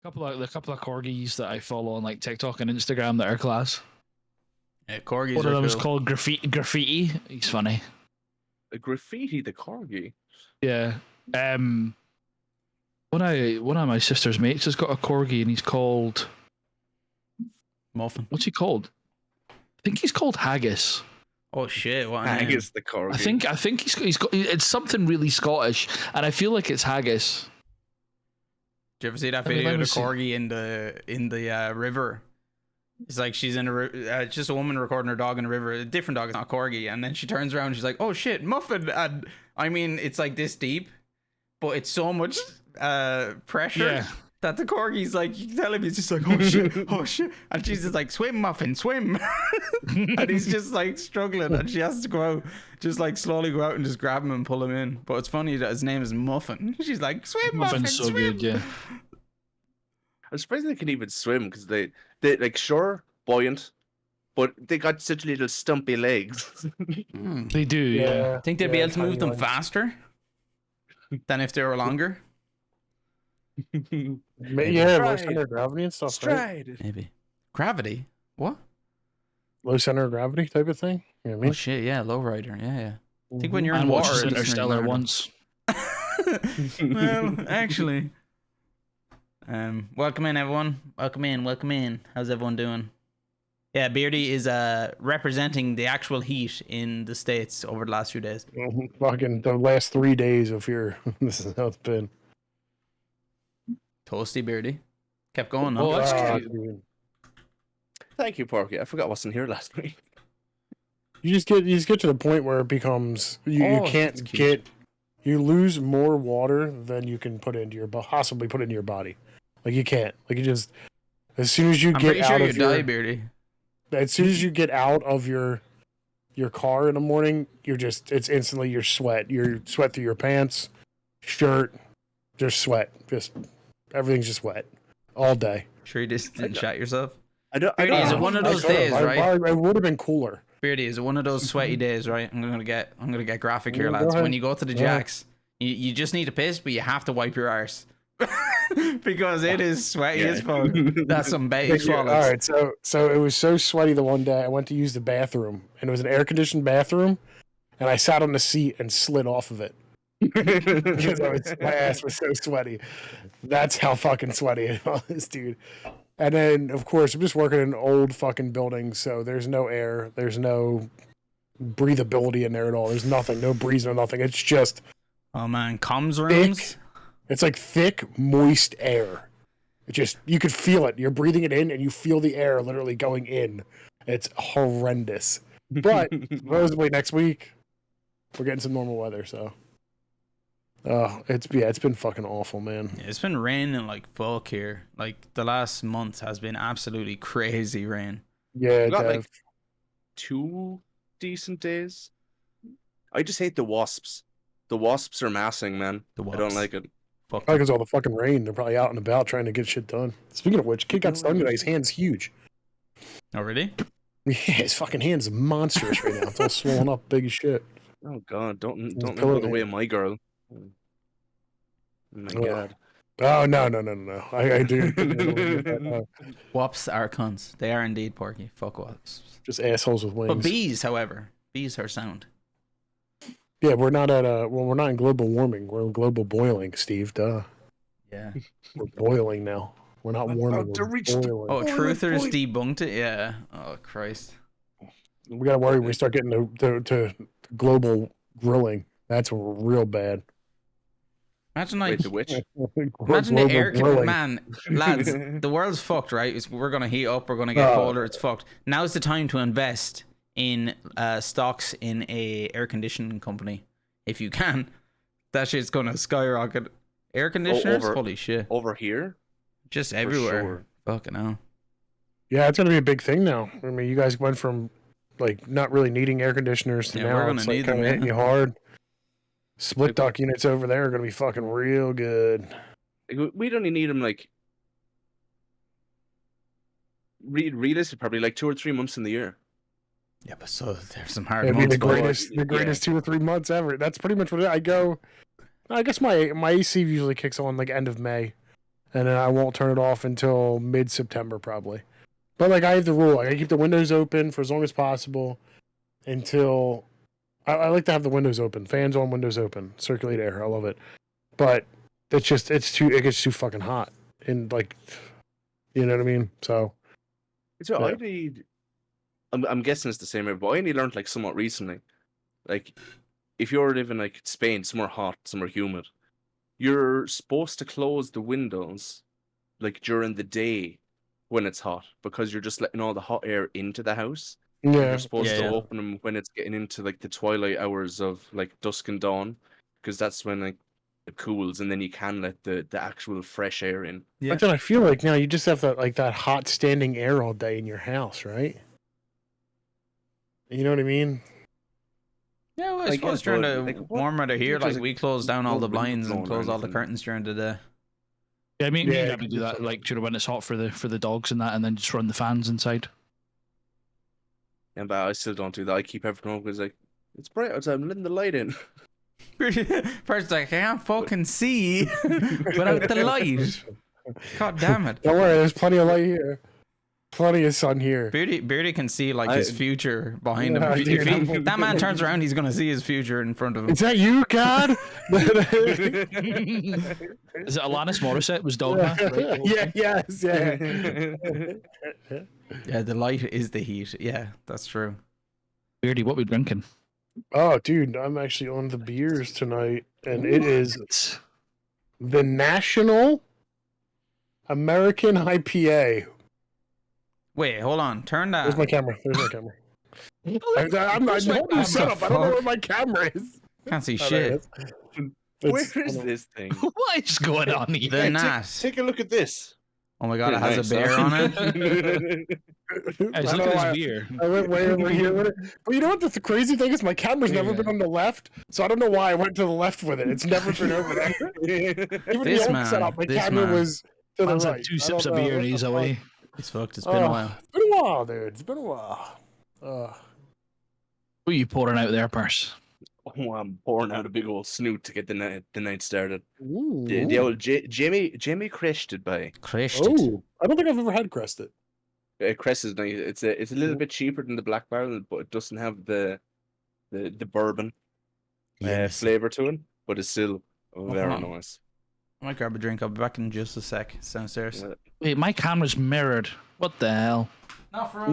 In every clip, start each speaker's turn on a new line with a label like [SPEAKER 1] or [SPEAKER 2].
[SPEAKER 1] A couple of corgis that I follow on like TikTok and Instagram that are class.
[SPEAKER 2] Yeah, corgis
[SPEAKER 1] One of
[SPEAKER 2] are
[SPEAKER 1] them is
[SPEAKER 2] cool.
[SPEAKER 1] called Graffiti. He's funny.
[SPEAKER 3] A graffiti, the corgi.
[SPEAKER 1] Yeah. One of my sister's mates has got a corgi and he's called
[SPEAKER 2] Muffin.
[SPEAKER 1] what's he called? I think he's called Haggis.
[SPEAKER 2] Oh shit! What a name.
[SPEAKER 3] Haggis the corgi.
[SPEAKER 1] I think he's got it's something really Scottish, and I feel like it's Haggis.
[SPEAKER 2] Did you ever see that
[SPEAKER 1] I mean,
[SPEAKER 2] video of
[SPEAKER 1] let
[SPEAKER 2] the
[SPEAKER 1] me see.
[SPEAKER 2] corgi in the river? It's like she's in a just a woman recording her dog in a river. A different dog, it's not corgi, and then she turns around and she's like, "Oh shit, Muffin!" And I mean, it's like this deep, but it's so much pressure
[SPEAKER 1] Yeah.
[SPEAKER 2] that the corgi's like, you can tell him he's just like, "Oh shit, oh shit," and she's just like, "Swim, Muffin, swim," and he's just like struggling, and she has to go out, just like slowly go out and just grab him and pull him in. But it's funny that his name is Muffin. She's like, "Swim, Muffin,
[SPEAKER 1] Muffin's so
[SPEAKER 2] swim."
[SPEAKER 1] good, yeah.
[SPEAKER 3] I'm surprised they can even swim because they like sure buoyant, but they got such little stumpy legs.
[SPEAKER 1] They do, yeah.
[SPEAKER 2] Think they'd be able to
[SPEAKER 4] tiny
[SPEAKER 2] move them
[SPEAKER 4] ones.
[SPEAKER 2] faster than if they were longer?
[SPEAKER 4] Yeah, low center of gravity and stuff, right?
[SPEAKER 3] Stride.
[SPEAKER 2] Maybe. Gravity? What?
[SPEAKER 4] Low center of gravity type of thing. You know what I
[SPEAKER 2] Oh
[SPEAKER 4] mean?
[SPEAKER 2] shit, yeah, lowrider. Yeah, yeah. I think when
[SPEAKER 4] Mhm.
[SPEAKER 2] you're in
[SPEAKER 1] And watched
[SPEAKER 2] water, it doesn't
[SPEAKER 1] Interstellar
[SPEAKER 2] really matter.
[SPEAKER 1] once.
[SPEAKER 2] Well, actually. Welcome in, everyone. Welcome in. How's everyone doing? Yeah, Beardy is representing the actual heat in the States over the last few days.
[SPEAKER 4] Fucking the last 3 days of here. This is how it's been.
[SPEAKER 2] Toasty Beardy. Kept going, huh?
[SPEAKER 1] Well, that's
[SPEAKER 4] Ah,
[SPEAKER 1] good.
[SPEAKER 4] dude.
[SPEAKER 3] Thank you, Porky. I forgot I wasn't here last week.
[SPEAKER 4] You just get to the point where it becomes you
[SPEAKER 2] that's
[SPEAKER 4] can't
[SPEAKER 2] cute.
[SPEAKER 4] get you lose more water than you can put into your possibly put into your body. Like you can't. Like you just as soon as you
[SPEAKER 2] I'm
[SPEAKER 4] get
[SPEAKER 2] pretty sure
[SPEAKER 4] out
[SPEAKER 2] you
[SPEAKER 4] of your
[SPEAKER 2] die, Beardy.
[SPEAKER 4] as soon as you get out of your car in the morning, it's instantly your sweat. Your sweat through your pants, shirt, just sweat. Just everything's just wet all day.
[SPEAKER 2] Sure you just didn't shot yourself?
[SPEAKER 3] I don't.
[SPEAKER 2] Beardy, is it
[SPEAKER 3] know.
[SPEAKER 2] one of
[SPEAKER 4] I
[SPEAKER 2] those
[SPEAKER 4] could've.
[SPEAKER 2] days, right?
[SPEAKER 4] It would have been cooler.
[SPEAKER 2] Beardy, is it one of those sweaty days, right? I'm gonna get graphic here,
[SPEAKER 4] Yeah, go
[SPEAKER 2] lads.
[SPEAKER 4] ahead.
[SPEAKER 2] When you go to the
[SPEAKER 4] Go ahead.
[SPEAKER 2] jacks, you just need to piss, but you have to wipe your arse. Because it is sweaty as fuck. That's some bait
[SPEAKER 4] All
[SPEAKER 2] swallows.
[SPEAKER 4] right, so it was so sweaty the one day I went to use the bathroom, and it was an air conditioned bathroom, and I sat on the seat and slid off of it because my ass was so sweaty. That's how fucking sweaty it was, dude. And then of course I'm just working in an old fucking building, so there's no air, there's no breathability in there at all. There's nothing, no breeze, no nothing. It's just
[SPEAKER 2] Oh man, comms rooms.
[SPEAKER 4] it's like thick, moist air. It just you could feel it. You're breathing it in, and you feel the air literally going in. It's horrendous. But supposedly next week we're getting some normal weather. So, it's been fucking awful, man.
[SPEAKER 2] Yeah, it's been raining like fuck here. Like the last month has been absolutely crazy rain.
[SPEAKER 4] Yeah,
[SPEAKER 3] We got
[SPEAKER 4] Dev.
[SPEAKER 3] like 2 decent days. I just hate the wasps. The wasps are massing, man.
[SPEAKER 2] The
[SPEAKER 3] I don't
[SPEAKER 2] wasps.
[SPEAKER 3] like it.
[SPEAKER 2] Fuck.
[SPEAKER 4] Probably because all the fucking rain. They're probably out and about trying to get shit done. Speaking of which, kid got stung today. His hand's huge.
[SPEAKER 2] Oh really?
[SPEAKER 4] Yeah, his fucking hand's monstrous right now. It's all swollen up, big as shit.
[SPEAKER 3] Oh god, don't
[SPEAKER 4] It's
[SPEAKER 3] let go the
[SPEAKER 4] killing
[SPEAKER 3] way
[SPEAKER 4] me.
[SPEAKER 3] of my girl. Oh my
[SPEAKER 4] Ugh.
[SPEAKER 3] god.
[SPEAKER 4] Oh no! I do.
[SPEAKER 2] Wasps are cunts. They are indeed, Porky. Fuck wasps.
[SPEAKER 4] Just assholes with wings.
[SPEAKER 2] But bees, however, bees are sound.
[SPEAKER 4] Yeah, we're not we're not in global warming. We're in global boiling, Steve. Duh.
[SPEAKER 2] Yeah.
[SPEAKER 4] We're boiling now. We're not
[SPEAKER 3] I'm
[SPEAKER 4] warming.
[SPEAKER 3] about to
[SPEAKER 4] We're
[SPEAKER 3] reach the-
[SPEAKER 4] boiling.
[SPEAKER 2] Oh,
[SPEAKER 3] Boiling
[SPEAKER 2] truthers
[SPEAKER 3] point.
[SPEAKER 2] debunked it. Yeah. Oh Christ.
[SPEAKER 4] We gotta worry when we start getting to global grilling. That's real bad.
[SPEAKER 2] Imagine like
[SPEAKER 3] Wait, the witch?
[SPEAKER 2] imagine the air
[SPEAKER 4] grilling.
[SPEAKER 2] man, lads. The world's fucked, right? We're gonna heat up. We're gonna get colder. It's fucked. Now's the time to invest in stocks in a air conditioning company if you can. That shit's gonna skyrocket. Air conditioners,
[SPEAKER 3] over-
[SPEAKER 2] holy shit,
[SPEAKER 3] Over here?
[SPEAKER 2] just
[SPEAKER 3] For
[SPEAKER 2] everywhere.
[SPEAKER 3] sure.
[SPEAKER 2] Fucking hell.
[SPEAKER 4] Yeah, it's gonna be a big thing now. I mean, you guys went from like not really needing air conditioners to
[SPEAKER 2] Yeah, we're
[SPEAKER 4] now
[SPEAKER 2] gonna
[SPEAKER 4] it's like
[SPEAKER 2] need them,
[SPEAKER 4] kind of hitting
[SPEAKER 2] yeah.
[SPEAKER 4] you hard. Split duct units over there are gonna be fucking real good.
[SPEAKER 3] Like, we'd only need them like realistically probably like 2 or 3 months in the year.
[SPEAKER 2] Yeah, but so there's some hard
[SPEAKER 4] It'd be
[SPEAKER 2] months.
[SPEAKER 4] the
[SPEAKER 2] but-
[SPEAKER 4] greatest 2 or 3 months ever. That's pretty much what I go. I guess my AC usually kicks on like end of May, and then I won't turn it off until mid-September probably. But like I have the rule, like I keep the windows open for as long as possible until I like to have the windows open, fans on, windows open, circulate air. I love it, but it gets too fucking hot, and like, you know what I mean. So,
[SPEAKER 3] So
[SPEAKER 4] Yeah.
[SPEAKER 3] I need. I'm guessing it's the same way, but I only learned like somewhat recently. Like, if you're living like Spain, somewhere hot, somewhere humid, you're supposed to close the windows like during the day when it's hot because you're just letting all the hot air into the house.
[SPEAKER 4] yeah,
[SPEAKER 3] You're supposed
[SPEAKER 2] Yeah,
[SPEAKER 3] to
[SPEAKER 2] yeah.
[SPEAKER 3] open them when it's getting into like the twilight hours of like dusk and dawn, because that's when like it cools, and then you can let the actual fresh air in.
[SPEAKER 2] Yeah.
[SPEAKER 4] But then I feel like now you just have that hot standing air all day in your house, right? You know what I mean?
[SPEAKER 2] Yeah, well, I
[SPEAKER 3] I
[SPEAKER 2] suppose
[SPEAKER 3] guess,
[SPEAKER 2] during
[SPEAKER 3] but,
[SPEAKER 2] the
[SPEAKER 3] like, what-
[SPEAKER 2] warm weather here,
[SPEAKER 3] there's,
[SPEAKER 2] like we close down all
[SPEAKER 3] no
[SPEAKER 2] the
[SPEAKER 3] wind
[SPEAKER 2] blinds and
[SPEAKER 3] blowing or
[SPEAKER 2] close all the
[SPEAKER 3] anything.
[SPEAKER 2] curtains during the day.
[SPEAKER 1] Yeah, me
[SPEAKER 4] Yeah,
[SPEAKER 1] and Abby do that, like during when it's hot for the dogs and that, and then just run the fans inside.
[SPEAKER 3] Yeah, but I still don't do that. I keep everything open because like it's bright outside. I'm letting the light in.
[SPEAKER 2] First, like, I can't fucking see without the light. God damn it.
[SPEAKER 4] Don't worry, there's plenty of light here, plenty of sun here.
[SPEAKER 2] Beardy can see like his future behind him.
[SPEAKER 4] Yeah,
[SPEAKER 2] If
[SPEAKER 4] dude,
[SPEAKER 2] that man turns around, he's gonna see his future in front of him.
[SPEAKER 4] Is that you, God?
[SPEAKER 1] Is it Alanis Morissette was Dogma? Right?
[SPEAKER 4] Yeah, yes, yeah.
[SPEAKER 2] Yeah, the light is the heat. Yeah, that's true.
[SPEAKER 1] Beardy, what we drinking?
[SPEAKER 4] Oh, dude, I'm actually on the beers tonight, and it is the National American IPA.
[SPEAKER 2] Wait, hold on. Turn that.
[SPEAKER 4] There's my camera. I'm not.
[SPEAKER 1] Where's my
[SPEAKER 4] Hold on, shut up. I don't know where my camera is.
[SPEAKER 2] Can't see
[SPEAKER 4] Oh, there it
[SPEAKER 2] shit.
[SPEAKER 4] is.
[SPEAKER 3] Where
[SPEAKER 4] It's-
[SPEAKER 3] is this thing?
[SPEAKER 1] What is going on here?
[SPEAKER 2] The Nat.
[SPEAKER 3] Take a look at this.
[SPEAKER 2] Oh my god, it has
[SPEAKER 3] Nice,
[SPEAKER 2] a bear
[SPEAKER 3] huh?
[SPEAKER 2] on it.
[SPEAKER 1] Guys,
[SPEAKER 4] I
[SPEAKER 1] look
[SPEAKER 4] don't know
[SPEAKER 1] at
[SPEAKER 4] why-
[SPEAKER 1] this beer.
[SPEAKER 4] I went way over here with it. But you know what the crazy thing is? My camera's never been on the left, so I don't know why I went to the left with it. It's never been over there. Even
[SPEAKER 2] This
[SPEAKER 4] the old
[SPEAKER 2] man,
[SPEAKER 4] setup, my
[SPEAKER 2] this
[SPEAKER 4] camera
[SPEAKER 2] man.
[SPEAKER 4] was to the
[SPEAKER 1] Man's
[SPEAKER 4] right.
[SPEAKER 1] had 2
[SPEAKER 4] I
[SPEAKER 1] sips
[SPEAKER 4] don't
[SPEAKER 1] of
[SPEAKER 4] know.
[SPEAKER 1] beer and
[SPEAKER 4] What
[SPEAKER 1] he's
[SPEAKER 4] the
[SPEAKER 1] away.
[SPEAKER 4] fuck?
[SPEAKER 2] It's fucked. It's been a while.
[SPEAKER 4] It's been a while, dude. It's been a while.
[SPEAKER 1] What are you pouring out there, Purse?
[SPEAKER 3] Oh, I'm pouring out a big old snoot to get the night started.
[SPEAKER 4] Ooh.
[SPEAKER 3] The old Jamie crested by.
[SPEAKER 2] Crashed it.
[SPEAKER 4] Oh, I don't think I've ever had Crested.
[SPEAKER 3] Crest is nice. It's a little bit cheaper than the Black Barrel, but it doesn't have the bourbon
[SPEAKER 2] Yes.
[SPEAKER 3] flavor to it. But it's still very
[SPEAKER 2] hold on.
[SPEAKER 3] nice.
[SPEAKER 2] I might grab a drink. I'll be back in just a sec. It's downstairs.
[SPEAKER 3] Yeah.
[SPEAKER 1] Wait, my camera's mirrored. What the hell?
[SPEAKER 2] Not for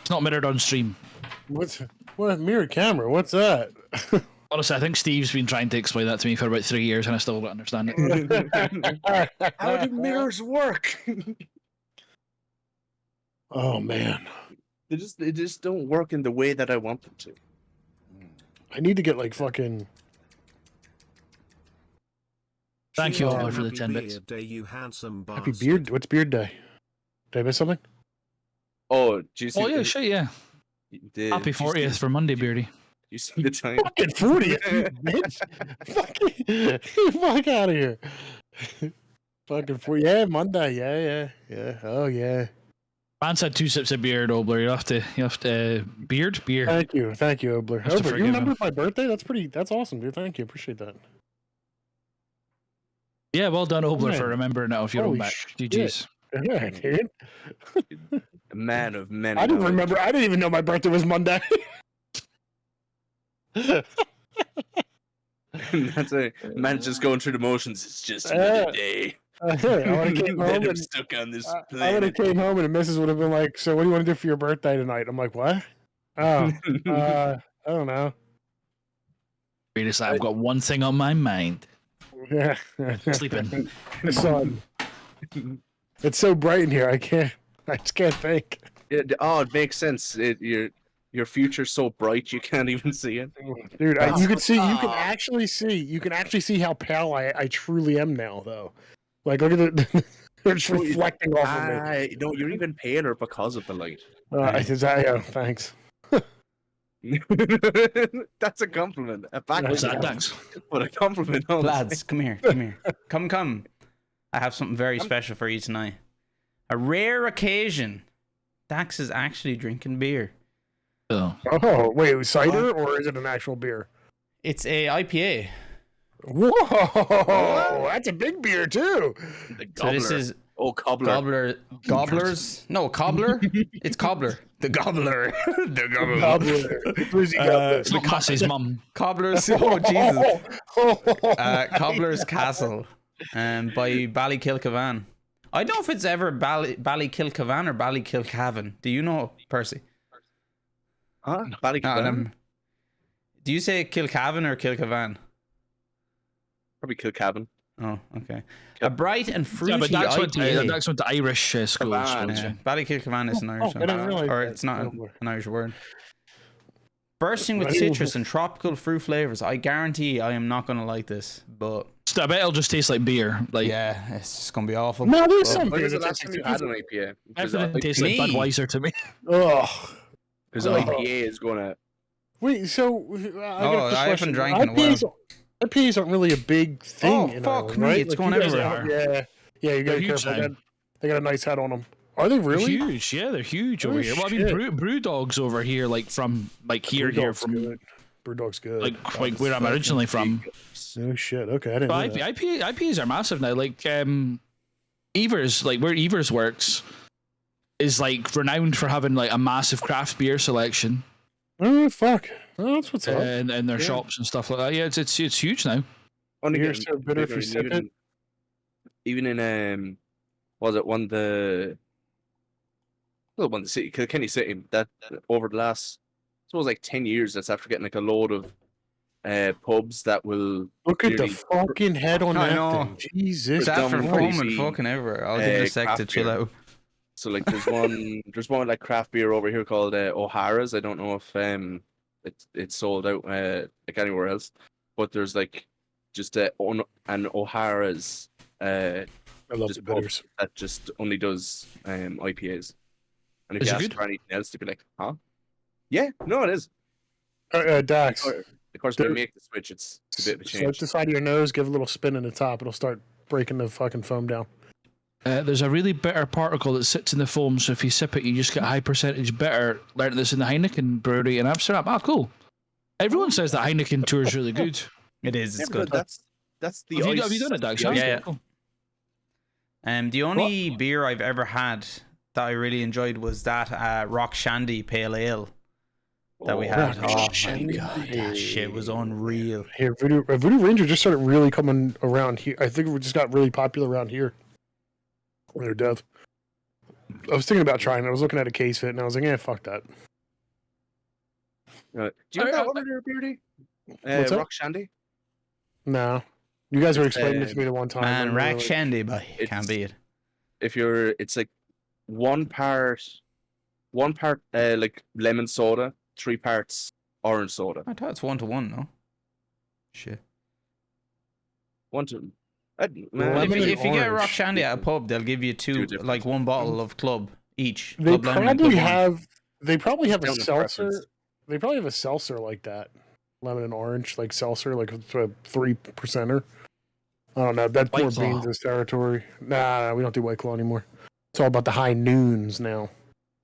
[SPEAKER 1] It's not mirrored on stream.
[SPEAKER 4] What mirrored camera? What's that?
[SPEAKER 1] Honestly, I think Steve's been trying to explain that to me for about 3 years, and I still don't understand it.
[SPEAKER 3] How do mirrors work?
[SPEAKER 4] Oh man,
[SPEAKER 3] they just don't work in the way that I want them to.
[SPEAKER 4] I need to get like fucking.
[SPEAKER 1] Thank you,
[SPEAKER 4] Oh,
[SPEAKER 1] Oliver, for the
[SPEAKER 5] Happy
[SPEAKER 1] 10 bits.
[SPEAKER 5] Beard Day, you handsome
[SPEAKER 4] Happy
[SPEAKER 5] bastard.
[SPEAKER 4] beard. What's beard day? Did I miss something?
[SPEAKER 3] Oh, do you see?
[SPEAKER 1] Oh, yeah, shit, yeah. Happy 40th for Monday, Beardy.
[SPEAKER 3] You see the time?
[SPEAKER 4] Fucking 40, bitch. Fucking fuck out of here. Fucking 40. Yeah, Monday. Yeah. Oh yeah.
[SPEAKER 1] Man's had 2 sips of beer, Obler. You have to, beer.
[SPEAKER 4] Thank you, Obler.
[SPEAKER 1] Have to
[SPEAKER 4] Obler, you
[SPEAKER 1] forgive
[SPEAKER 4] remembered
[SPEAKER 1] him.
[SPEAKER 4] my birthday? That's awesome, dude. Thank you. Appreciate that.
[SPEAKER 1] Yeah, well done, Obler,
[SPEAKER 4] Man.
[SPEAKER 1] for remembering it off your
[SPEAKER 4] Holy
[SPEAKER 1] own back.
[SPEAKER 4] shit.
[SPEAKER 1] GG's.
[SPEAKER 4] Yeah, dude.
[SPEAKER 3] A man of many.
[SPEAKER 4] I didn't
[SPEAKER 3] knowledge.
[SPEAKER 4] remember. I didn't even know my birthday was Monday.
[SPEAKER 3] That's a man's just going through the motions. It's just
[SPEAKER 4] Yeah.
[SPEAKER 3] another day.
[SPEAKER 4] I would have came
[SPEAKER 3] That
[SPEAKER 4] home
[SPEAKER 3] I'm
[SPEAKER 4] and
[SPEAKER 3] stuck on this
[SPEAKER 4] I would
[SPEAKER 3] planet.
[SPEAKER 4] have came home and the missus would have been like, "So what do you want to do for your birthday tonight?" I'm like, "What? Oh, I don't know."
[SPEAKER 1] Beardy's like, I've got one thing on my mind.
[SPEAKER 4] Yeah,
[SPEAKER 1] Sleeping.
[SPEAKER 4] The sun. It's so bright in here. I just can't think.
[SPEAKER 3] Oh, it makes sense. Your future's so bright you can't even see it.
[SPEAKER 4] Dude, you can see. You can actually see. You can actually see how pale I truly am now, though. Like, look at the. They're just reflecting off of me.
[SPEAKER 3] No, you're even paler because of the light.
[SPEAKER 4] Thanks.
[SPEAKER 3] That's a compliment. A
[SPEAKER 1] What's
[SPEAKER 3] backwards
[SPEAKER 1] that,
[SPEAKER 3] compliment,
[SPEAKER 1] Dax?
[SPEAKER 3] but a compliment. honestly.
[SPEAKER 2] Lads, come here. Come. I have something very special for you tonight. A rare occasion. Dax is actually drinking beer.
[SPEAKER 1] Oh.
[SPEAKER 4] Oh, wait, cider or is it an actual beer?
[SPEAKER 2] It's a IPA.
[SPEAKER 4] Whoa, that's a big beer too.
[SPEAKER 3] The
[SPEAKER 2] So
[SPEAKER 3] gobbler.
[SPEAKER 2] this is
[SPEAKER 3] cobbler.
[SPEAKER 2] Gobblers. No, cobbler. It's cobbler. The gobbler. The gobbler.
[SPEAKER 4] Gobbler. Who's he gobbler?
[SPEAKER 1] It's not Massey's mum.
[SPEAKER 2] Cobblers. Oh Jesus. Cobbler's Castle. By Ballykilcavan. I don't know if it's ever Ballykilcavan or Ballykilcavan. Do you know, Percy?
[SPEAKER 3] Huh? Ballycavan?
[SPEAKER 2] Do you say Kilcavan or Kilcavan?
[SPEAKER 3] Probably Kilcavan.
[SPEAKER 2] Oh, okay. A bright and fruity
[SPEAKER 1] Yeah, but Dax went
[SPEAKER 2] IPA.
[SPEAKER 1] to Irish school.
[SPEAKER 3] Cavan.
[SPEAKER 1] So
[SPEAKER 2] Yeah, Ballykilcavan is an Irish
[SPEAKER 4] I didn't realize
[SPEAKER 2] or
[SPEAKER 4] that.
[SPEAKER 2] it's not an Irish word. Bursting with citrus and tropical fruit flavors. I guarantee I am not going to like this, but
[SPEAKER 1] I bet it'll just taste like beer. Like
[SPEAKER 2] yeah, it's just going to be awful.
[SPEAKER 4] No, there's some
[SPEAKER 3] When was
[SPEAKER 4] beers
[SPEAKER 3] the
[SPEAKER 4] that
[SPEAKER 3] last
[SPEAKER 4] taste
[SPEAKER 3] time you
[SPEAKER 4] like
[SPEAKER 3] had an IPA?
[SPEAKER 1] everything tastes like
[SPEAKER 2] Me?
[SPEAKER 1] Budweiser to me.
[SPEAKER 4] Ugh.
[SPEAKER 3] Because
[SPEAKER 4] Oh.
[SPEAKER 3] IPA is gonna.
[SPEAKER 4] Wait, so
[SPEAKER 2] I haven't drank in a while.
[SPEAKER 4] IPAs aren't really a big thing.
[SPEAKER 2] Oh,
[SPEAKER 4] in
[SPEAKER 2] fuck
[SPEAKER 4] Ireland,
[SPEAKER 2] me,
[SPEAKER 4] right?
[SPEAKER 2] it's
[SPEAKER 4] Like,
[SPEAKER 2] going
[SPEAKER 4] you guys
[SPEAKER 2] everywhere.
[SPEAKER 4] have- Yeah, you gotta
[SPEAKER 1] They're
[SPEAKER 4] be
[SPEAKER 1] huge
[SPEAKER 4] careful.
[SPEAKER 1] now.
[SPEAKER 4] They got a nice head on them. Are they really?
[SPEAKER 1] They're huge, yeah, they're huge
[SPEAKER 4] Oh,
[SPEAKER 1] over here. Well, I mean,
[SPEAKER 4] shit.
[SPEAKER 1] brew dogs over here, like from like here from
[SPEAKER 4] good. Brewdog's good.
[SPEAKER 1] like where I'm originally from.
[SPEAKER 4] Oh shit. Okay, I didn't know
[SPEAKER 1] But
[SPEAKER 4] that.
[SPEAKER 1] IPAs are massive now. Like Evers, like where Evers works, is like renowned for having like a massive craft beer selection
[SPEAKER 4] Oh fuck. Oh, that's what's up.
[SPEAKER 1] and their
[SPEAKER 3] Yeah.
[SPEAKER 1] shops and stuff like that. Yeah, it's huge now.
[SPEAKER 3] Only
[SPEAKER 4] Beer's
[SPEAKER 3] getting
[SPEAKER 4] so bitter if
[SPEAKER 3] bigger
[SPEAKER 4] you sip
[SPEAKER 3] even,
[SPEAKER 4] it.
[SPEAKER 3] even in was it one the city Kilkenny City that over the last I suppose like 10 years that's after getting like a load of pubs that will
[SPEAKER 4] Look at the
[SPEAKER 3] nearly-
[SPEAKER 4] fucking head on
[SPEAKER 2] I
[SPEAKER 4] that
[SPEAKER 2] know.
[SPEAKER 4] thing. Jesus
[SPEAKER 2] It's after
[SPEAKER 3] dumb
[SPEAKER 2] foaming
[SPEAKER 3] crazy,
[SPEAKER 2] fucking everywhere. I'll give it a sec to
[SPEAKER 3] craft
[SPEAKER 2] chill
[SPEAKER 3] beer.
[SPEAKER 2] out.
[SPEAKER 3] so like there's one like craft beer over here called O'Hara's. I don't know if it's sold out like anywhere else, but there's like just an O'Hara's
[SPEAKER 4] I love
[SPEAKER 3] just
[SPEAKER 4] the bitters.
[SPEAKER 3] that just only does IPAs. And if
[SPEAKER 1] Is
[SPEAKER 3] you
[SPEAKER 1] it
[SPEAKER 3] ask
[SPEAKER 1] good?
[SPEAKER 3] for anything else, they'd be like, huh? Yeah, no, it is.
[SPEAKER 4] Dax,
[SPEAKER 3] Of course, when
[SPEAKER 4] There-
[SPEAKER 3] you make the switch, it's a bit of a
[SPEAKER 4] swipe
[SPEAKER 3] change.
[SPEAKER 4] the side of your nose, give a little spin in the top. It'll start breaking the fucking foam down.
[SPEAKER 1] There's a really bitter particle that sits in the foam, so if you sip it, you just get high percentage bitter. Learned this in the Heineken brewery in Amsterdam. Ah, cool. Everyone says that Heineken tour is really good.
[SPEAKER 2] It is.
[SPEAKER 3] Yeah,
[SPEAKER 2] It's
[SPEAKER 3] but
[SPEAKER 2] good.
[SPEAKER 3] that's the
[SPEAKER 1] Have you done it, Dax?
[SPEAKER 3] the ice-
[SPEAKER 2] Yeah.
[SPEAKER 1] Cool.
[SPEAKER 2] The only beer I've ever had that I really enjoyed was that Rock Shandy Pale Ale that we had.
[SPEAKER 4] Rock
[SPEAKER 2] Oh my
[SPEAKER 4] Shandy.
[SPEAKER 2] god, that shit was unreal.
[SPEAKER 4] Here, Voodoo Ranger just started really coming around here. I think it just got really popular around here. When they're dead. I was thinking about trying it. I was looking at a case fit and I was like, yeah, fuck that.
[SPEAKER 3] Do you have that one there, Beardy?
[SPEAKER 4] What's that?
[SPEAKER 3] Rock Shandy?
[SPEAKER 4] No. You guys were
[SPEAKER 3] It's,
[SPEAKER 4] explaining it to me the one time.
[SPEAKER 2] Man,
[SPEAKER 4] and
[SPEAKER 2] Rack
[SPEAKER 4] we were like,
[SPEAKER 2] Shandy, boy,
[SPEAKER 3] It's-
[SPEAKER 2] can't beat it.
[SPEAKER 3] It's like one part like lemon soda, 3 parts orange soda.
[SPEAKER 2] I thought it's 1-to-1, no? Shit.
[SPEAKER 3] One to
[SPEAKER 4] Lemon
[SPEAKER 2] If
[SPEAKER 4] and
[SPEAKER 2] you get Rock
[SPEAKER 4] orange.
[SPEAKER 2] Shandy at a pub, they'll give you two,
[SPEAKER 3] different.
[SPEAKER 2] like one bottle of club each.
[SPEAKER 4] They
[SPEAKER 2] Club Lemon and
[SPEAKER 4] probably
[SPEAKER 2] Club Orange.
[SPEAKER 4] have. They probably have a
[SPEAKER 3] Down to
[SPEAKER 4] seltzer.
[SPEAKER 3] preference.
[SPEAKER 4] They probably have a seltzer like that, lemon and orange, like seltzer, like a 3%er. I don't know. That's
[SPEAKER 1] White
[SPEAKER 4] more
[SPEAKER 1] Claw.
[SPEAKER 4] Beans' territory. Nah, we don't do White Claw anymore. It's all about the high noons now.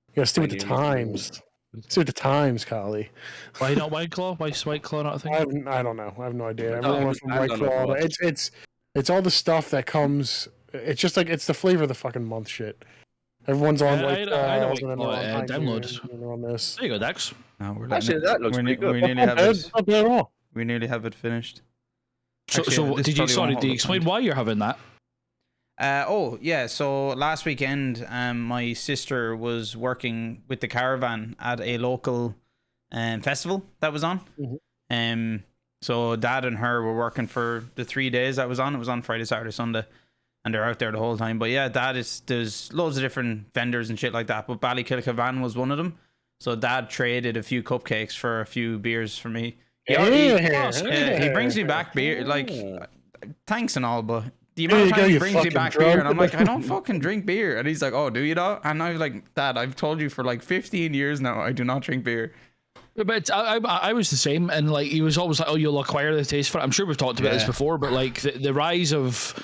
[SPEAKER 4] You gotta stay with the
[SPEAKER 3] High
[SPEAKER 4] times. Stay with the times, Collie.
[SPEAKER 1] Why not White Claw? Why is White Claw not a thing?
[SPEAKER 4] I don't know. I have no idea.
[SPEAKER 3] No,
[SPEAKER 4] Everyone went from
[SPEAKER 3] I
[SPEAKER 4] White
[SPEAKER 3] don't know
[SPEAKER 4] Claw.
[SPEAKER 3] what.
[SPEAKER 4] It's all the stuff that comes. It's just like it's the flavor of the fucking month shit. Everyone's on
[SPEAKER 1] Yeah,
[SPEAKER 4] White
[SPEAKER 1] I know
[SPEAKER 4] Claws
[SPEAKER 1] White
[SPEAKER 4] and then
[SPEAKER 1] Claw,
[SPEAKER 4] they're on high
[SPEAKER 1] download.
[SPEAKER 4] noons and they're on this.
[SPEAKER 1] There you go, Dax.
[SPEAKER 2] No, we're
[SPEAKER 3] Actually, that looks pretty good.
[SPEAKER 2] We nearly have
[SPEAKER 4] It's
[SPEAKER 2] it.
[SPEAKER 4] not bad at all.
[SPEAKER 2] We nearly have it finished.
[SPEAKER 1] So,
[SPEAKER 2] Actually,
[SPEAKER 1] so
[SPEAKER 2] this
[SPEAKER 1] did you?
[SPEAKER 2] probably
[SPEAKER 1] Sorry,
[SPEAKER 2] won't
[SPEAKER 1] did you
[SPEAKER 2] hold
[SPEAKER 1] explain
[SPEAKER 2] the
[SPEAKER 1] why you're having that?
[SPEAKER 2] Oh yeah, so last weekend, my sister was working with the caravan at a local festival that was on.
[SPEAKER 4] Mhm.
[SPEAKER 2] So Dad and her were working for the 3 days that was on. It was on Friday, Saturday, Sunday, and they're out there the whole time. But yeah, there's loads of different vendors and shit like that. But Ballykilcavan was one of them. So Dad traded a few cupcakes for a few beers for me. He brings me back beer, like thanks and all, but the amount
[SPEAKER 4] There
[SPEAKER 2] of
[SPEAKER 4] you go,
[SPEAKER 2] time he
[SPEAKER 4] you
[SPEAKER 2] brings me
[SPEAKER 4] fucking
[SPEAKER 2] back
[SPEAKER 4] drunk.
[SPEAKER 2] beer, and I'm like, I don't fucking drink beer, and he's like, oh, do you not? And I was like, Dad, I've told you for like 15 years now, I do not drink beer.
[SPEAKER 1] But I was the same, and like he was always like, "Oh, you'll acquire the taste for it." I'm sure we've talked about this
[SPEAKER 2] Yeah.
[SPEAKER 1] before, but like the rise of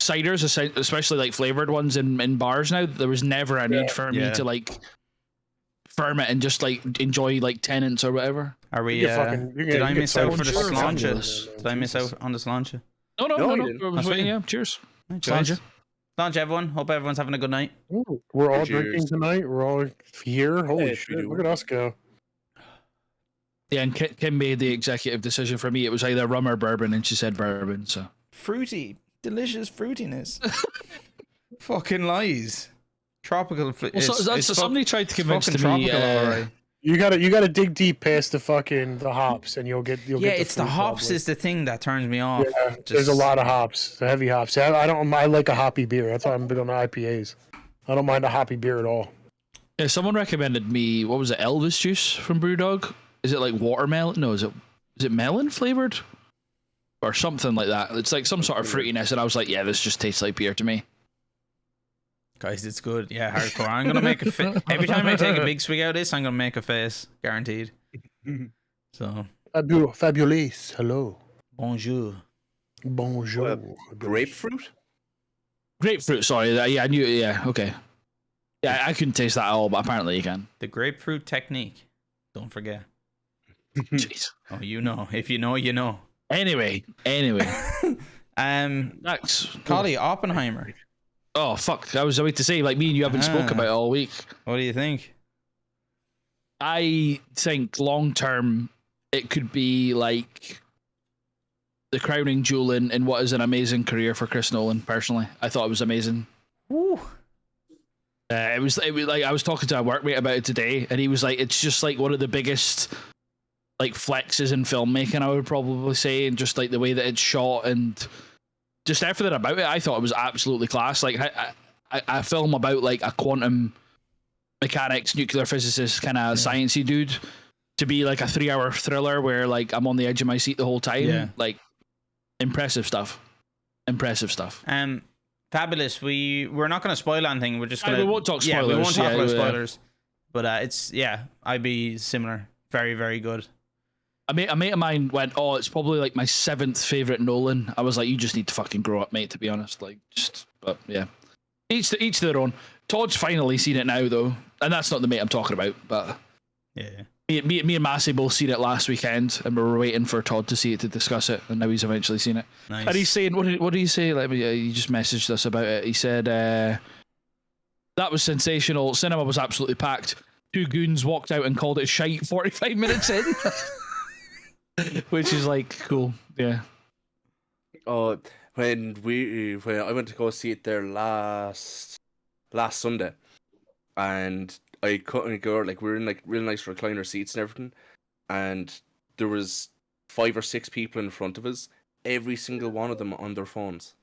[SPEAKER 1] ciders, especially like flavored ones in bars now, there was never a need for me
[SPEAKER 2] Yeah.
[SPEAKER 1] to like ferment and just like enjoy like Tenants or whatever.
[SPEAKER 2] Are we?
[SPEAKER 4] You fucking- you
[SPEAKER 2] Did
[SPEAKER 4] get-
[SPEAKER 2] I
[SPEAKER 4] you get
[SPEAKER 2] miss out for the
[SPEAKER 1] sure,
[SPEAKER 2] sláinte?
[SPEAKER 1] fabulous.
[SPEAKER 2] Did I miss out on the sláinte?
[SPEAKER 1] No,
[SPEAKER 3] No, you
[SPEAKER 1] I
[SPEAKER 3] didn't.
[SPEAKER 1] was
[SPEAKER 2] That's
[SPEAKER 1] waiting.
[SPEAKER 2] fine.
[SPEAKER 1] Yeah, cheers.
[SPEAKER 2] Right,
[SPEAKER 1] Sláinte.
[SPEAKER 2] guys. Sláinte, everyone. Hope everyone's having a good night.
[SPEAKER 4] Ooh, we're all
[SPEAKER 3] Cheers.
[SPEAKER 4] drinking tonight. We're all here. Holy
[SPEAKER 3] we
[SPEAKER 4] shit!
[SPEAKER 3] do.
[SPEAKER 4] Look at us go.
[SPEAKER 1] Yeah, and Kim made the executive decision for me. It was either rum or bourbon, and she said bourbon. So
[SPEAKER 2] Fruity, delicious fruitiness. Fucking lies. Tropical.
[SPEAKER 1] somebody tried to convince me.
[SPEAKER 2] tropical, alright.
[SPEAKER 4] You gotta dig deep past the hops, and you'll get.
[SPEAKER 2] Yeah, it's the
[SPEAKER 4] fruit
[SPEAKER 2] hops
[SPEAKER 4] probably.
[SPEAKER 2] is the thing that turns me off.
[SPEAKER 4] Yeah, there's a lot of hops, the heavy hops. I like a hoppy beer. That's why I'm big on the IPAs. I don't mind a hoppy beer at all.
[SPEAKER 1] Yeah, someone recommended me. What was it? Elvis juice from BrewDog. Is it like watermelon? No, is it melon flavored or something like that? It's like some sort of fruitiness, and I was like, yeah, this just tastes like beer to me.
[SPEAKER 2] Guys, it's good. Yeah, hardcore. I'm gonna make a face. Every time I take a big swig out of this, I'm gonna make a face, guaranteed. So,
[SPEAKER 4] Fabulous. Hello.
[SPEAKER 2] bonjour.
[SPEAKER 4] Bonjour.
[SPEAKER 3] Grapefruit?
[SPEAKER 1] Grapefruit. Sorry. Yeah, I knew. Yeah. Okay. Yeah, I couldn't taste that at all, but apparently you can.
[SPEAKER 2] The grapefruit technique. Don't forget.
[SPEAKER 1] Jeez.
[SPEAKER 2] Oh, you know. If you know, you know.
[SPEAKER 1] Anyway. Next.
[SPEAKER 2] Collie, Oppenheimer.
[SPEAKER 1] Oh fuck! I was about to say, like me and you haven't spoke about it all week.
[SPEAKER 2] What do you think?
[SPEAKER 1] I think long term, it could be like the crowning jewel in what is an amazing career for Chris Nolan. Personally, I thought it was amazing.
[SPEAKER 2] Woo.
[SPEAKER 1] It was like I was talking to a workmate about it today, and he was like, "It's just like one of the biggest like flexes in filmmaking." I would probably say, and just like the way that it's shot and just everything about it, I thought it was absolutely class. Like a film about like a quantum mechanics, nuclear physicist kind of sciencey dude to be like a 3-hour thriller where like I'm on the edge of my seat the whole time.
[SPEAKER 2] Yeah.
[SPEAKER 1] Like impressive stuff.
[SPEAKER 2] Fabulous. We're not going to spoil anything. We're just going to.
[SPEAKER 1] We won't talk
[SPEAKER 2] Yeah, we won't
[SPEAKER 1] spoilers.
[SPEAKER 2] talk
[SPEAKER 1] Yeah,
[SPEAKER 2] about
[SPEAKER 1] yeah.
[SPEAKER 2] spoilers. But it's I'd be similar. Very, very good.
[SPEAKER 1] A mate of mine went, "Oh, it's probably like my 7th favorite Nolan." I was like, "You just need to fucking grow up, mate." To be honest, like, but yeah, each to their own. Todd's finally seen it now, though, and that's not the mate I'm talking about. But
[SPEAKER 2] Yeah.
[SPEAKER 1] me and Massey both seen it last weekend, and we were waiting for Todd to see it to discuss it, and now he's eventually seen it.
[SPEAKER 2] Nice.
[SPEAKER 1] And he's saying, "What did he say?" Like, he just messaged us about it. He said, "That was sensational. Cinema was absolutely packed. 2 goons walked out and called it shite 45 minutes in." Which is like cool, yeah.
[SPEAKER 3] Oh, when I went to go see it there last Sunday, and I couldn't go. Like we were in like real nice recliner seats and everything, and there was 5 or 6 people in front of us. Every single one of them on their phones.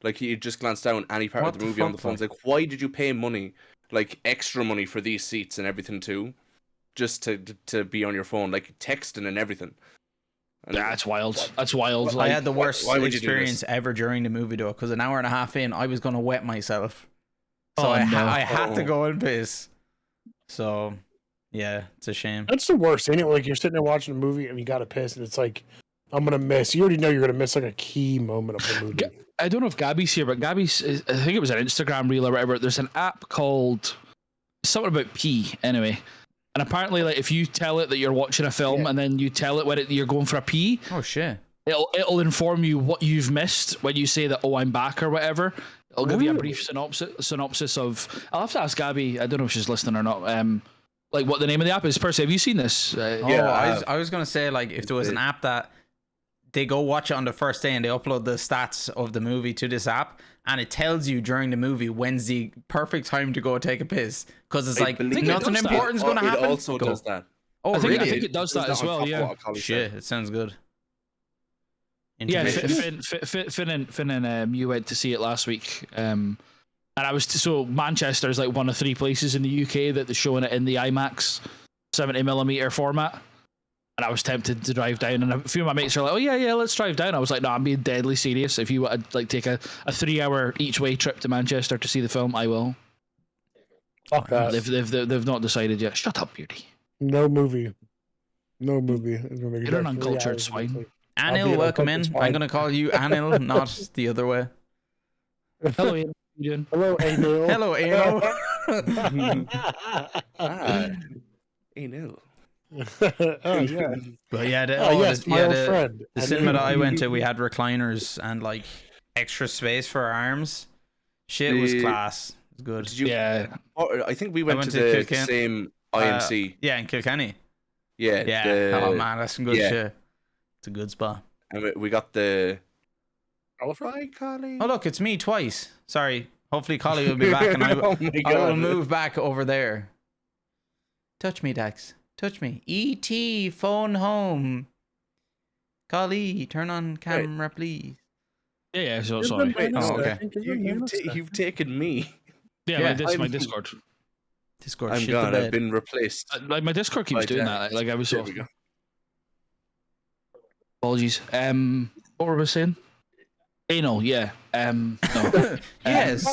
[SPEAKER 3] Like you just glanced down any part
[SPEAKER 2] What
[SPEAKER 3] of the
[SPEAKER 2] the
[SPEAKER 3] movie on the
[SPEAKER 2] fuck,
[SPEAKER 3] phones. Like, why did you pay money, like extra money for these seats and everything too, just to be on your phone, like texting and everything? And
[SPEAKER 1] That's wild. That's wild.
[SPEAKER 2] I
[SPEAKER 1] Like,
[SPEAKER 2] had the worst
[SPEAKER 3] why would you do
[SPEAKER 2] experience
[SPEAKER 3] this?
[SPEAKER 2] ever during the movie though, because an hour and a half in, I was gonna wet myself, so
[SPEAKER 1] Oh,
[SPEAKER 2] I
[SPEAKER 1] no.
[SPEAKER 2] had to go and piss. So, yeah, it's a shame.
[SPEAKER 4] That's the worst. Ain't it? Like you're sitting there watching a movie and you got to piss, and it's like I'm gonna miss. You already know you're gonna miss like a key moment of the movie.
[SPEAKER 1] I don't know if Gabby's here, but I think it was an Instagram reel or whatever. There's an app called something about pee anyway. And apparently, like if you tell it that you're watching a film and then you tell it when you're going for a pee,
[SPEAKER 2] Oh shit!
[SPEAKER 1] it'll inform you what you've missed when you say that, "Oh, I'm back" or whatever. It'll give you a brief synopsis of. I'll have to ask Gabby. I don't know if she's listening or not. Like what the name of the app is. Percy, have you seen this?
[SPEAKER 3] Yeah,
[SPEAKER 2] I was gonna say like if there was an app that they go watch it on the first day and they upload the stats of the movie to this app, and it tells you during the movie when's the perfect time to go take a piss, because it's like
[SPEAKER 3] believe
[SPEAKER 1] it
[SPEAKER 2] nothing
[SPEAKER 1] does that.
[SPEAKER 2] important's gonna
[SPEAKER 3] It
[SPEAKER 2] happen.
[SPEAKER 3] also
[SPEAKER 2] Go.
[SPEAKER 3] does that.
[SPEAKER 2] Oh
[SPEAKER 1] I think
[SPEAKER 2] really?
[SPEAKER 1] it does that as well. Yeah.
[SPEAKER 2] Shit, it sounds good.
[SPEAKER 1] Yeah,
[SPEAKER 2] Intermission.
[SPEAKER 1] Finn and you went to see it last week. And Manchester is like one of 3 places in the UK that they're showing it in the IMAX 70mm format. And I was tempted to drive down, and a few of my mates are like, "Oh yeah, let's drive down." I was like, "No, I'm being deadly serious. If you want to like take a 3-hour each way trip to Manchester to see the film, I will."
[SPEAKER 4] Fuck that.
[SPEAKER 1] They've not decided yet. Shut up, Beardy.
[SPEAKER 4] No movie. Is gonna make
[SPEAKER 1] You're an
[SPEAKER 4] that 3
[SPEAKER 1] uncultured
[SPEAKER 4] hours.
[SPEAKER 1] swine.
[SPEAKER 4] I'll be
[SPEAKER 2] Anil,
[SPEAKER 4] an
[SPEAKER 2] welcome in.
[SPEAKER 4] uncomfortable
[SPEAKER 2] I'm
[SPEAKER 4] swine.
[SPEAKER 2] gonna call you Anil, not the other way.
[SPEAKER 1] Hello, Ian. How you doing?
[SPEAKER 4] Hello, Anil.
[SPEAKER 2] Hello, Anil.
[SPEAKER 3] Ah, 1-0.
[SPEAKER 4] Oh yeah.
[SPEAKER 2] But yeah,
[SPEAKER 4] Oh yes, my old friend.
[SPEAKER 2] the
[SPEAKER 4] I
[SPEAKER 2] cinema
[SPEAKER 4] knew.
[SPEAKER 2] that I went to, we had recliners and like extra space for our arms. Shit was class. It was good.
[SPEAKER 3] Did you?
[SPEAKER 1] Yeah.
[SPEAKER 3] I think we went to
[SPEAKER 2] to
[SPEAKER 3] the
[SPEAKER 2] Kilkenny.
[SPEAKER 3] same IMC.
[SPEAKER 2] Yeah, in Kilkenny.
[SPEAKER 3] Yeah.
[SPEAKER 2] Yeah. Oh man, that's some good
[SPEAKER 3] yeah.
[SPEAKER 2] shit. It's a good spot.
[SPEAKER 3] And we got the.
[SPEAKER 4] Cauliflower?
[SPEAKER 3] Collie.
[SPEAKER 2] Oh look, it's me twice. Sorry. Hopefully Collie will be back and
[SPEAKER 3] Oh my
[SPEAKER 2] I will
[SPEAKER 3] God.
[SPEAKER 2] move back over there. Touch me, Dax. Touch me. E.T. phone home. Collie, turn on camera, please.
[SPEAKER 1] Yeah. So sorry.
[SPEAKER 3] Wait,
[SPEAKER 2] Oh,
[SPEAKER 3] no,
[SPEAKER 2] okay.
[SPEAKER 3] you've taken me.
[SPEAKER 1] Yeah,
[SPEAKER 2] Yeah,
[SPEAKER 1] this is my
[SPEAKER 3] I'm-
[SPEAKER 1] Discord.
[SPEAKER 2] Discord
[SPEAKER 3] I'm
[SPEAKER 2] shit the
[SPEAKER 3] gone.
[SPEAKER 2] bed.
[SPEAKER 3] I've been replaced.
[SPEAKER 1] Like my Discord keeps
[SPEAKER 3] By
[SPEAKER 1] doing
[SPEAKER 3] Jack.
[SPEAKER 1] that. Like I was
[SPEAKER 3] There
[SPEAKER 1] so
[SPEAKER 3] we go.
[SPEAKER 1] apologies. What were we saying? Anal, yeah. No.
[SPEAKER 2] Yes.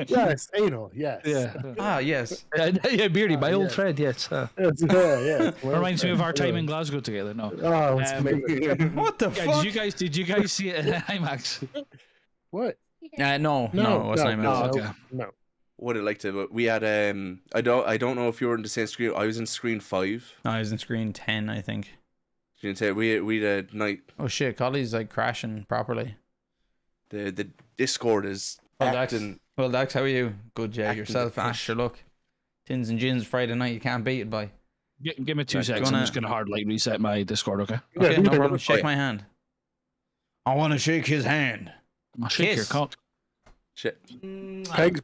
[SPEAKER 4] Yes, anal. Yes.
[SPEAKER 1] Yeah.
[SPEAKER 2] Ah, yes.
[SPEAKER 1] Yeah, Beardy, my old
[SPEAKER 4] yeah.
[SPEAKER 1] friend. Yes.
[SPEAKER 4] Yeah.
[SPEAKER 1] Reminds me of our time in Glasgow together. No.
[SPEAKER 4] Oh, it's
[SPEAKER 1] Um,
[SPEAKER 4] amazing.
[SPEAKER 2] What the
[SPEAKER 1] Yeah,
[SPEAKER 2] fuck?
[SPEAKER 1] did you guys see it at IMAX?
[SPEAKER 4] What?
[SPEAKER 2] No, it was not
[SPEAKER 1] no.
[SPEAKER 2] IMAX.
[SPEAKER 1] Okay.
[SPEAKER 4] No.
[SPEAKER 3] Would have liked to, but we had I don't know if you were in the same screen. I was in screen 5.
[SPEAKER 2] No, I was in screen 10, I think.
[SPEAKER 3] You can say we had a night.
[SPEAKER 2] Oh shit, Collie's like crashing properly.
[SPEAKER 3] The Discord is
[SPEAKER 2] Well, Dax,
[SPEAKER 3] acting.
[SPEAKER 2] how are you? Good, Jay.
[SPEAKER 3] acting
[SPEAKER 2] Yourself,
[SPEAKER 3] the
[SPEAKER 2] Ash. Sure, look. Tins&Gins Friday night, you can't beat it, boy.
[SPEAKER 1] Give me 2
[SPEAKER 3] Right,
[SPEAKER 1] seconds. I'm
[SPEAKER 2] gonna-
[SPEAKER 1] just gonna hard like reset my Discord. Okay.
[SPEAKER 2] Okay,
[SPEAKER 4] do
[SPEAKER 2] no
[SPEAKER 4] that.
[SPEAKER 2] problem. Shake
[SPEAKER 3] yeah.
[SPEAKER 2] my hand. I want to shake his hand.
[SPEAKER 1] I'll shake your
[SPEAKER 2] Kiss.
[SPEAKER 1] cock.
[SPEAKER 3] Shit.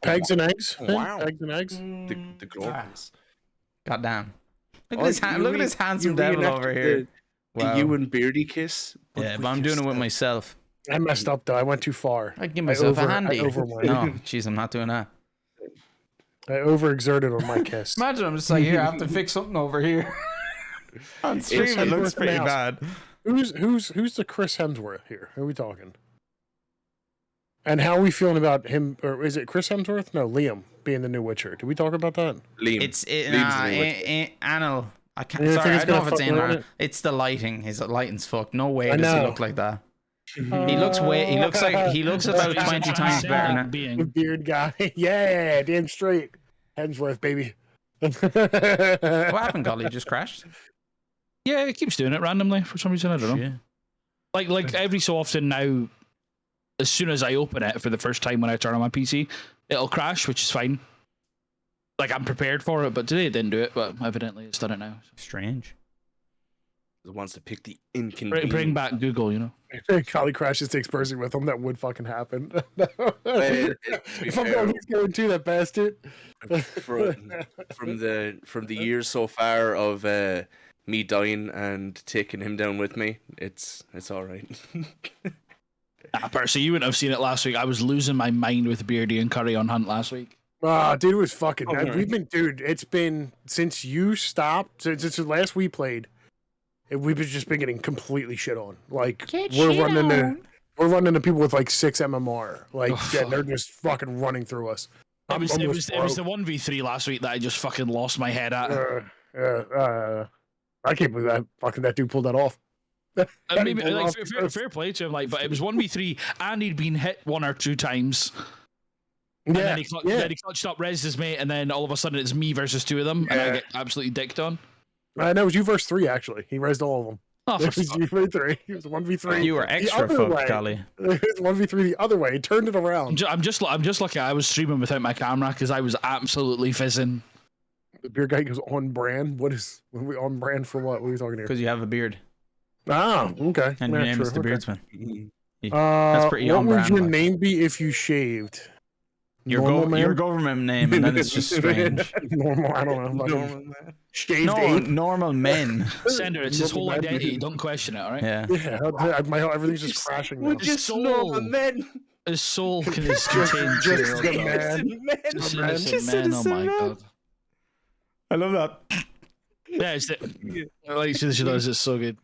[SPEAKER 4] Pegs and eggs.
[SPEAKER 3] Wow.
[SPEAKER 4] Pegs and eggs.
[SPEAKER 3] The Gorgons.
[SPEAKER 2] God damn. Look at
[SPEAKER 3] Oh,
[SPEAKER 2] his hand.
[SPEAKER 3] you
[SPEAKER 2] Look at
[SPEAKER 3] re-
[SPEAKER 2] this handsome
[SPEAKER 3] you
[SPEAKER 2] devil
[SPEAKER 3] reenacted
[SPEAKER 2] over here.
[SPEAKER 3] The
[SPEAKER 2] Wow.
[SPEAKER 3] you and Beardy kiss.
[SPEAKER 2] Yeah, but I'm doing it with myself.
[SPEAKER 4] I messed up though. I went too far.
[SPEAKER 2] I give myself a handy.
[SPEAKER 4] I overwent.
[SPEAKER 2] No, jeez, I'm not doing that.
[SPEAKER 4] I overexerted on my kiss.
[SPEAKER 2] Imagine I'm just like, here, I have to fix something over here. On stream, it looks pretty bad.
[SPEAKER 4] Who's the Chris Hemsworth here? Who are we talking? And how are we feeling about him? Or is it Chris Hemsworth? No, Liam being the new Witcher. Did we talk about that?
[SPEAKER 3] Liam.
[SPEAKER 2] It's
[SPEAKER 3] Liam's the new Witcher.
[SPEAKER 2] Anil. I can't.
[SPEAKER 4] You
[SPEAKER 2] Sorry,
[SPEAKER 4] think
[SPEAKER 2] I
[SPEAKER 4] it's
[SPEAKER 2] don't know
[SPEAKER 4] gonna
[SPEAKER 2] if it's
[SPEAKER 4] fuck
[SPEAKER 2] in
[SPEAKER 4] around
[SPEAKER 2] or
[SPEAKER 4] it?
[SPEAKER 2] it's the lighting. His lighting's fucked. No way
[SPEAKER 4] I
[SPEAKER 2] does he
[SPEAKER 4] know.
[SPEAKER 2] look like that. He looks about 20 times better now.
[SPEAKER 4] The beard guy. Yeah, damn straight. Hemsworth, baby.
[SPEAKER 2] What happened, Golly? You just crashed?
[SPEAKER 1] Yeah, it keeps doing it randomly for some reason. I don't know.
[SPEAKER 2] Shit.
[SPEAKER 1] Like every so often now, as soon as I open it for the first time when I turn on my PC, it'll crash, which is fine. Like I'm prepared for it, but today it didn't do it. But evidently it's done it now.
[SPEAKER 2] Strange.
[SPEAKER 3] It wants to pick the inconvenient.
[SPEAKER 1] Bring back Google, you know.
[SPEAKER 4] Collie crashes, takes Percy with him. That would fucking happen.
[SPEAKER 3] to be
[SPEAKER 4] If I'm
[SPEAKER 3] fair-
[SPEAKER 4] going, he's going to that bastard.
[SPEAKER 3] from the years so far of me dying and taking him down with me. It's all right.
[SPEAKER 1] Percy, you wouldn't have seen it last week. I was losing my mind with Beardy and Curry on Hunt last week.
[SPEAKER 4] Dude, it was fucking.
[SPEAKER 3] Oh,
[SPEAKER 4] We've been, dude. It's been since you stopped. Since the last we played, we've just been getting completely shit on. Like we're running into people with like 6 MMR. Like yeah, they're just fucking running through us.
[SPEAKER 1] It was
[SPEAKER 4] almost
[SPEAKER 1] the 1v3 last week that I just fucking lost my head at.
[SPEAKER 4] I can't believe that dude pulled that off.
[SPEAKER 1] Maybe, like, fair play to him, like, but it was 1v3 and he'd been hit 1 or 2 times. And then he clutched up, rezzed his mate, and then all of a sudden it's me versus 2 of them, and I get absolutely dicked on.
[SPEAKER 4] No, it was you versus 3 actually. He rezzed all of them.
[SPEAKER 1] Oh,
[SPEAKER 4] It was you versus 3. It was 1v3.
[SPEAKER 2] You were
[SPEAKER 4] The
[SPEAKER 2] extra
[SPEAKER 4] other
[SPEAKER 2] fucked,
[SPEAKER 4] way.
[SPEAKER 2] Golly.
[SPEAKER 4] It was 1v3 the other way. He turned it around.
[SPEAKER 1] I'm just lucky I was streaming without my camera because I was absolutely fizzing.
[SPEAKER 4] The beer guy goes on brand. What are we on brand for? What are we talking here?
[SPEAKER 2] Because you have a beard.
[SPEAKER 4] Ah, okay.
[SPEAKER 2] And
[SPEAKER 4] Yeah,
[SPEAKER 2] your name is
[SPEAKER 4] true,
[SPEAKER 2] the
[SPEAKER 4] okay.
[SPEAKER 2] Beardsman. That's pretty
[SPEAKER 4] what
[SPEAKER 2] on
[SPEAKER 4] would
[SPEAKER 2] brand,
[SPEAKER 4] your
[SPEAKER 2] like.
[SPEAKER 4] name be if you shaved?
[SPEAKER 2] Your government name, and then it's just strange.
[SPEAKER 4] Normal. I don't know.
[SPEAKER 3] Normal man.
[SPEAKER 4] Shaved
[SPEAKER 2] No,
[SPEAKER 4] ape.
[SPEAKER 2] normal men.
[SPEAKER 1] Sender, it's his whole
[SPEAKER 4] Normal man.
[SPEAKER 1] identity. Don't question it, all right?
[SPEAKER 2] Yeah.
[SPEAKER 4] Yeah, everything's just crashing now.
[SPEAKER 3] We're just normal men.
[SPEAKER 1] His soul is contained.
[SPEAKER 4] just
[SPEAKER 1] here,
[SPEAKER 4] the
[SPEAKER 1] oh God.
[SPEAKER 4] man.
[SPEAKER 3] Men.
[SPEAKER 1] Just
[SPEAKER 4] man.
[SPEAKER 1] innocent
[SPEAKER 2] Just
[SPEAKER 1] men, oh
[SPEAKER 2] innocent
[SPEAKER 1] my
[SPEAKER 2] men.
[SPEAKER 1] God.
[SPEAKER 2] I love that.
[SPEAKER 1] Yeah, it's like she does. It's so good.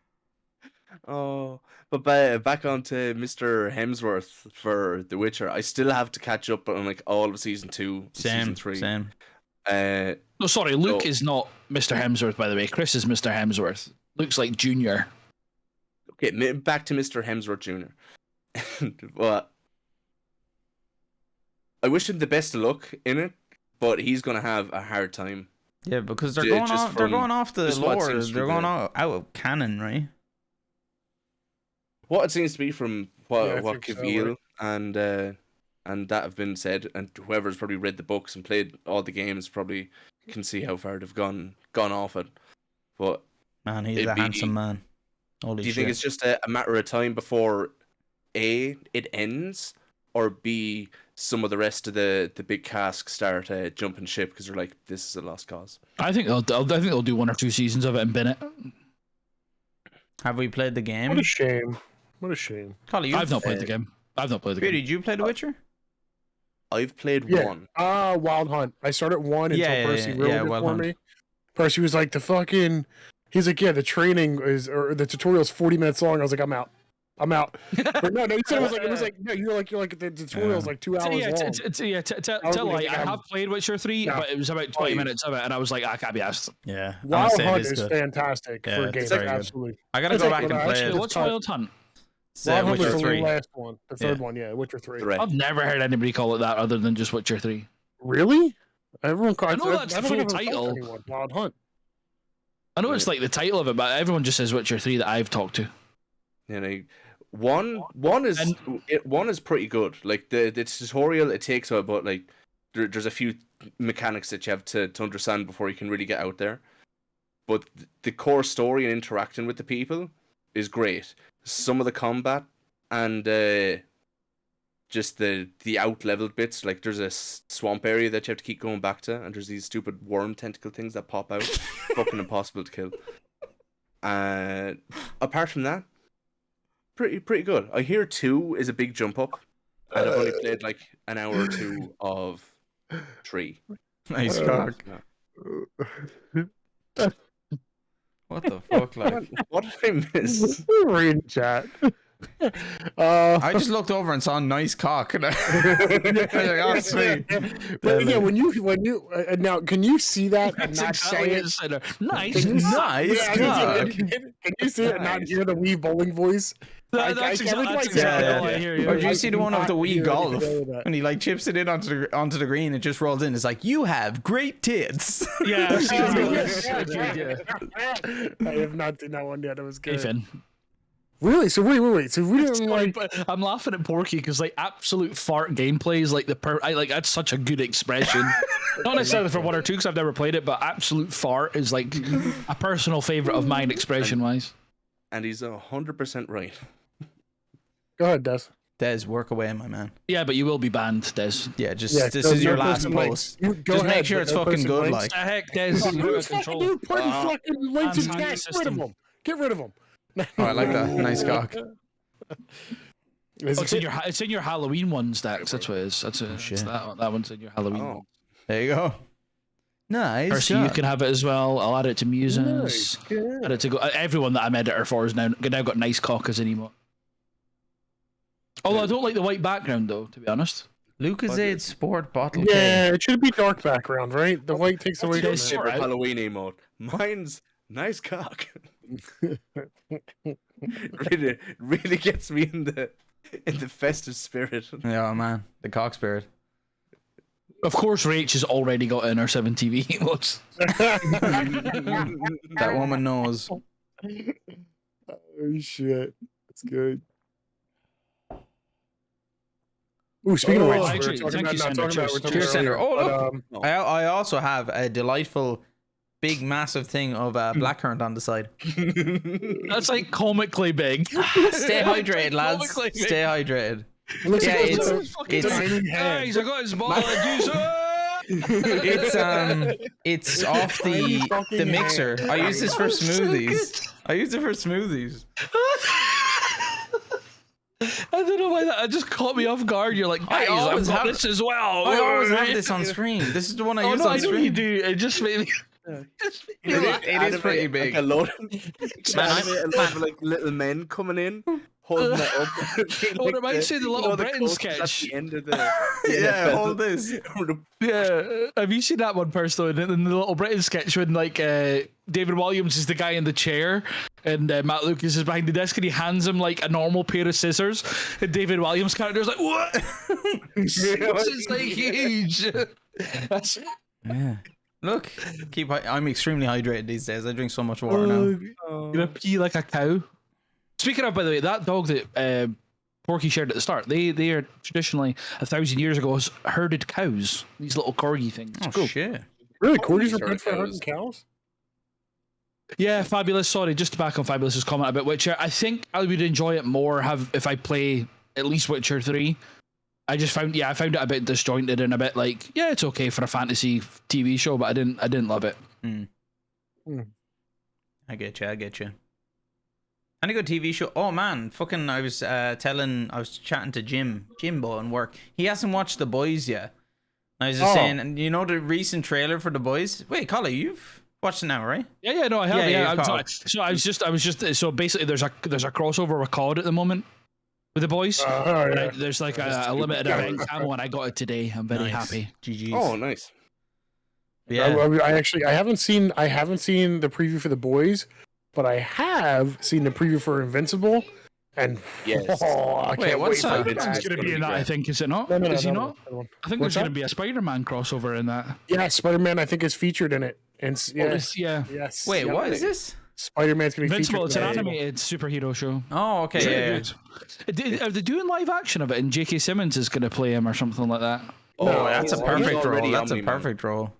[SPEAKER 3] Oh, but back onto Mr. Hemsworth for The Witcher. I still have to catch up on like all of season 2, season 3.
[SPEAKER 2] Same.
[SPEAKER 1] No, sorry, Luke
[SPEAKER 3] So-
[SPEAKER 1] is not Mr. Hemsworth, by the way. Chris is Mr. Hemsworth. Luke's like Junior.
[SPEAKER 3] Okay, back to Mr. Hemsworth Jr. But I wish him the best of luck in it, but he's gonna have a hard time
[SPEAKER 2] Yeah, because they're
[SPEAKER 3] Yeah,
[SPEAKER 2] going
[SPEAKER 3] just
[SPEAKER 2] off. They're
[SPEAKER 3] from-
[SPEAKER 2] going off the
[SPEAKER 3] just what
[SPEAKER 2] lore.
[SPEAKER 3] seems to be
[SPEAKER 2] They're going
[SPEAKER 3] the-
[SPEAKER 2] out of canon, right?
[SPEAKER 3] What it seems to be from
[SPEAKER 4] Yeah, I
[SPEAKER 3] what
[SPEAKER 4] think so,
[SPEAKER 3] Cavill
[SPEAKER 4] right?
[SPEAKER 3] and that have been said, and whoever's probably read the books and played all the games probably can see how far they've gone off it. But
[SPEAKER 2] Man, he's
[SPEAKER 3] It'd
[SPEAKER 2] a
[SPEAKER 3] be-
[SPEAKER 2] handsome man. Holy
[SPEAKER 3] do you
[SPEAKER 2] shit!
[SPEAKER 3] think it's just a matter of time before A, it ends, or B, some of the rest of the big cast start jumping ship because they're like, this is a lost cause?
[SPEAKER 1] I think they'll do 1 or 2 seasons of it and bin it.
[SPEAKER 2] Have we played the
[SPEAKER 4] What
[SPEAKER 2] game?
[SPEAKER 4] a shame. What a shame.
[SPEAKER 2] Colin,
[SPEAKER 1] I've not played the game. I've not played the
[SPEAKER 2] Beardy,
[SPEAKER 1] game.
[SPEAKER 2] did you play The Witcher?
[SPEAKER 3] I've played
[SPEAKER 4] Yeah.
[SPEAKER 3] one.
[SPEAKER 4] Wild Hunt. I started one until
[SPEAKER 2] Yeah,
[SPEAKER 4] Percy
[SPEAKER 2] yeah,
[SPEAKER 4] ruined
[SPEAKER 2] yeah,
[SPEAKER 4] it
[SPEAKER 2] Wild
[SPEAKER 4] for
[SPEAKER 2] Hunt.
[SPEAKER 4] me. Percy was like, he's like, yeah, the training or the tutorial's 40 minutes long. I was like, I'm out. Or no, you said it was like, no, you're like, the tutorial's like 2 hours long.
[SPEAKER 1] Tell
[SPEAKER 4] like,
[SPEAKER 1] I have played Witcher 3,
[SPEAKER 4] No.
[SPEAKER 1] but it was about 20 minutes of it, and I was like, I can't be asked.
[SPEAKER 2] Yeah.
[SPEAKER 4] Wild Hunt is fantastic
[SPEAKER 2] Yeah,
[SPEAKER 4] for a
[SPEAKER 2] it's
[SPEAKER 4] game.
[SPEAKER 2] very good.
[SPEAKER 4] Absolutely.
[SPEAKER 2] I gotta
[SPEAKER 4] It's
[SPEAKER 2] go
[SPEAKER 4] like
[SPEAKER 2] back
[SPEAKER 4] when
[SPEAKER 2] and
[SPEAKER 4] I
[SPEAKER 2] play
[SPEAKER 4] actually
[SPEAKER 2] it.
[SPEAKER 1] What's Wild Hunt?
[SPEAKER 2] It's,
[SPEAKER 4] Wild Hunt was
[SPEAKER 2] Witcher
[SPEAKER 4] the
[SPEAKER 2] 3.
[SPEAKER 4] last one. The third
[SPEAKER 2] Yeah.
[SPEAKER 4] one, yeah, Witcher 3.
[SPEAKER 3] Correct.
[SPEAKER 1] I've never heard anybody call it that other than just Witcher 3.
[SPEAKER 4] Really? Everyone
[SPEAKER 1] I know that's the
[SPEAKER 4] don't
[SPEAKER 1] full
[SPEAKER 4] think I've ever
[SPEAKER 1] title.
[SPEAKER 4] told anyone. Wild Hunt.
[SPEAKER 1] I know it's like the title of it, but everyone just says Witcher 3 that I've talked to.
[SPEAKER 3] You know, one is pretty good. Like the tutorial, it takes a but like there's a few mechanics that you have to understand before you can really get out there. But the core story and interacting with the people is great. Some of the combat and just the out leveled bits, like there's a swamp area that you have to keep going back to, and there's these stupid worm tentacle things that pop out, fucking impossible to kill. Apart from that, pretty good. I hear 2 is a big jump up, and I've only played like an hour or 2 of 3.
[SPEAKER 2] Nice cock. What the fuck, like?
[SPEAKER 3] What did I miss?
[SPEAKER 4] Read chat.
[SPEAKER 2] I just looked over and saw a nice cock, and I was like, oh, sweet.
[SPEAKER 4] But yeah, when you now can you see that and
[SPEAKER 1] That's
[SPEAKER 4] not
[SPEAKER 1] exactly
[SPEAKER 4] say
[SPEAKER 1] what
[SPEAKER 4] it?
[SPEAKER 1] it said. Nice.
[SPEAKER 4] Can you see-
[SPEAKER 2] Nice
[SPEAKER 4] Yeah,
[SPEAKER 2] cock.
[SPEAKER 4] can you see it and not
[SPEAKER 3] Nice.
[SPEAKER 4] hear the wee bowling voice?
[SPEAKER 1] That's
[SPEAKER 4] every
[SPEAKER 1] exactly
[SPEAKER 4] time I
[SPEAKER 1] exactly
[SPEAKER 2] say
[SPEAKER 1] all I
[SPEAKER 2] that,
[SPEAKER 1] hear
[SPEAKER 2] Or
[SPEAKER 1] you.
[SPEAKER 2] did you see the one of the wee
[SPEAKER 4] hear
[SPEAKER 2] golf?
[SPEAKER 4] anything like that.
[SPEAKER 2] When he like chips it in onto the green, it just rolls in. It's like, you have great tits.
[SPEAKER 1] Yeah, I've seen
[SPEAKER 4] Yeah.
[SPEAKER 1] that.
[SPEAKER 4] I have not seen that one yet. It was
[SPEAKER 1] Hey,
[SPEAKER 4] good.
[SPEAKER 1] Finn.
[SPEAKER 4] Really? So wait. So we didn't
[SPEAKER 1] Sorry,
[SPEAKER 4] like.
[SPEAKER 1] but I'm laughing at Porky because like absolute fart gameplay is like I like that's such a good expression. Not necessarily for 1 or 2 because I've never played it, but absolute fart is like a personal favorite of mine expression wise.
[SPEAKER 3] And he's 100% right.
[SPEAKER 4] Go ahead, Des.
[SPEAKER 2] Des, work away, my man.
[SPEAKER 1] Yeah, but you will be banned, Des.
[SPEAKER 2] Yeah, just
[SPEAKER 4] Yeah,
[SPEAKER 2] this
[SPEAKER 4] no-
[SPEAKER 2] is your
[SPEAKER 4] no
[SPEAKER 2] last
[SPEAKER 4] person links.
[SPEAKER 2] post.
[SPEAKER 4] You go
[SPEAKER 2] Just
[SPEAKER 4] ahead,
[SPEAKER 2] make sure
[SPEAKER 4] but
[SPEAKER 2] it's
[SPEAKER 4] no
[SPEAKER 2] fucking
[SPEAKER 4] person
[SPEAKER 2] good,
[SPEAKER 4] links.
[SPEAKER 2] like.
[SPEAKER 1] The heck, Des?
[SPEAKER 4] Fuck,
[SPEAKER 1] You're out
[SPEAKER 4] who's
[SPEAKER 1] of
[SPEAKER 4] fucking
[SPEAKER 1] control.
[SPEAKER 4] dude putting fucking links in
[SPEAKER 1] anti
[SPEAKER 4] chat? Get rid of
[SPEAKER 1] system.
[SPEAKER 4] them. Get rid of them.
[SPEAKER 2] Oh, I like that. Nice cock.
[SPEAKER 1] Oh, it's in your Halloween ones, Dax. That's what it is. That's
[SPEAKER 2] shit.
[SPEAKER 1] that one's in your Halloween.
[SPEAKER 3] Oh.
[SPEAKER 1] one.
[SPEAKER 2] There you go. Nice.
[SPEAKER 1] Percy, you
[SPEAKER 2] cock.
[SPEAKER 1] can have it as well. I'll add it to
[SPEAKER 4] Nice.
[SPEAKER 1] Muses.
[SPEAKER 4] Good.
[SPEAKER 1] Add it to go. Everyone that I'm editor for is now got nice cock as an emote. Although I don't like the white background though, to be honest.
[SPEAKER 2] Lucozade Sport Bottle
[SPEAKER 4] Yeah, it should be dark background, right? The white takes away from
[SPEAKER 1] That's
[SPEAKER 4] it.
[SPEAKER 1] fair.
[SPEAKER 3] Favorite
[SPEAKER 1] Alright.
[SPEAKER 3] Halloween emote. Mine's nice cock. really gets me in the festive spirit.
[SPEAKER 2] K. Yeah, man. The cock spirit.
[SPEAKER 1] Of course, Rach has already got in her 7TV emotes.
[SPEAKER 2] That woman knows.
[SPEAKER 4] Oh shit, that's good. Ooh, speaking of which,
[SPEAKER 1] actually, thank you, Sender. Cheers.
[SPEAKER 2] Cheers, Sender. Oh,
[SPEAKER 4] but,
[SPEAKER 2] I also have a delightful, big, massive thing of blackcurrant on the side.
[SPEAKER 1] That's like comically big.
[SPEAKER 2] Stay hydrated, lads.
[SPEAKER 1] Comically big.
[SPEAKER 2] Stay hydrated.
[SPEAKER 4] it looks
[SPEAKER 2] Yeah,
[SPEAKER 4] like
[SPEAKER 2] it's-
[SPEAKER 4] a
[SPEAKER 2] it's-
[SPEAKER 4] tiny head.
[SPEAKER 1] Guys, I got his ball of juice.
[SPEAKER 2] It's off
[SPEAKER 4] Tiny
[SPEAKER 2] the
[SPEAKER 4] fucking
[SPEAKER 2] mixer.
[SPEAKER 4] hand.
[SPEAKER 2] I use this for
[SPEAKER 1] So
[SPEAKER 2] smoothies. I use it for smoothies.
[SPEAKER 1] I don't know why that just caught me off guard. You're like,
[SPEAKER 2] I
[SPEAKER 1] guys,
[SPEAKER 2] always
[SPEAKER 1] I've got
[SPEAKER 2] have-
[SPEAKER 1] this as well.
[SPEAKER 2] I always have this on screen. This is the one I
[SPEAKER 1] Oh
[SPEAKER 2] use
[SPEAKER 1] no, I
[SPEAKER 2] on
[SPEAKER 1] know
[SPEAKER 2] screen.
[SPEAKER 1] you do. It just made me. Just made me laugh.
[SPEAKER 2] It is pretty big.
[SPEAKER 3] Like a load,
[SPEAKER 2] Man,
[SPEAKER 3] a load of like little men coming in, holding it up.
[SPEAKER 1] Oh, it reminds me of the Little Britain
[SPEAKER 3] coaches
[SPEAKER 1] sketch.
[SPEAKER 3] At the end of the
[SPEAKER 2] Yeah, all this.
[SPEAKER 1] Yeah, have you seen that one personally in the Little Britain sketch when like David Williams is the guy in the chair and Matt Lucas is behind the desk and he hands him like a normal pair of scissors and David Williams' character is like, what? This is like huge. That's
[SPEAKER 2] Yeah. Look, I'm extremely hydrated these days. I drink so much water now.
[SPEAKER 1] You're gonna pee like a cow. Speaking of, by the way, that dog that Porky shared at the start, they are traditionally 1,000 years ago herded cows. These little corgi things.
[SPEAKER 2] Oh
[SPEAKER 1] Cool.
[SPEAKER 2] shit!
[SPEAKER 4] Really,
[SPEAKER 3] Oh,
[SPEAKER 4] corgis
[SPEAKER 3] these
[SPEAKER 4] are
[SPEAKER 3] are
[SPEAKER 4] good for herding
[SPEAKER 3] cows.
[SPEAKER 4] cows.
[SPEAKER 1] Yeah, Fabulous. Sorry, just to back on Fabulous's comment about Witcher. I think I would enjoy it more if I play at least Witcher 3. I found it a bit disjointed and a bit like, yeah, it's okay for a fantasy TV show, but I didn't love it.
[SPEAKER 2] I get you. And a good TV show. Oh man, fucking! I was chatting to Jimbo in work. He hasn't watched The Boys yet. I was just saying, and you know the recent trailer for The Boys. Wait, Colin, you've watched it now, right?
[SPEAKER 1] Yeah, no, I have. Yeah,
[SPEAKER 2] you've caught up.
[SPEAKER 1] so I was just so basically there's a crossover with COD at the moment with The Boys. There's like a limited event camo, and I got it today. I'm very happy.
[SPEAKER 2] GG's.
[SPEAKER 3] Oh, nice.
[SPEAKER 2] Yeah.
[SPEAKER 4] I haven't seen the preview for The Boys, but I have seen the preview for Invincible, and
[SPEAKER 3] Yes.
[SPEAKER 4] I can't
[SPEAKER 2] what's
[SPEAKER 4] wait for
[SPEAKER 2] that?
[SPEAKER 4] that.
[SPEAKER 1] He's going to be in that, I think. Is it not?
[SPEAKER 4] No,
[SPEAKER 1] Is he
[SPEAKER 4] no,
[SPEAKER 1] not?
[SPEAKER 4] no.
[SPEAKER 1] I think
[SPEAKER 4] What's
[SPEAKER 1] there's going
[SPEAKER 4] that?
[SPEAKER 1] to be a Spider-Man crossover in that.
[SPEAKER 4] Yeah, Spider-Man I think is featured in it. And
[SPEAKER 1] Yeah.
[SPEAKER 4] yes.
[SPEAKER 2] Wait,
[SPEAKER 3] Yeah,
[SPEAKER 2] what is this?
[SPEAKER 4] Spider-Man's gonna be
[SPEAKER 1] Invincible,
[SPEAKER 4] featured.
[SPEAKER 1] it's an
[SPEAKER 4] in that.
[SPEAKER 1] animated superhero show.
[SPEAKER 2] Oh, okay.
[SPEAKER 1] It's
[SPEAKER 2] Yeah.
[SPEAKER 1] really good. Are they doing live action of it and J.K. Simmons is going to play him or something like that?
[SPEAKER 2] Oh,
[SPEAKER 4] No,
[SPEAKER 2] that's a
[SPEAKER 3] he's
[SPEAKER 2] perfect
[SPEAKER 3] already
[SPEAKER 2] role. That's a
[SPEAKER 3] Omni-Man.
[SPEAKER 2] perfect role.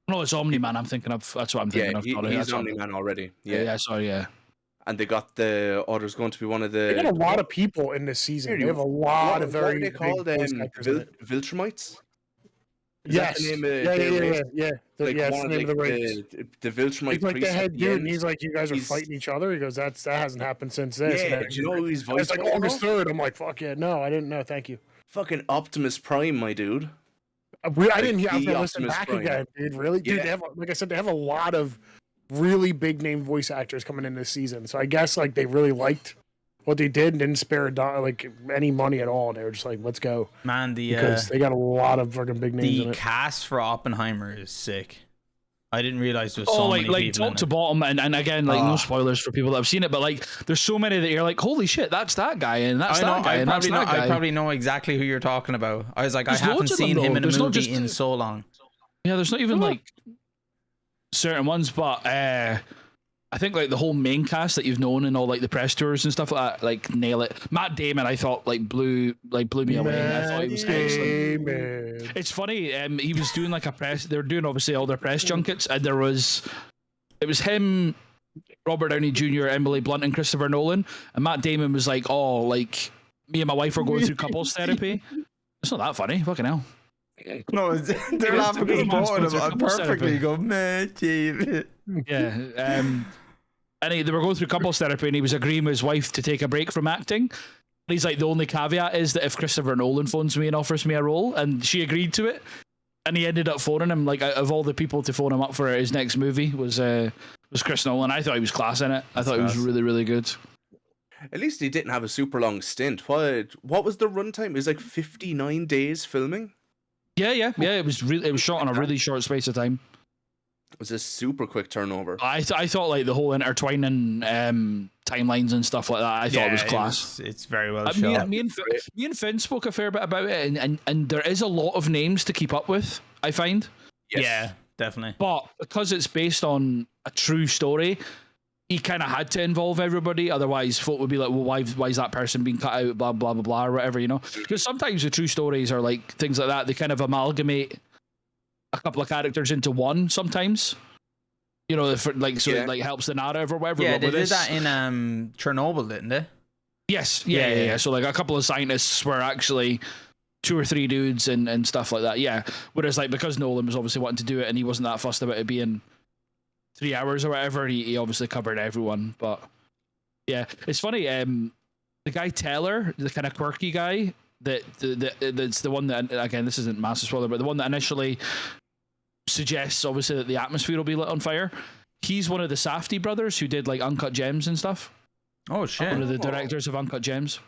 [SPEAKER 1] No, it's Omni-Man I'm thinking of. That's what I'm thinking
[SPEAKER 3] Yeah,
[SPEAKER 1] of. Sorry,
[SPEAKER 3] he's
[SPEAKER 1] that's what-
[SPEAKER 3] Omni-Man already.
[SPEAKER 1] Yeah,
[SPEAKER 3] Yeah.
[SPEAKER 1] sorry, yeah.
[SPEAKER 3] And they got there's going to be one of
[SPEAKER 4] They got a
[SPEAKER 3] the...
[SPEAKER 4] lot of people in this season. They have a
[SPEAKER 3] What
[SPEAKER 4] lot of very
[SPEAKER 3] are they
[SPEAKER 4] big
[SPEAKER 3] called?
[SPEAKER 4] voice actors in it.
[SPEAKER 3] Viltrumites? Is that
[SPEAKER 4] Yes.
[SPEAKER 3] the name of
[SPEAKER 4] Yeah.
[SPEAKER 3] their race?
[SPEAKER 4] Yeah.
[SPEAKER 3] Like
[SPEAKER 4] It's
[SPEAKER 3] one
[SPEAKER 4] the
[SPEAKER 3] of
[SPEAKER 4] name of the race.
[SPEAKER 3] the Viltrumite
[SPEAKER 4] He's like the
[SPEAKER 3] priest
[SPEAKER 4] head
[SPEAKER 3] at the
[SPEAKER 4] dude,
[SPEAKER 3] end.
[SPEAKER 4] and he's like, "You guys are
[SPEAKER 3] He's-
[SPEAKER 4] fighting each other." He goes, "That hasn't happened since this."
[SPEAKER 3] Yeah,
[SPEAKER 4] And
[SPEAKER 3] do you know who he's
[SPEAKER 4] it's
[SPEAKER 3] voiced
[SPEAKER 4] like
[SPEAKER 3] by,
[SPEAKER 4] August
[SPEAKER 3] though?
[SPEAKER 4] 3rd. I'm like, "Fuck yeah, no, I didn't know. Thank you."
[SPEAKER 3] Fucking Optimus Prime, my dude.
[SPEAKER 4] I didn't have
[SPEAKER 3] the
[SPEAKER 4] to listen
[SPEAKER 3] Optimus
[SPEAKER 4] back
[SPEAKER 3] Prime.
[SPEAKER 4] again, dude. Really, dude.
[SPEAKER 3] Yeah.
[SPEAKER 4] They have, like I said, they have a lot of really big name voice actors coming in this season. So I guess like they really liked what they did and didn't spare like any money at all. They were just like, "Let's go,"
[SPEAKER 2] Man,
[SPEAKER 4] because they got a lot of fucking big names in
[SPEAKER 2] the
[SPEAKER 4] it.
[SPEAKER 2] cast for Oppenheimer is sick. I didn't realize there was
[SPEAKER 1] Oh,
[SPEAKER 2] so
[SPEAKER 1] like
[SPEAKER 2] many people
[SPEAKER 1] top
[SPEAKER 2] in
[SPEAKER 1] to
[SPEAKER 2] it.
[SPEAKER 1] bottom, and again, like no
[SPEAKER 2] Ah.
[SPEAKER 1] spoilers for people that have seen it, but like there's so many that you're like, holy shit, that's that guy, and that's
[SPEAKER 2] I know.
[SPEAKER 1] that guy, and that's that guy.
[SPEAKER 2] I probably know exactly who you're talking about. I was like,
[SPEAKER 1] There's
[SPEAKER 2] I haven't
[SPEAKER 1] loads of them,
[SPEAKER 2] seen him
[SPEAKER 1] though.
[SPEAKER 2] in a
[SPEAKER 1] There's not
[SPEAKER 2] movie
[SPEAKER 1] just-
[SPEAKER 2] in so long.
[SPEAKER 1] Yeah, there's not even like certain ones, but I think like the whole main cast that you've known and all like the press tours and stuff like that, like nail it. Matt Damon, I thought blew me away. I thought he was excellent.
[SPEAKER 4] Man.
[SPEAKER 1] It's funny. He was doing like a press. They were doing obviously all their press junkets, and it was him, Robert Downey Jr., Emily Blunt, and Christopher Nolan. And Matt Damon was like, "Oh, like me and my wife are going through couples therapy." It's not that funny. Fucking hell.
[SPEAKER 2] No, they're
[SPEAKER 1] Yeah,
[SPEAKER 2] laughing
[SPEAKER 1] it's
[SPEAKER 2] because
[SPEAKER 1] the
[SPEAKER 2] both of them
[SPEAKER 1] couples
[SPEAKER 2] perfectly
[SPEAKER 1] therapy.
[SPEAKER 2] go, man, Steve.
[SPEAKER 1] Yeah. And they were going through couples therapy, and he was agreeing with his wife to take a break from acting. And he's like, the only caveat is that if Christopher Nolan phones me and offers me a role, and she agreed to it, and he ended up phoning him. Like out of all the people to phone him up for his next movie was Chris Nolan. I thought he was class in it. I thought he was really, really good.
[SPEAKER 3] At least he didn't have a super long stint. What was the runtime? It was like 59 days filming.
[SPEAKER 1] Yeah. It was shot on a really short space of time.
[SPEAKER 3] It was a super quick turnover.
[SPEAKER 1] I thought like the whole intertwining timelines and stuff like that. I thought it was class.
[SPEAKER 2] It's very well
[SPEAKER 1] Me
[SPEAKER 2] shot.
[SPEAKER 1] and Finn spoke a fair bit about it, and there is a lot of names to keep up with, I find.
[SPEAKER 3] Yes.
[SPEAKER 2] Yeah, definitely.
[SPEAKER 1] But because it's based on a true story, he kind of had to involve everybody. Otherwise, folk would be like, well, why is that person being cut out, blah, blah, blah, blah, or whatever, you know? Because sometimes the true stories are like things like that. They kind of amalgamate a couple of characters into one sometimes. You know, it helps the narrative or whatever.
[SPEAKER 2] Yeah,
[SPEAKER 1] but
[SPEAKER 2] they
[SPEAKER 1] with
[SPEAKER 2] did
[SPEAKER 1] this-
[SPEAKER 2] that in Chernobyl, didn't they?
[SPEAKER 1] Yes, yeah. So like a couple of scientists were actually 2 or 3 dudes and stuff like that. Yeah. Whereas like because Nolan was obviously wanting to do it and he wasn't that fussed about it being 3 hours or whatever, he obviously covered everyone. But yeah, it's funny. The guy Taylor, the kind of quirky guy, that's the one that, again, this isn't massive spoiler, but the one that initially suggests obviously that the atmosphere will be lit on fire. He's one of the Safdie brothers who did like Uncut Gems and stuff.
[SPEAKER 2] Oh shit!
[SPEAKER 1] One of the directors of Uncut Gems.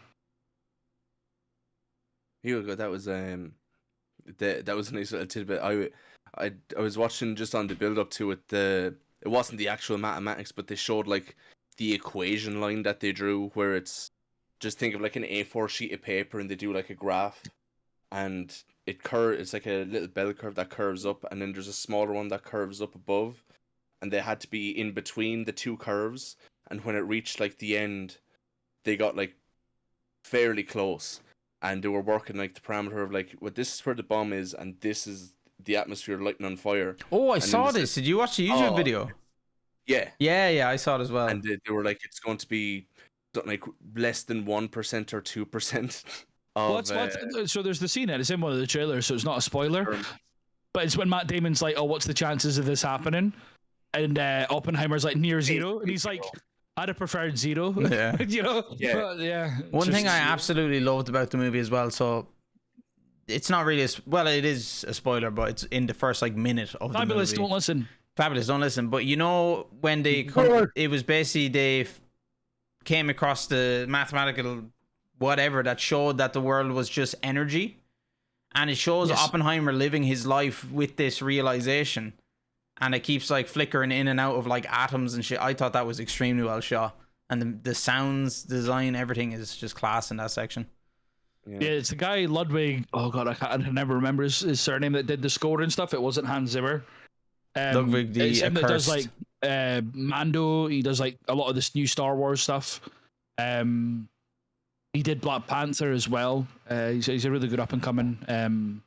[SPEAKER 3] Here we go. That was that was a nice little tidbit. I was watching just on the build up to it. It wasn't the actual mathematics, but they showed like the equation line that they drew, where it's just think of like an A4 sheet of paper, and they do like a graph, and It's like a little bell curve that curves up, and then there's a smaller one that curves up above, and they had to be in between the two curves. And when it reached like the end, they got like fairly close, and they were working like the parameter of like, well, this is where the bomb is, and this is the atmosphere lighting on fire.
[SPEAKER 2] Oh, I
[SPEAKER 3] And
[SPEAKER 2] saw
[SPEAKER 3] then
[SPEAKER 2] this. Did you watch the YouTube video?
[SPEAKER 3] Yeah,
[SPEAKER 2] Yeah, I saw it as well.
[SPEAKER 3] and they were like, it's going to be something like less than 1% or 2% of.
[SPEAKER 1] So there's the scene, and it's in one of the trailers, so it's not a spoiler. But it's when Matt Damon's like, "Oh, what's the chances of this happening?" And Oppenheimer's like, "Near zero," and he's like, "I'd have preferred zero."
[SPEAKER 2] Yeah.
[SPEAKER 3] Yeah.
[SPEAKER 1] But, yeah.
[SPEAKER 2] One thing I absolutely loved about the movie as well, so it's not really well, it is a spoiler, but it's in the first like minute of
[SPEAKER 1] Fabulous,
[SPEAKER 2] the movie.
[SPEAKER 1] don't listen.
[SPEAKER 2] Fabulous, don't listen. But you know when they it was basically they came across the mathematical whatever that showed that the world was just energy, and it shows Oppenheimer living his life with this realization, and it keeps like flickering in and out of like atoms and shit. I thought that was extremely well shot, and the sounds design, everything is just class in that section.
[SPEAKER 1] Yeah, it's the guy Ludwig. Oh god, I can never remember his surname that did the score and stuff. It wasn't Hans Zimmer.
[SPEAKER 2] Ludwig the
[SPEAKER 1] it's him that does
[SPEAKER 2] Accursed.
[SPEAKER 1] like Mando. He does like a lot of this new Star Wars stuff. He did Black Panther as well. He's a really good up and coming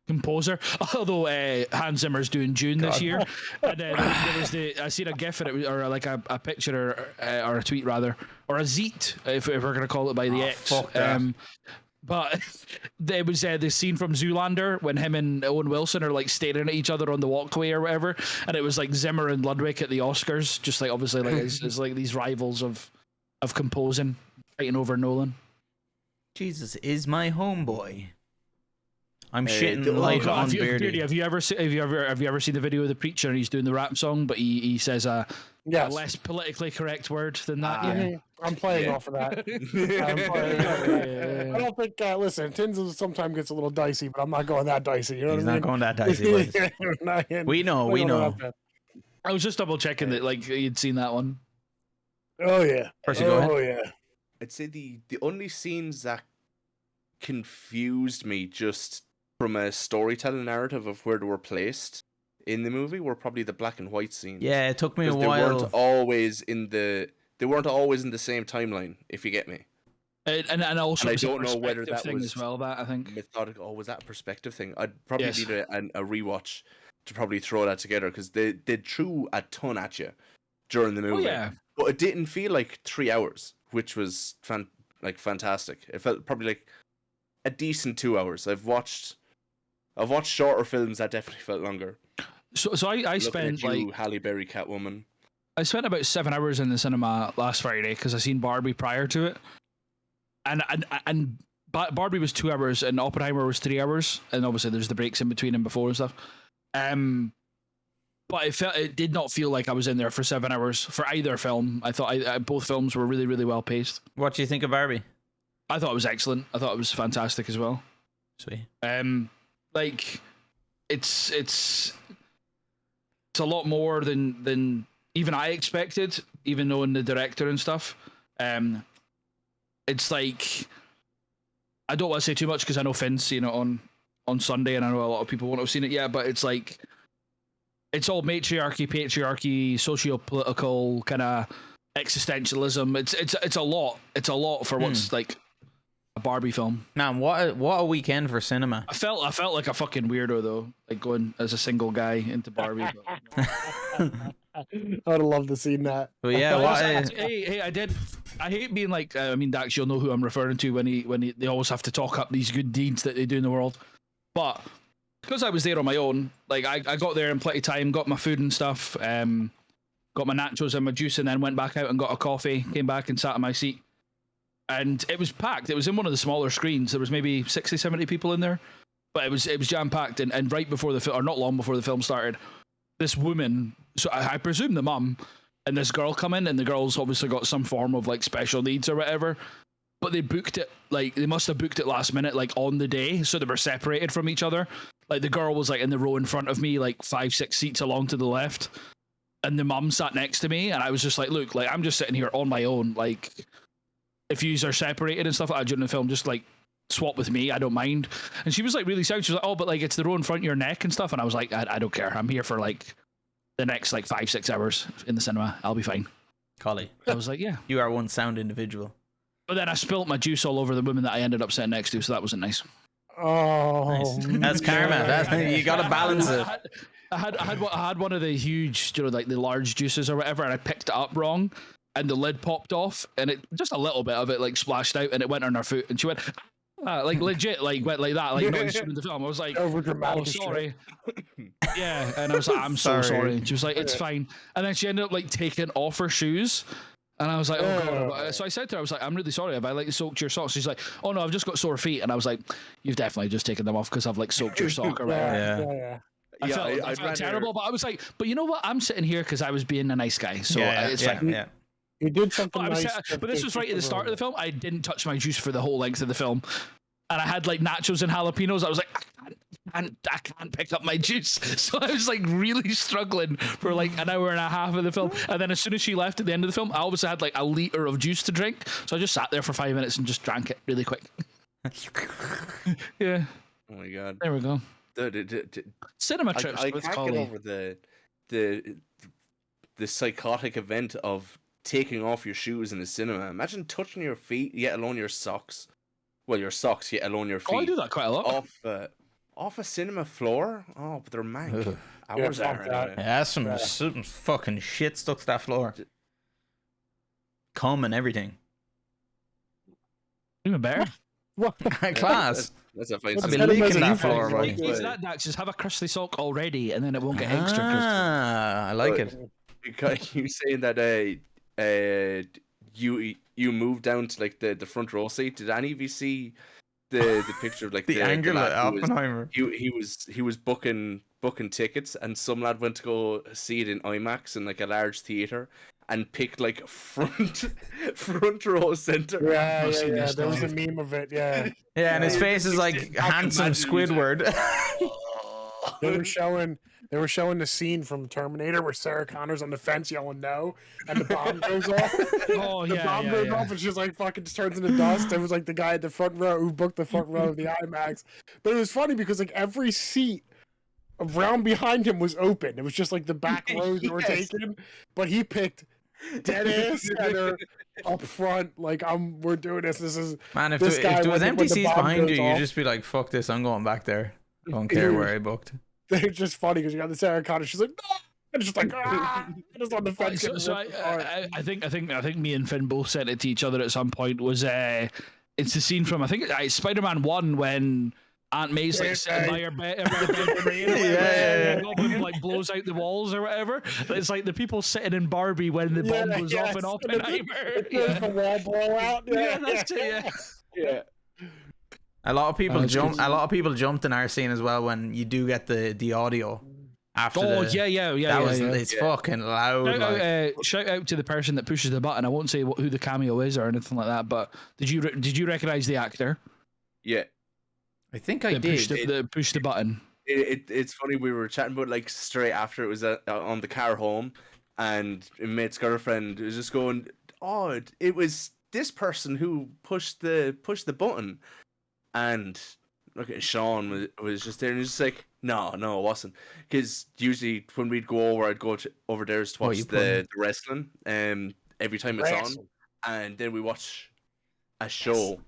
[SPEAKER 1] composer. Although Hans Zimmer's doing Dune this year, and there was I seen a GIF or like a picture or a tweet rather, or a zeet if we're gonna call it by the X.
[SPEAKER 2] Fuck that.
[SPEAKER 1] But there was the scene from Zoolander when him and Owen Wilson are like staring at each other on the walkway or whatever, and it was like Zimmer and Ludwig at the Oscars, just like obviously like it's like these rivals of composing, fighting over Nolan.
[SPEAKER 2] Jesus is my homeboy. I'm shitting light on Beardy.
[SPEAKER 1] Have you ever seen the video of the preacher and he's doing the rap song, but he says a less politically correct word than that?
[SPEAKER 4] I'm playing off of that. I don't think. Listen, Tins sometimes gets a little dicey, but I'm not going that dicey. You know
[SPEAKER 2] He's
[SPEAKER 4] what I mean?
[SPEAKER 2] not going that dicey. Boys. We know.
[SPEAKER 1] I was just double checking that like you'd seen that one.
[SPEAKER 4] Oh yeah.
[SPEAKER 2] Percy, go ahead.
[SPEAKER 4] Oh yeah.
[SPEAKER 3] I'd say the only scenes that confused me just from a storytelling narrative of where they were placed in the movie were probably the black and white scenes.
[SPEAKER 2] Yeah, it took me a
[SPEAKER 3] They
[SPEAKER 2] while.
[SPEAKER 3] weren't always in the same timeline, if you get me.
[SPEAKER 1] And also
[SPEAKER 3] And I
[SPEAKER 1] it's a
[SPEAKER 3] don't know whether
[SPEAKER 1] perspective
[SPEAKER 3] that
[SPEAKER 1] thing
[SPEAKER 3] was
[SPEAKER 1] as well. That I think.
[SPEAKER 3] methodical. Oh, was that a perspective thing? I'd probably
[SPEAKER 1] Yes.
[SPEAKER 3] need a rewatch to probably throw that together because they threw a ton at you during the movie.
[SPEAKER 1] Oh yeah.
[SPEAKER 3] But it didn't feel like 3 hours, which was fantastic. It felt probably like a decent 2 hours. I've watched shorter films that definitely felt longer.
[SPEAKER 1] So I spent like
[SPEAKER 3] Halle Berry Catwoman.
[SPEAKER 1] I spent about 7 hours in the cinema last Friday because I seen Barbie prior to it, and Barbie was 2 hours and Oppenheimer was 3 hours, and obviously there's the breaks in between and before and stuff. But it did not feel like I was in there for 7 hours for either film. I thought both films were really, really well paced.
[SPEAKER 2] What do you think of Barbie?
[SPEAKER 1] I thought it was excellent. I thought it was fantastic as well.
[SPEAKER 2] Sweet.
[SPEAKER 1] Like it's a lot more than even I expected, even knowing the director and stuff. It's like I don't want to say too much because I know Finn's seen it on Sunday, and I know a lot of people won't have seen it yet. But it's like it's all matriarchy, patriarchy, socio-political kind of existentialism. It's a lot. It's a lot for what's like a Barbie film.
[SPEAKER 2] Man, what a weekend for cinema.
[SPEAKER 1] I felt like a fucking weirdo though, like going as a single guy into Barbie.
[SPEAKER 4] I would have loved to seen that.
[SPEAKER 2] But yeah,
[SPEAKER 1] hey, I hate being like, I mean, Dax, you'll know who I'm referring to when they always have to talk up these good deeds that they do in the world. But because I was there on my own, like I got there in plenty of time, got my food and stuff, got my nachos and my juice, and then went back out and got a coffee, came back and sat in my seat. And it was packed. It was in one of the smaller screens. There was maybe 60, 70 people in there. But it was jam-packed. And right before the film, or not long before the film started, this woman, so I presume the mum, and this girl come in, and the girl's obviously got some form of like special needs or whatever. But they booked it, like they must have booked it last minute, like on the day. So they were separated from each other. Like the girl was like in the row in front of me, like 5-6 seats along to the left. And the mum sat next to me. And I was just like, look, like I'm just sitting here on my own. Like, if yous are separated and stuff like that during the film, just like swap with me. I don't mind. And she was like really sad. She was like, oh, but like it's the row in front of your neck and stuff. And I was like, I don't care. I'm here for like the next like 5-6 hours in the cinema. I'll be fine.
[SPEAKER 2] Collie,
[SPEAKER 1] I was like, yeah.
[SPEAKER 2] you are one sound individual.
[SPEAKER 1] But then I spilt my juice all over the woman that I ended up sitting next to, so that wasn't nice.
[SPEAKER 4] Oh,
[SPEAKER 2] Nice. That's karma. You gotta balance it.
[SPEAKER 1] I had one of the huge, like the large juices or whatever, and I picked it up wrong, and the lid popped off, and it just a little bit of it like splashed out, and it went on her foot, and she went. Like legit, like went like that, like not even in the film. I was like, "Oh, sorry." Yeah, and I was like, "I'm so sorry." And she was like, "It's fine." And then she ended up like taking off her shoes, and I was like, "Oh god!" So I said to her, "I was like, I'm really sorry. Have I like soaked your socks?" She's like, "Oh no, I've just got sore feet." And I was like, "You've definitely just taken them off because I've like soaked your sock or whatever."
[SPEAKER 4] Yeah.
[SPEAKER 1] I felt terrible, but I was like, "But you know what? I'm sitting here because I was being a nice guy, so it's fine."
[SPEAKER 2] Yeah.
[SPEAKER 4] You did something nice.
[SPEAKER 1] But this was right at the start of the film. I didn't touch my juice for the whole length of the film. And I had like nachos and jalapenos. I was like, I can't pick up my juice. So I was like really struggling for like an hour and a half of the film. And then as soon as she left at the end of the film, I obviously had like a liter of juice to drink. So I just sat there for 5 minutes and just drank it really quick. Yeah.
[SPEAKER 3] Oh my god.
[SPEAKER 1] There we go.
[SPEAKER 3] The
[SPEAKER 1] Cinema trips.
[SPEAKER 3] I
[SPEAKER 1] with
[SPEAKER 3] can't
[SPEAKER 1] Collie.
[SPEAKER 3] get over the psychotic event of taking off your shoes in the cinema. Imagine touching your feet, yet alone your socks. Well, your socks, yet alone your feet.
[SPEAKER 1] Oh, I do that quite a lot.
[SPEAKER 3] Off a cinema floor. Oh, but they're mank.
[SPEAKER 2] Ugh.
[SPEAKER 3] Hours
[SPEAKER 4] fuck
[SPEAKER 3] are
[SPEAKER 4] that.
[SPEAKER 3] anyway.
[SPEAKER 2] Yeah, some fucking shit stuck to that floor. Cum and everything.
[SPEAKER 1] Even better.
[SPEAKER 4] What?
[SPEAKER 2] Class.
[SPEAKER 3] That's a fine
[SPEAKER 2] I'd be
[SPEAKER 4] Cinema
[SPEAKER 2] licking
[SPEAKER 4] is
[SPEAKER 2] that
[SPEAKER 4] you
[SPEAKER 2] floor,
[SPEAKER 4] guys
[SPEAKER 2] boy.
[SPEAKER 4] like
[SPEAKER 1] It's that, Dax. Just have a crusty sock already, and then it won't get extra crusty.
[SPEAKER 2] I like it.
[SPEAKER 3] Because you saying that you moved down to like the front row seat. Did any of you see the picture of like
[SPEAKER 2] The angle
[SPEAKER 3] lad
[SPEAKER 2] of
[SPEAKER 3] who was-
[SPEAKER 2] Oppenheimer.
[SPEAKER 3] he was booking tickets, and some lad went to go see it in IMAX in like a large theater, and picked like front row center.
[SPEAKER 4] Yeah.
[SPEAKER 1] seen this
[SPEAKER 4] There was
[SPEAKER 1] now.
[SPEAKER 4] a meme of it. Yeah.
[SPEAKER 2] Yeah, and his
[SPEAKER 3] Yeah,
[SPEAKER 2] face is like
[SPEAKER 3] I can
[SPEAKER 2] handsome
[SPEAKER 3] imagine
[SPEAKER 2] Squidward.
[SPEAKER 4] They were showing the scene from Terminator where Sarah Connor's on the fence yelling no, and the bomb goes off.
[SPEAKER 1] Oh,
[SPEAKER 4] The
[SPEAKER 1] yeah,
[SPEAKER 4] bomb
[SPEAKER 1] yeah,
[SPEAKER 4] goes
[SPEAKER 1] yeah.
[SPEAKER 4] off, and she's like fucking just turns into dust. It was like the guy at the front row who booked the front row of the IMAX. But it was funny because like every seat around behind him was open. It was just like the back rows that were
[SPEAKER 3] Yes.
[SPEAKER 4] taken. But he picked dead ass center up front. Like we're doing this. This is
[SPEAKER 2] Man, if
[SPEAKER 4] This
[SPEAKER 2] there
[SPEAKER 4] guy,
[SPEAKER 2] was
[SPEAKER 4] when
[SPEAKER 2] empty
[SPEAKER 4] the
[SPEAKER 2] seats
[SPEAKER 4] bomb
[SPEAKER 2] behind
[SPEAKER 4] goes
[SPEAKER 2] you, you'd
[SPEAKER 4] off-
[SPEAKER 2] just be like, fuck this, I'm going back there. Don't care where I booked.
[SPEAKER 4] it's just funny because you got the Sarah Connor. She's like, no! And just like, just on the fence.
[SPEAKER 1] So,
[SPEAKER 4] getting
[SPEAKER 1] so
[SPEAKER 4] ripped apart.
[SPEAKER 1] I think me and Finn both sent it to each other at some point. Was it's the scene from I think Spider-Man 1 when Aunt May's like sitting by her bed,
[SPEAKER 2] Yeah.
[SPEAKER 1] Goblin like blows out the walls or whatever. It's like the people sitting in Barbie when the bomb goes off in Oppenheimer.
[SPEAKER 4] There's the wall blowout.
[SPEAKER 1] Yeah, that's it. Yeah.
[SPEAKER 2] A lot of people
[SPEAKER 1] it's
[SPEAKER 2] jump.
[SPEAKER 1] good.
[SPEAKER 2] A lot of people jumped in our scene as well when you do get the audio after.
[SPEAKER 1] Oh
[SPEAKER 2] the,
[SPEAKER 1] yeah.
[SPEAKER 2] That was
[SPEAKER 1] yeah.
[SPEAKER 2] it's fucking loud. Like.
[SPEAKER 1] Shout out to the person that pushes the button. I won't say who the cameo is or anything like that. But did you recognize the actor?
[SPEAKER 3] Yeah.
[SPEAKER 2] I think I
[SPEAKER 1] that
[SPEAKER 2] did.
[SPEAKER 1] pushed the button.
[SPEAKER 3] It's funny, we were chatting about like straight after it was on the car home, and my mate's girlfriend was just going, "Oh, it was this person who pushed the button," and look at Sean was just there, and he's just like, "No, it wasn't," because usually when we'd go over, I'd go over there to watch
[SPEAKER 2] you
[SPEAKER 3] the wrestling, every time it's
[SPEAKER 4] Wrestling.
[SPEAKER 3] on, and then we watch a show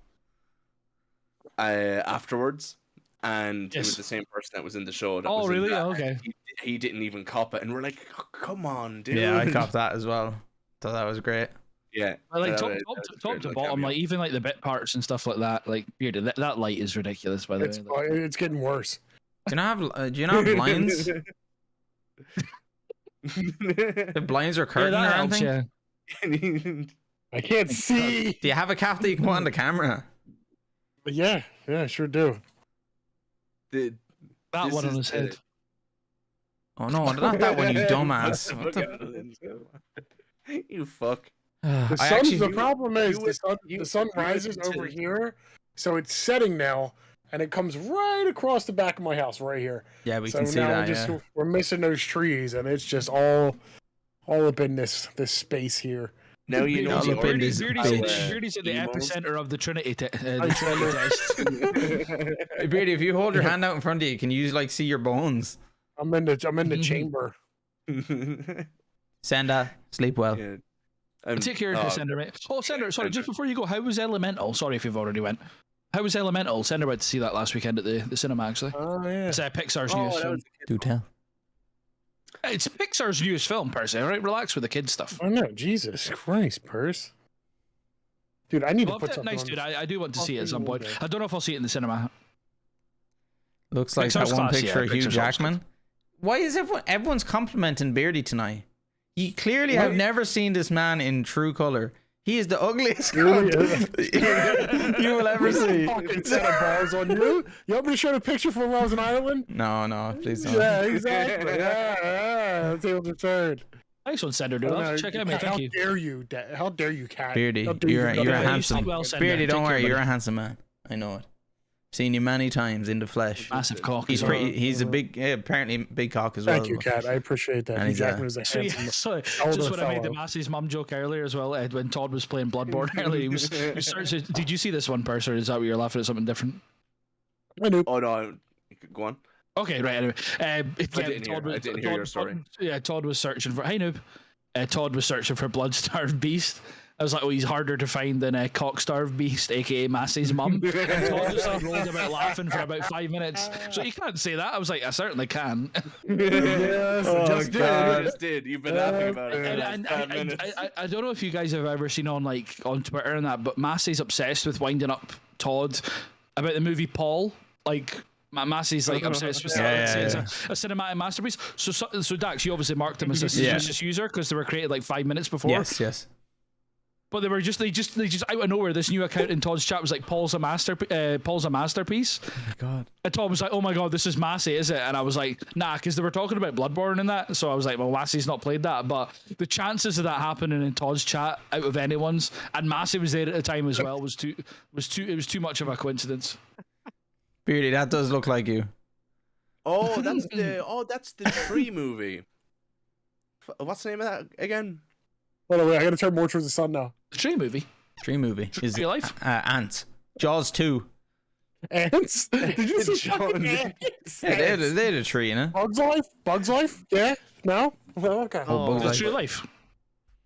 [SPEAKER 3] afterwards. And it was
[SPEAKER 1] Yes.
[SPEAKER 3] the same person that was in the show. That
[SPEAKER 1] Oh,
[SPEAKER 3] was in
[SPEAKER 1] really?
[SPEAKER 3] that,
[SPEAKER 1] Okay.
[SPEAKER 3] and He didn't even cop it, and we're like, "Oh, come on, dude."
[SPEAKER 2] Yeah, I copped that as well. Thought that was great.
[SPEAKER 3] Yeah.
[SPEAKER 1] I like
[SPEAKER 3] that
[SPEAKER 1] top,
[SPEAKER 3] was-
[SPEAKER 1] top,
[SPEAKER 3] that was
[SPEAKER 1] top
[SPEAKER 3] great
[SPEAKER 1] to
[SPEAKER 3] little
[SPEAKER 1] bottom,
[SPEAKER 3] cameo.
[SPEAKER 1] like even like the bit parts and stuff like that. Like Beardy, that light is ridiculous. By the
[SPEAKER 4] It's,
[SPEAKER 1] way,
[SPEAKER 4] it's getting worse.
[SPEAKER 2] Do you not have blinds? The blinds are
[SPEAKER 1] yeah,
[SPEAKER 2] curtain or
[SPEAKER 1] that helps.
[SPEAKER 2] anything?
[SPEAKER 1] Yeah.
[SPEAKER 4] I can't see.
[SPEAKER 2] Do you have a cap that you can put on the camera?
[SPEAKER 4] But yeah, I sure do.
[SPEAKER 1] That
[SPEAKER 3] This
[SPEAKER 1] one on
[SPEAKER 3] is
[SPEAKER 1] his head.
[SPEAKER 2] Oh no, not that one, you dumbass. What the...
[SPEAKER 3] You fuck.
[SPEAKER 4] The
[SPEAKER 2] I
[SPEAKER 4] sun.
[SPEAKER 2] actually,
[SPEAKER 4] The problem is
[SPEAKER 3] you
[SPEAKER 4] the sun
[SPEAKER 3] would
[SPEAKER 4] rises
[SPEAKER 3] to-
[SPEAKER 4] over here, so it's setting now, and it comes right across the back of my house, right here.
[SPEAKER 2] yeah, we
[SPEAKER 4] so
[SPEAKER 2] can see
[SPEAKER 4] now
[SPEAKER 2] that. Yeah.
[SPEAKER 4] we're missing those trees, and it's just all up in this space here.
[SPEAKER 3] Now you know
[SPEAKER 2] All
[SPEAKER 3] the
[SPEAKER 2] up in
[SPEAKER 3] origins
[SPEAKER 2] this
[SPEAKER 3] of
[SPEAKER 1] Beardy's,
[SPEAKER 2] bitch.
[SPEAKER 1] Beardy's at the
[SPEAKER 3] emos.
[SPEAKER 1] epicenter of the Trinity, the Trinity test.
[SPEAKER 2] Hey, Beardy, if you hold your hand out in front of you, can you like see your bones?
[SPEAKER 4] I'm in the chamber.
[SPEAKER 2] Senda, sleep well.
[SPEAKER 3] Yeah.
[SPEAKER 1] Take care, Sender, mate. Oh, Sender, sorry, just before you go, how was Elemental? Sorry if you've already went. How was Elemental? Sender went to see that last weekend at the cinema, actually.
[SPEAKER 4] Oh yeah.
[SPEAKER 1] It's Pixar's newest film.
[SPEAKER 2] Do tell.
[SPEAKER 1] It's Pixar's newest film, per se, right? Relax with the kid stuff.
[SPEAKER 4] Oh no, Jesus Christ, Purse. Dude, I need to
[SPEAKER 1] Loved
[SPEAKER 4] put
[SPEAKER 1] it.
[SPEAKER 4] something
[SPEAKER 1] Nice,
[SPEAKER 4] on.
[SPEAKER 1] dude. I do want to see it at some point.
[SPEAKER 4] Okay.
[SPEAKER 1] I don't know if I'll see it in the cinema.
[SPEAKER 2] Looks like
[SPEAKER 1] Pixar's
[SPEAKER 2] that one
[SPEAKER 1] class,
[SPEAKER 2] picture
[SPEAKER 1] yeah,
[SPEAKER 2] of Hugh
[SPEAKER 1] Pixar's always
[SPEAKER 2] Jackman. Why is everyone's complimenting Beardy tonight? You clearly have never seen this man in true color. He is the ugliest cunt you will ever see.
[SPEAKER 4] Fucking set of balls on you. You want me to show the picture from when I was in Ireland?
[SPEAKER 2] No, please don't.
[SPEAKER 4] Yeah, exactly. Yeah. Table third.
[SPEAKER 1] Nice one, Sender, dude. Check it out, mate. Thank you.
[SPEAKER 4] How dare you, cat?
[SPEAKER 2] Beardy,
[SPEAKER 4] How dare
[SPEAKER 2] you're a
[SPEAKER 1] Yeah, you
[SPEAKER 2] handsome.
[SPEAKER 1] sleep well, Sender.
[SPEAKER 2] Beardy, don't
[SPEAKER 1] Take
[SPEAKER 2] worry,
[SPEAKER 1] care,
[SPEAKER 2] you're a
[SPEAKER 1] buddy.
[SPEAKER 2] handsome man. I know it. Seen you many times in the flesh.
[SPEAKER 1] Massive cock.
[SPEAKER 2] He's
[SPEAKER 1] as well.
[SPEAKER 2] pretty. He's a big, apparently big cock as well.
[SPEAKER 4] Thank you, cat. I appreciate that.
[SPEAKER 2] And
[SPEAKER 4] Hugh
[SPEAKER 2] he's,
[SPEAKER 4] Jackman is a
[SPEAKER 1] So, yeah,
[SPEAKER 4] handsome.
[SPEAKER 1] so
[SPEAKER 4] older
[SPEAKER 1] just when I made the
[SPEAKER 4] fellow.
[SPEAKER 1] Massey's mum joke earlier as well, Ed, when Todd was playing Bloodborne earlier, he was searching. Did you see this one, Purse, or is that what you're laughing at something different?
[SPEAKER 4] I knew.
[SPEAKER 3] Oh no, go on.
[SPEAKER 1] Okay, right. Anyway, yeah,
[SPEAKER 3] I didn't hear your story.
[SPEAKER 1] Todd was searching for. Hey, noob. Todd was searching for Blood-Starved Beast. I was like, oh, he's harder to find than a Cock-Starved Beast, aka Massey's mum. And Todd just like, rolled about laughing for about 5 minutes. So you can't say that. I was like, I certainly can.
[SPEAKER 4] Yes,
[SPEAKER 3] Just did. You've been laughing about it.
[SPEAKER 1] And,
[SPEAKER 3] for like 5 minutes.
[SPEAKER 1] I don't know if you guys have ever seen on Twitter and that, but Massey's obsessed with winding up Todd about the movie Paul. Like Massey's like obsessed with
[SPEAKER 2] Yeah.
[SPEAKER 1] it's a cinematic masterpiece. So Dax, you obviously marked them as a suspicious user because they were created like 5 minutes before.
[SPEAKER 2] Yes.
[SPEAKER 1] But they just out of nowhere, this new account in Todd's chat was like, Paul's a masterpiece.
[SPEAKER 2] Oh my god.
[SPEAKER 1] And Todd was like, oh my god, this is Massey, is it? And I was like, nah, because they were talking about Bloodborne and that. So I was like, well, Massey's not played that. But the chances of that happening in Todd's chat out of anyone's, and Massey was there at the time as well, was too much of a coincidence.
[SPEAKER 2] Beardy, that does look like you.
[SPEAKER 3] Oh, that's the tree movie. What's the name of that again?
[SPEAKER 4] Hold on, wait, I gotta turn more towards the sun now.
[SPEAKER 1] The tree movie.
[SPEAKER 2] Tree movie. Is
[SPEAKER 1] Real life.
[SPEAKER 2] Ants. Jaws 2.
[SPEAKER 4] Ants? Did you say
[SPEAKER 3] John.
[SPEAKER 4] fucking ants?
[SPEAKER 2] Yeah, they had a tree in it.
[SPEAKER 4] Bugs Life? Bugs Life? Yeah? No? Well, okay.
[SPEAKER 2] Oh, Bugs
[SPEAKER 1] The
[SPEAKER 2] Life.
[SPEAKER 1] tree life.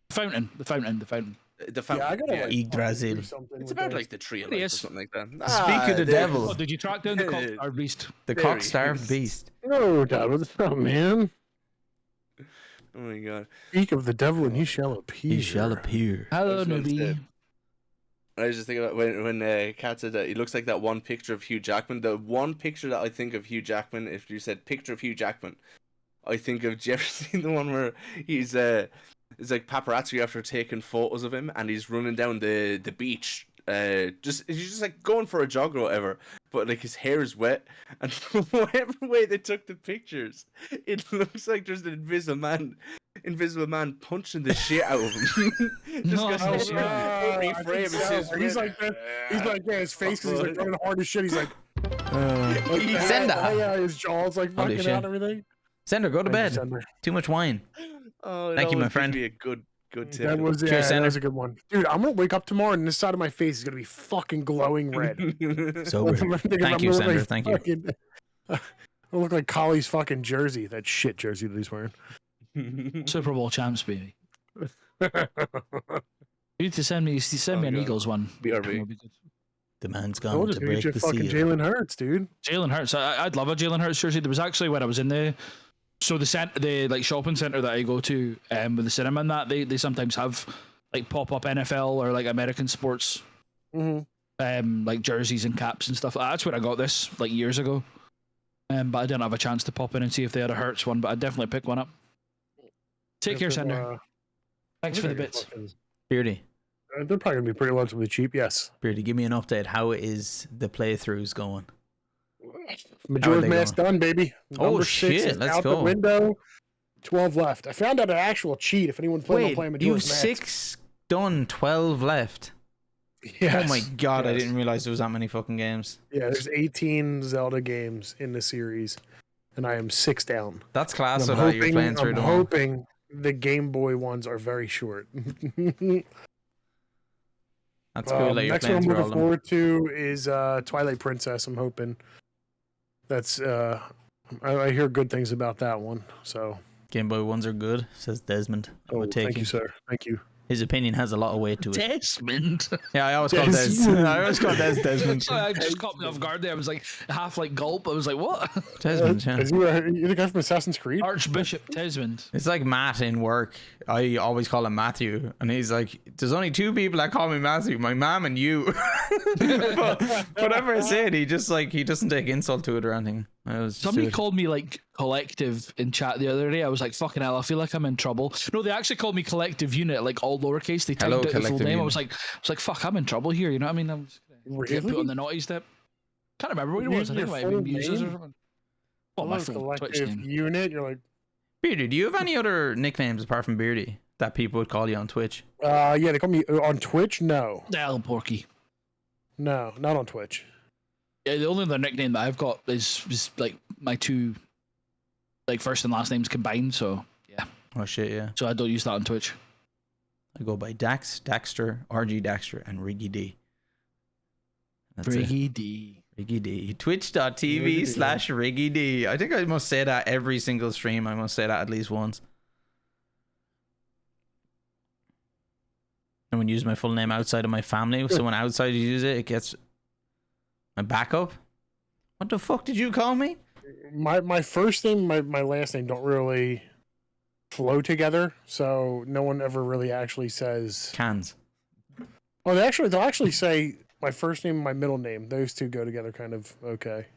[SPEAKER 1] The fountain.
[SPEAKER 3] The fountain.
[SPEAKER 4] Yeah, I gotta like
[SPEAKER 2] Yggdrasil.
[SPEAKER 4] do something
[SPEAKER 3] It's
[SPEAKER 4] with
[SPEAKER 3] about
[SPEAKER 4] that.
[SPEAKER 3] like the tree of
[SPEAKER 1] It
[SPEAKER 3] life or
[SPEAKER 1] is.
[SPEAKER 3] something like that.
[SPEAKER 2] Speak of the
[SPEAKER 3] there-
[SPEAKER 2] devil.
[SPEAKER 1] Oh, did you track down the Cock-Starved Beast?
[SPEAKER 2] The
[SPEAKER 3] There he
[SPEAKER 2] cock-starved
[SPEAKER 3] is.
[SPEAKER 2] beast.
[SPEAKER 4] No, Dad, what's up, man?
[SPEAKER 3] Oh my god.
[SPEAKER 4] Speak of the devil and he shall appear.
[SPEAKER 2] He shall appear.
[SPEAKER 1] Hello,
[SPEAKER 3] I was gonna
[SPEAKER 1] newbie.
[SPEAKER 3] say- I was just thinking about when Kat said that he looks like that one picture of Hugh Jackman. The one picture that I think of Hugh Jackman, if you said picture of Hugh Jackman, I think of. Did you ever seen the one where he's it's like paparazzi after taking photos of him and he's running down the beach. He's just like going for a jog or whatever, but like his hair is wet, and whatever way they took the pictures, it looks like there's an invisible man punching the shit out of him. Just
[SPEAKER 1] No,
[SPEAKER 3] because
[SPEAKER 1] oh,
[SPEAKER 3] every
[SPEAKER 4] I think
[SPEAKER 3] frame is
[SPEAKER 4] so.
[SPEAKER 3] his
[SPEAKER 4] He's like that. He's like, yeah, his face is like running hard as shit. He's like,
[SPEAKER 2] Send that.
[SPEAKER 4] yeah, his jaw's like
[SPEAKER 2] Holy
[SPEAKER 4] fucking
[SPEAKER 2] shit.
[SPEAKER 4] out and everything.
[SPEAKER 2] Sender, go to
[SPEAKER 4] Thank you,
[SPEAKER 2] bed.
[SPEAKER 4] Sender.
[SPEAKER 2] Too much wine.
[SPEAKER 3] Oh,
[SPEAKER 2] Thank
[SPEAKER 3] that
[SPEAKER 2] you, my
[SPEAKER 3] would
[SPEAKER 2] friend.
[SPEAKER 3] Be a good tip.
[SPEAKER 4] That was
[SPEAKER 2] Cheers,
[SPEAKER 4] that
[SPEAKER 2] Sender.
[SPEAKER 4] was a good one, dude. I'm gonna wake up tomorrow and this side of my face is gonna be fucking glowing red.
[SPEAKER 2] Sober. Thank you, Sender. Thank you.
[SPEAKER 4] I look like Collie's fucking jersey, that shit jersey that he's wearing.
[SPEAKER 1] Super Bowl champs, baby. You need to send me an
[SPEAKER 3] God.
[SPEAKER 1] Eagles one.
[SPEAKER 3] BRB.
[SPEAKER 1] That'd be good.
[SPEAKER 2] The man's
[SPEAKER 4] I
[SPEAKER 2] gone
[SPEAKER 4] would
[SPEAKER 2] to
[SPEAKER 4] have
[SPEAKER 2] break
[SPEAKER 4] you
[SPEAKER 2] the
[SPEAKER 4] fucking
[SPEAKER 2] seal.
[SPEAKER 4] Jalen Hurts, dude.
[SPEAKER 1] Jalen Hurts. I'd love a Jalen Hurts jersey. There was actually when I was in the like shopping center that I go to with the cinema and that they sometimes have like pop up NFL or like American sports like jerseys and caps and stuff. That's where I got this like years ago. But I didn't have a chance to pop in and see if they had a Hurts one. But I'd definitely pick one up. Take care, Sender. Thanks for the bits.
[SPEAKER 2] Beardy,
[SPEAKER 4] They're probably gonna be pretty relatively cheap. Yes.
[SPEAKER 2] Beardy, give me an update. How is the playthroughs going?
[SPEAKER 4] Majora's
[SPEAKER 2] they
[SPEAKER 4] Mask done, baby.
[SPEAKER 2] Oh,
[SPEAKER 4] Number 6
[SPEAKER 2] shit,
[SPEAKER 4] is
[SPEAKER 2] let's
[SPEAKER 4] out
[SPEAKER 2] go.
[SPEAKER 4] the window. 12 left. I found out an actual cheat. If anyone planning on playing
[SPEAKER 2] Wait, you've
[SPEAKER 4] Majora's Mask.
[SPEAKER 2] 6 done, 12 left.
[SPEAKER 4] Yes.
[SPEAKER 2] Oh my god, I
[SPEAKER 4] Yes.
[SPEAKER 2] didn't realize there was that many fucking games.
[SPEAKER 4] Yeah, there's 18 Zelda games in the series, and I am 6 down.
[SPEAKER 2] That's class.
[SPEAKER 4] And
[SPEAKER 2] So that you're playing through
[SPEAKER 4] I'm
[SPEAKER 2] them all.
[SPEAKER 4] hoping the Game Boy ones are very short.
[SPEAKER 2] That's cool that you're
[SPEAKER 4] Next one
[SPEAKER 2] playing
[SPEAKER 4] I'm
[SPEAKER 2] through all
[SPEAKER 4] looking
[SPEAKER 2] of them.
[SPEAKER 4] forward to is Twilight Princess. I'm hoping that's I hear good things about that one. So
[SPEAKER 2] Game Boy ones are good, says Desmond. I would take
[SPEAKER 4] thank you,
[SPEAKER 2] him.
[SPEAKER 4] sir. Thank you.
[SPEAKER 2] His opinion has a lot of weight to it.
[SPEAKER 1] Desmond.
[SPEAKER 2] Yeah, I always call Des. I always call Des Desmond.
[SPEAKER 1] Sorry, I just caught me off guard there. I was like half like gulp. I was like, what?
[SPEAKER 2] Desmond, yeah.
[SPEAKER 4] Is you the guy from Assassin's Creed?
[SPEAKER 1] Archbishop Desmond.
[SPEAKER 2] It's like Matt in work. I always call him Matthew, and he's like, "There's only two people that call me Matthew: my mom and you." But whatever I said, he doesn't take insult to it or anything.
[SPEAKER 1] Somebody called me like Collective in chat the other day. I was like, fucking hell, I feel like I'm in trouble. No, they actually called me Collective Unit, like all lowercase. They typed out the full name. I was like, fuck, I'm in trouble here. You know what I mean? I'm just gonna get put on the naughty step. Can't remember what it was. I think it might have been Muses or something. Oh, my full Twitch name.
[SPEAKER 4] Unit. You're like,
[SPEAKER 2] Beardy, do you have any other nicknames apart from Beardy that people would call you on Twitch?
[SPEAKER 4] yeah, they call me on Twitch. No,
[SPEAKER 1] Porky.
[SPEAKER 4] no, not on Twitch.
[SPEAKER 1] Yeah, the only other nickname that I've got is like my two, like first and last names combined. So yeah.
[SPEAKER 2] Oh shit, yeah.
[SPEAKER 1] So I don't use that on Twitch.
[SPEAKER 2] I go by Dax, Daxter, RG Daxter, and Riggy D.
[SPEAKER 1] Riggy D.
[SPEAKER 2] Riggy D. Twitch.tv/Riggy D. I think I must say that every single stream. I must say that at least once. No one uses my full name outside of my family. If someone outside uses it, it gets my backup. What the fuck did you call me?
[SPEAKER 4] My first name, my last name don't really flow together, so no one ever really actually says
[SPEAKER 2] Cans.
[SPEAKER 4] Oh, they'll actually say my first name and my middle name. Those two go together kind of okay.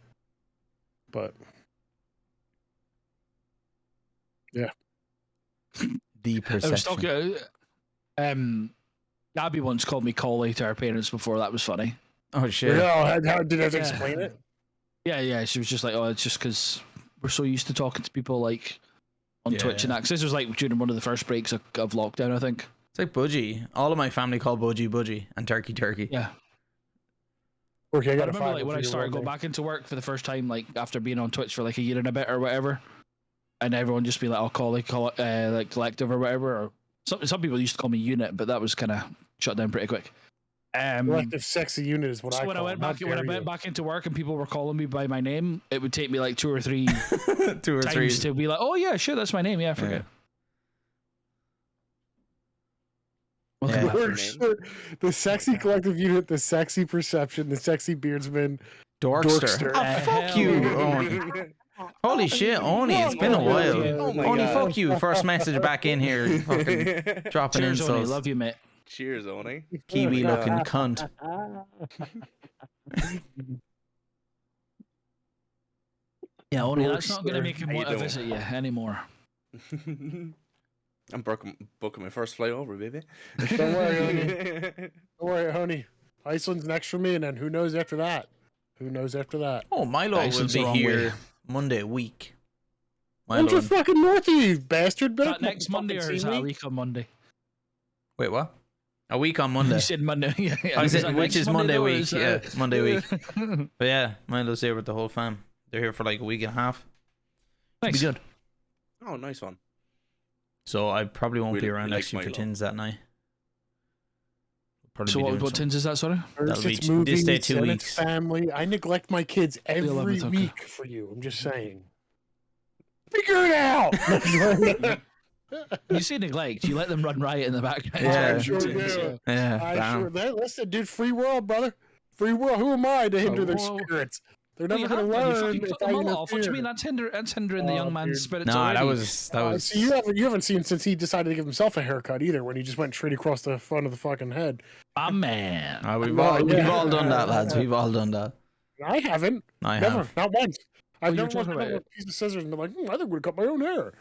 [SPEAKER 4] But yeah.
[SPEAKER 2] The perception.
[SPEAKER 1] I was talking Gabby once called me Collie to our parents before. That was funny.
[SPEAKER 2] Oh shit.
[SPEAKER 4] Yeah, how did I explain it?
[SPEAKER 1] Yeah. She was just like, oh, it's just because we're so used to talking to people like on Twitch and that. 'Cause this was like during one of the first breaks of lockdown, I think.
[SPEAKER 2] It's like Budgie. All of my family call Budgie and Turkey.
[SPEAKER 1] Yeah.
[SPEAKER 4] Okay, I
[SPEAKER 1] remember like when I started going back into work for the first time, like after being on Twitch for like a year and a bit or whatever, and everyone just be like, "I'll call it like Collective or whatever." Or some people used to call me Unit, but that was kind of shut down pretty quick.
[SPEAKER 4] Collective Sexy Unit is what I call
[SPEAKER 1] when I went back into work and people were calling me by my name, it would take me like two or three times to be like, "Oh yeah, sure, that's my name." Yeah, I forget.
[SPEAKER 4] Yeah. The Sexy Collective Unit, the Sexy Perception, the Sexy Beardsman,
[SPEAKER 2] Dorkster. Oh, fuck you, Oni. Holy shit, Oni, it's been a while. Oni, fuck you. First message back in here. Fucking dropping
[SPEAKER 1] Cheers,
[SPEAKER 2] insults.
[SPEAKER 1] Oni. Love you, mate.
[SPEAKER 3] Cheers, Oni.
[SPEAKER 2] Kiwi looking cunt.
[SPEAKER 1] Yeah, Oni, that's not going to make him want to visit you anymore.
[SPEAKER 3] I'm booking my first flight over, baby.
[SPEAKER 4] Don't worry, Oni. Don't worry, Honey. Iceland's next for me, and then who knows after that?
[SPEAKER 2] Oh, Milo will be here Monday week.
[SPEAKER 4] Milo. What's your fucking north, you bastard?
[SPEAKER 1] Is that next Monday or is that a week on Monday?
[SPEAKER 2] Wait, what? A week on Monday.
[SPEAKER 1] You said Monday. Yeah.
[SPEAKER 2] I said, which is Monday week. Yeah, Monday week.
[SPEAKER 1] But
[SPEAKER 2] But yeah, Milo's here with the whole fam. They're here for like a week and a half.
[SPEAKER 1] Nice.
[SPEAKER 2] Be good.
[SPEAKER 3] Oh, nice one.
[SPEAKER 2] So I probably won't be around
[SPEAKER 3] like
[SPEAKER 2] actually for
[SPEAKER 3] Milo.
[SPEAKER 2] Tins that night.
[SPEAKER 1] So what Tins is that, sorry?
[SPEAKER 2] That'll be
[SPEAKER 4] Movies,
[SPEAKER 2] this day 2
[SPEAKER 4] and
[SPEAKER 2] weeks.
[SPEAKER 4] Family. I neglect my kids every
[SPEAKER 1] 11th, okay.
[SPEAKER 4] week for you. I'm just saying. Figure it out.
[SPEAKER 1] You say neglect. You let them run riot in the background.
[SPEAKER 2] Yeah.
[SPEAKER 4] I sure do.
[SPEAKER 2] Yeah,
[SPEAKER 4] Listen, dude, free world, brother. Free world. Who am I to hinder their spirits? They're never going to learn.
[SPEAKER 1] You cut them all off. What do you mean? That's hindering the young man's spirits.
[SPEAKER 2] No,
[SPEAKER 1] already.
[SPEAKER 2] that was.
[SPEAKER 4] See, you haven't seen since he decided to give himself a haircut either. When he just went straight across the front of the fucking head.
[SPEAKER 1] My man.
[SPEAKER 2] We've all done that, lads. We've all done that.
[SPEAKER 4] I haven't.
[SPEAKER 2] I
[SPEAKER 4] Never.
[SPEAKER 2] have.
[SPEAKER 4] Not once. I've
[SPEAKER 1] you're
[SPEAKER 4] never walked
[SPEAKER 1] talking
[SPEAKER 4] around
[SPEAKER 1] about
[SPEAKER 4] with a piece of scissors and been like, I think we'd have cut my own hair.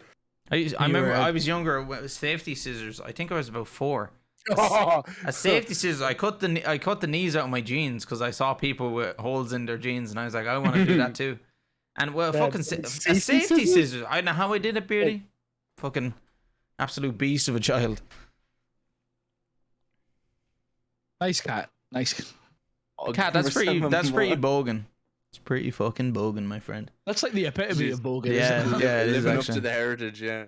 [SPEAKER 2] I remember I was younger with safety scissors. I think I was about 4. A safety scissors. I cut the knees out of my jeans because I saw people with holes in their jeans, and I was like, I want to do that too. And well, fucking safety scissors. I don't know how I did it, Beardy. Fucking absolute beast of a child.
[SPEAKER 1] Nice cat. Nice.
[SPEAKER 2] Cat, that's pretty bogan. It's pretty fucking bogan, my friend.
[SPEAKER 1] That's like the epitome of bogan.
[SPEAKER 2] Yeah,
[SPEAKER 1] isn't it?
[SPEAKER 2] yeah, it is
[SPEAKER 3] Living up
[SPEAKER 2] actually.
[SPEAKER 3] to the heritage, yeah.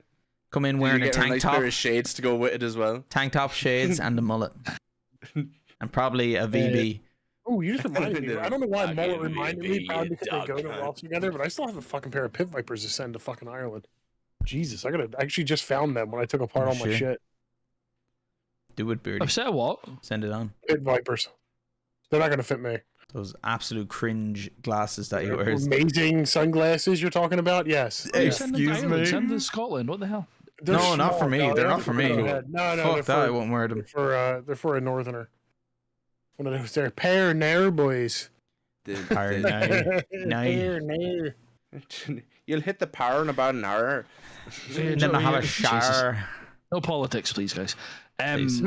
[SPEAKER 2] Come in
[SPEAKER 3] Did you
[SPEAKER 2] wearing a
[SPEAKER 3] get her
[SPEAKER 2] tank
[SPEAKER 3] nice
[SPEAKER 2] top,
[SPEAKER 3] pair of shades to go with it as well.
[SPEAKER 2] tank top, shades, and a mullet, and probably a VB.
[SPEAKER 4] Oh, you just reminded me. I don't know why
[SPEAKER 5] I'll
[SPEAKER 4] mullet
[SPEAKER 5] give you
[SPEAKER 4] reminded
[SPEAKER 5] a
[SPEAKER 4] me, probably because they
[SPEAKER 5] dog
[SPEAKER 4] go to
[SPEAKER 5] cunt.
[SPEAKER 4] Ross together, but I still have a fucking pair of pit vipers to send to fucking Ireland. Jesus, I actually just found them when I took apart
[SPEAKER 2] Oh,
[SPEAKER 4] all my
[SPEAKER 2] shit.
[SPEAKER 4] shit.
[SPEAKER 2] Do it, Beardy.
[SPEAKER 1] I've said what?
[SPEAKER 2] Send it on.
[SPEAKER 4] Pit vipers. They're not gonna fit me.
[SPEAKER 2] Those absolute cringe glasses that he
[SPEAKER 4] They're
[SPEAKER 2] wears.
[SPEAKER 4] amazing sunglasses you're talking about? Yes.
[SPEAKER 1] You
[SPEAKER 4] yes.
[SPEAKER 1] send them to Ireland, send them to Scotland. What the hell?
[SPEAKER 4] They're
[SPEAKER 2] No, not for
[SPEAKER 4] small,
[SPEAKER 2] me.
[SPEAKER 4] dog.
[SPEAKER 2] They're
[SPEAKER 4] They're
[SPEAKER 2] not for me.
[SPEAKER 4] No,
[SPEAKER 2] Fuck
[SPEAKER 4] they're
[SPEAKER 2] that. I
[SPEAKER 4] for,
[SPEAKER 2] won't wear them.
[SPEAKER 4] they're for a northerner. One of those, they're pair nair boys.
[SPEAKER 2] Pair nair.
[SPEAKER 4] Pair nair.
[SPEAKER 3] You'll hit the power in about an hour.
[SPEAKER 2] And then I have a
[SPEAKER 1] Jesus.
[SPEAKER 2] shower.
[SPEAKER 1] No politics, please, guys.
[SPEAKER 2] Please.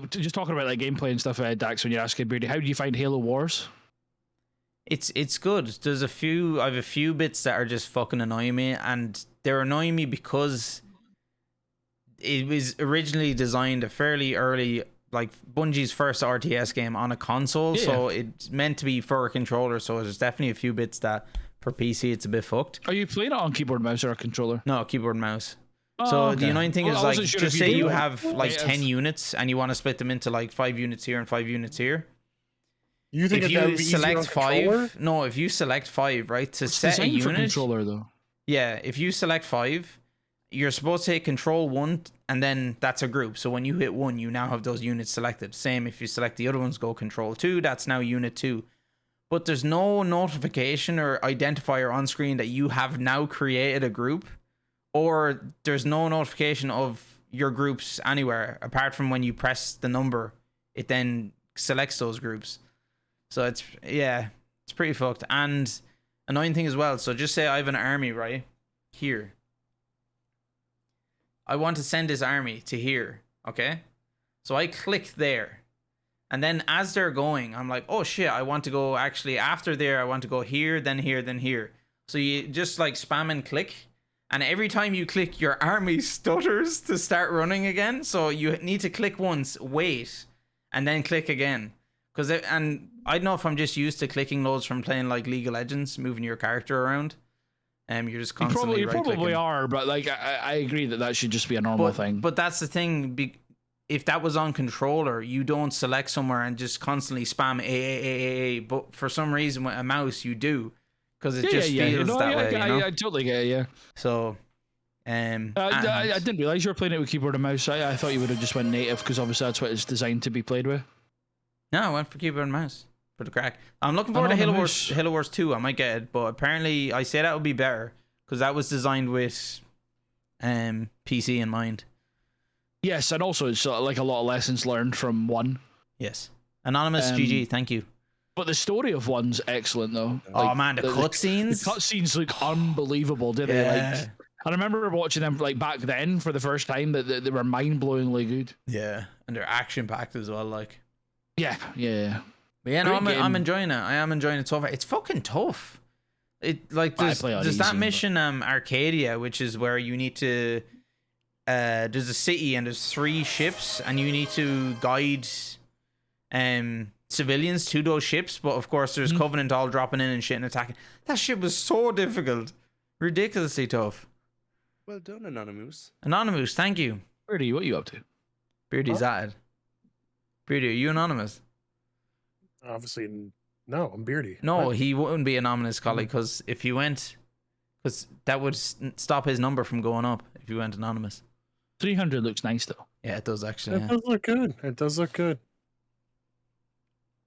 [SPEAKER 1] Just talking about like gameplay and stuff, Dax. When you're asking Beardy, how do you find Halo Wars?
[SPEAKER 2] It's good. There's a few. I have a few bits that are just fucking annoying me, and they're annoying me because it was originally designed a fairly early, like Bungie's first RTS game on a console, so it's meant to be for a controller. So there's definitely a few bits that for PC it's a bit fucked.
[SPEAKER 1] Are you playing it on keyboard, mouse, or a controller?
[SPEAKER 2] No, keyboard and mouse.
[SPEAKER 1] Oh,
[SPEAKER 2] So
[SPEAKER 1] okay.
[SPEAKER 2] the annoying thing
[SPEAKER 1] Well,
[SPEAKER 2] is
[SPEAKER 1] I
[SPEAKER 2] like,
[SPEAKER 1] wasn't sure
[SPEAKER 2] just
[SPEAKER 1] if
[SPEAKER 2] say
[SPEAKER 1] do
[SPEAKER 2] you
[SPEAKER 1] it.
[SPEAKER 2] have like
[SPEAKER 1] Yeah.
[SPEAKER 2] 10 units and you want to split them into like 5 units here and 5 units here.
[SPEAKER 4] You think
[SPEAKER 2] If
[SPEAKER 4] that would
[SPEAKER 2] you
[SPEAKER 4] be easier on
[SPEAKER 2] select
[SPEAKER 4] controller?
[SPEAKER 2] 5, no, if you select 5, right, to
[SPEAKER 1] It's
[SPEAKER 2] set a
[SPEAKER 1] designed for
[SPEAKER 2] unit.
[SPEAKER 1] controller though.
[SPEAKER 2] Yeah, if you select 5, you're supposed to hit control 1 and then that's a group. So when you hit 1, you now have those units selected. Same if you select the other ones, go control 2, that's now unit 2. But there's no notification or identifier on screen that you have now created a group, or there's no notification of your groups anywhere apart from when you press the number, it then selects those groups. So it's pretty fucked. And annoying thing as well, so just say I have an army right here. I want to send this army to here, okay? So I click there. And then as they're going, I'm like, oh shit, I want to go actually after there, I want to go here, then here, then here. So you just like spam and click. And every time you click, your army stutters to start running again. So you need to click once, wait, and then click again. And I don't know if I'm just used to clicking loads from playing like League of Legends, moving your character around. You're just constantly
[SPEAKER 1] You probably
[SPEAKER 2] right-clicking.
[SPEAKER 1] are, but like I agree that should just be a normal thing.
[SPEAKER 2] But that's the thing. If that was on controller, you don't select somewhere and just constantly spam A. But for some reason with a mouse, you do. Because it just feels that way, you know?
[SPEAKER 1] I totally get it, yeah.
[SPEAKER 2] So,
[SPEAKER 1] I didn't realize you were playing it with keyboard and mouse. I thought you would have just went native because obviously that's what it's designed to be played with.
[SPEAKER 2] No, I went for keyboard and mouse for the crack. I'm looking forward to Halo Wars 2. I might get it, but apparently I say that would be better because that was designed with PC in mind.
[SPEAKER 1] Yes, and also it's like a lot of lessons learned from 1.
[SPEAKER 2] Yes. Anonymous GG, thank you.
[SPEAKER 1] But the story of 1's excellent though.
[SPEAKER 2] Oh man, the cutscenes.
[SPEAKER 1] The cutscenes look unbelievable, did they? Like, I remember watching them like back then for the first time. That they were mind-blowingly good.
[SPEAKER 2] Yeah, and they're action-packed as well. Like,
[SPEAKER 1] yeah.
[SPEAKER 2] but yeah, no,
[SPEAKER 1] Great
[SPEAKER 2] I'm
[SPEAKER 1] game.
[SPEAKER 2] enjoying it. I am enjoying it so far. It's fucking tough. It like
[SPEAKER 1] I
[SPEAKER 2] there's
[SPEAKER 1] play on
[SPEAKER 2] that
[SPEAKER 1] easy,
[SPEAKER 2] mission Arcadia, which is where you need to. There's a city and there's 3 ships, and you need to guide civilians to those ships, but of course there's Covenant all dropping in and shit and attacking. That shit was so difficult, ridiculously tough.
[SPEAKER 3] Well done, Anonymous.
[SPEAKER 2] Anonymous, thank you.
[SPEAKER 1] Beardy, what are you up to?
[SPEAKER 2] Beardy's at it. Beardy, are you anonymous?
[SPEAKER 4] Obviously, no. I'm Beardy.
[SPEAKER 2] No,
[SPEAKER 4] What?
[SPEAKER 2] he wouldn't be anonymous, Collie, because if he went, because that would stop his number from going up if he went anonymous.
[SPEAKER 1] 300 looks nice though.
[SPEAKER 2] Yeah, it does actually.
[SPEAKER 4] It
[SPEAKER 2] Yeah.
[SPEAKER 4] does look good. It does look good.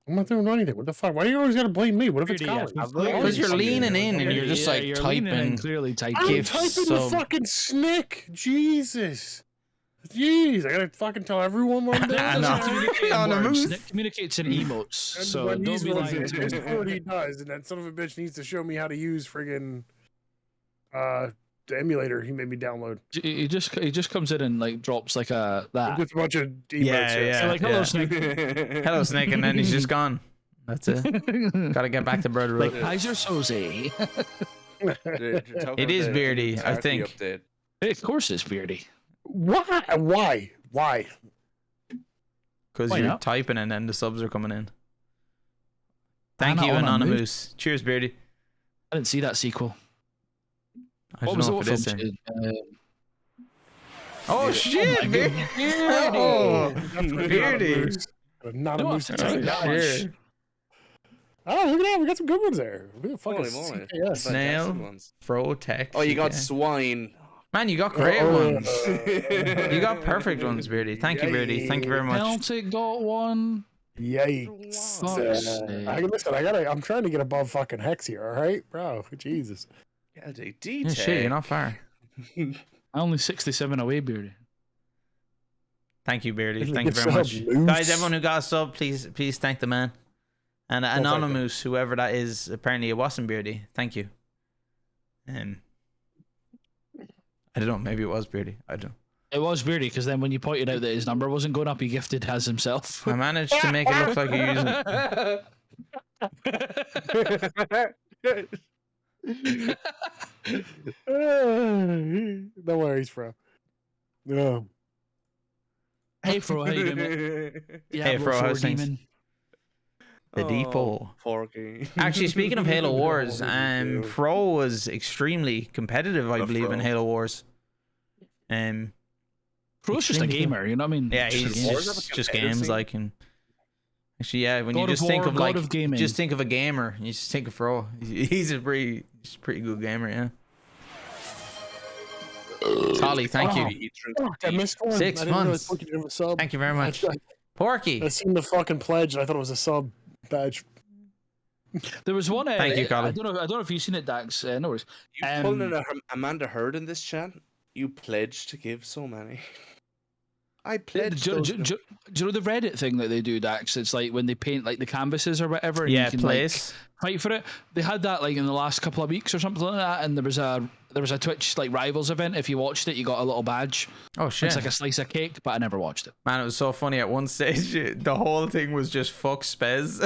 [SPEAKER 4] I'm not doing anything. What the fuck? Why do you always gotta blame me? What if it's
[SPEAKER 1] Beardy,
[SPEAKER 4] Colin?
[SPEAKER 2] Because you're leaning in and you're just like
[SPEAKER 1] you're leaning in,
[SPEAKER 2] typing.
[SPEAKER 1] clearly typing.
[SPEAKER 4] I'm
[SPEAKER 2] gifts,
[SPEAKER 4] typing the
[SPEAKER 2] so-
[SPEAKER 4] fucking snick. Jesus. Jeez, I gotta fucking tell everyone one day.
[SPEAKER 2] I know.
[SPEAKER 1] Communicate
[SPEAKER 2] On
[SPEAKER 1] in
[SPEAKER 2] a
[SPEAKER 1] words.
[SPEAKER 2] moose.
[SPEAKER 1] Nick communicates in emotes.
[SPEAKER 4] And
[SPEAKER 1] So
[SPEAKER 4] when
[SPEAKER 1] don't
[SPEAKER 4] he's
[SPEAKER 1] be
[SPEAKER 4] ones
[SPEAKER 1] lying
[SPEAKER 4] it,
[SPEAKER 1] to
[SPEAKER 4] it's
[SPEAKER 1] me.
[SPEAKER 4] what he does, and that son of a bitch needs to show me how to use friggin' the emulator he made me download.
[SPEAKER 1] He just comes in and like drops like that.
[SPEAKER 4] Just a bunch of emotes.
[SPEAKER 2] Yeah.
[SPEAKER 1] So like, hello,
[SPEAKER 2] Yeah.
[SPEAKER 1] Snake.
[SPEAKER 2] Hello, Snake, and then he's just gone. That's it. Gotta get back to Brother
[SPEAKER 1] Like,
[SPEAKER 2] Road.
[SPEAKER 1] how's your Soze?
[SPEAKER 2] It is Beardy, I think.
[SPEAKER 3] Update.
[SPEAKER 1] Of course it's Beardy.
[SPEAKER 4] Why?
[SPEAKER 2] Because
[SPEAKER 1] Why
[SPEAKER 2] you're
[SPEAKER 1] not?
[SPEAKER 2] typing and then the subs are coming in. Thank
[SPEAKER 1] Anna
[SPEAKER 2] you,
[SPEAKER 1] on a
[SPEAKER 2] Anonymous. Cheers, Beardy.
[SPEAKER 1] I didn't see that sequel.
[SPEAKER 2] I
[SPEAKER 1] What
[SPEAKER 2] don't
[SPEAKER 1] was
[SPEAKER 2] know
[SPEAKER 1] the
[SPEAKER 2] if
[SPEAKER 1] what
[SPEAKER 2] it is
[SPEAKER 1] film?
[SPEAKER 2] him.
[SPEAKER 1] Oh my
[SPEAKER 2] Shit,
[SPEAKER 1] goodness.
[SPEAKER 2] Oh,
[SPEAKER 4] Definitely
[SPEAKER 2] Beardy.
[SPEAKER 4] not a
[SPEAKER 1] No,
[SPEAKER 4] moose
[SPEAKER 1] I
[SPEAKER 4] to
[SPEAKER 1] think
[SPEAKER 4] take
[SPEAKER 1] that
[SPEAKER 4] that
[SPEAKER 1] much.
[SPEAKER 2] Sure.
[SPEAKER 4] Oh, look at that. We got some good ones there. We got fucking
[SPEAKER 3] Holy moly.
[SPEAKER 4] CKS.
[SPEAKER 2] Snail.
[SPEAKER 3] Fantastic ones.
[SPEAKER 2] Fro Tech.
[SPEAKER 3] Oh, you got
[SPEAKER 2] CK.
[SPEAKER 3] swine.
[SPEAKER 2] Man, you got great ones. You
[SPEAKER 3] You
[SPEAKER 2] got perfect ones, Beardy. Thank you, Beardy. Thank you very much.
[SPEAKER 1] Celtic got one.
[SPEAKER 4] Yikes.
[SPEAKER 1] Fuck's sake.
[SPEAKER 4] I'm trying to get above fucking Hex here, all right? Bro, Jesus.
[SPEAKER 3] Yeah, they
[SPEAKER 2] Yeah, shit, you're not far.
[SPEAKER 1] Only 67 away, Beardy.
[SPEAKER 2] Thank you, Beardy.
[SPEAKER 4] Really
[SPEAKER 2] Thank you
[SPEAKER 4] good
[SPEAKER 2] very
[SPEAKER 4] sub,
[SPEAKER 2] much.
[SPEAKER 4] Moose.
[SPEAKER 2] Guys, everyone who got a sub, please thank the man. And
[SPEAKER 4] thank
[SPEAKER 2] Anonymous, whoever that is, apparently it wasn't Beardy. Thank you. I don't know, maybe it was Beardy. I don't know.
[SPEAKER 1] It was Beardy because then when you pointed out that his number wasn't going up, he gifted as himself.
[SPEAKER 2] I managed to make it look like you're using.
[SPEAKER 4] No worries, bro. No.
[SPEAKER 1] Hey, Fro, how you doing, mate? Yeah,
[SPEAKER 2] Hey, Fro, how's things?
[SPEAKER 1] Demon.
[SPEAKER 2] The depot.
[SPEAKER 3] Porky.
[SPEAKER 2] Actually, speaking of Halo Wars,
[SPEAKER 4] Yeah.
[SPEAKER 2] Fro was extremely competitive, I believe, in
[SPEAKER 3] Fro.
[SPEAKER 2] Halo Wars.
[SPEAKER 1] Fro's just a gamer, you know what I mean?
[SPEAKER 2] Yeah,
[SPEAKER 1] Just a
[SPEAKER 2] he's
[SPEAKER 1] gamer.
[SPEAKER 3] Wars have a
[SPEAKER 2] just
[SPEAKER 3] competitive
[SPEAKER 2] games
[SPEAKER 3] scene?
[SPEAKER 2] like and actually, yeah, when you
[SPEAKER 1] God of
[SPEAKER 2] just think
[SPEAKER 1] War,
[SPEAKER 2] of
[SPEAKER 1] God
[SPEAKER 2] like
[SPEAKER 1] of gaming.
[SPEAKER 2] just think of a gamer, you just think of Fro. He's a pretty good gamer, yeah. Tolly, thank you.
[SPEAKER 4] I missed one.
[SPEAKER 2] 6
[SPEAKER 4] I didn't realize
[SPEAKER 2] months.
[SPEAKER 4] Porky didn't have a sub.
[SPEAKER 2] Thank you very much.
[SPEAKER 4] I
[SPEAKER 2] Porky.
[SPEAKER 4] seen the fucking pledge and I thought it was a sub badge.
[SPEAKER 1] There was one.
[SPEAKER 2] Thank you, Colin.
[SPEAKER 1] I don't know if you've seen it, Dax. No worries.
[SPEAKER 3] You pulling in a Amanda Heard in this chat? You pledged to give so many. I pledged.
[SPEAKER 1] Do
[SPEAKER 3] those-
[SPEAKER 1] you know the Reddit thing that they do, Dax? It's like when they paint like the canvases or whatever. And
[SPEAKER 2] Yeah,
[SPEAKER 1] you can,
[SPEAKER 2] place.
[SPEAKER 1] Like, fight for it. They had that like in the last couple of weeks or something like that, and there was a Twitch like Rivals event. If you watched it, you got a little badge.
[SPEAKER 2] Oh shit.
[SPEAKER 1] It's like a slice of cake, but I never watched it.
[SPEAKER 2] Man, it was so funny at one stage. The whole thing was just fuck Spez.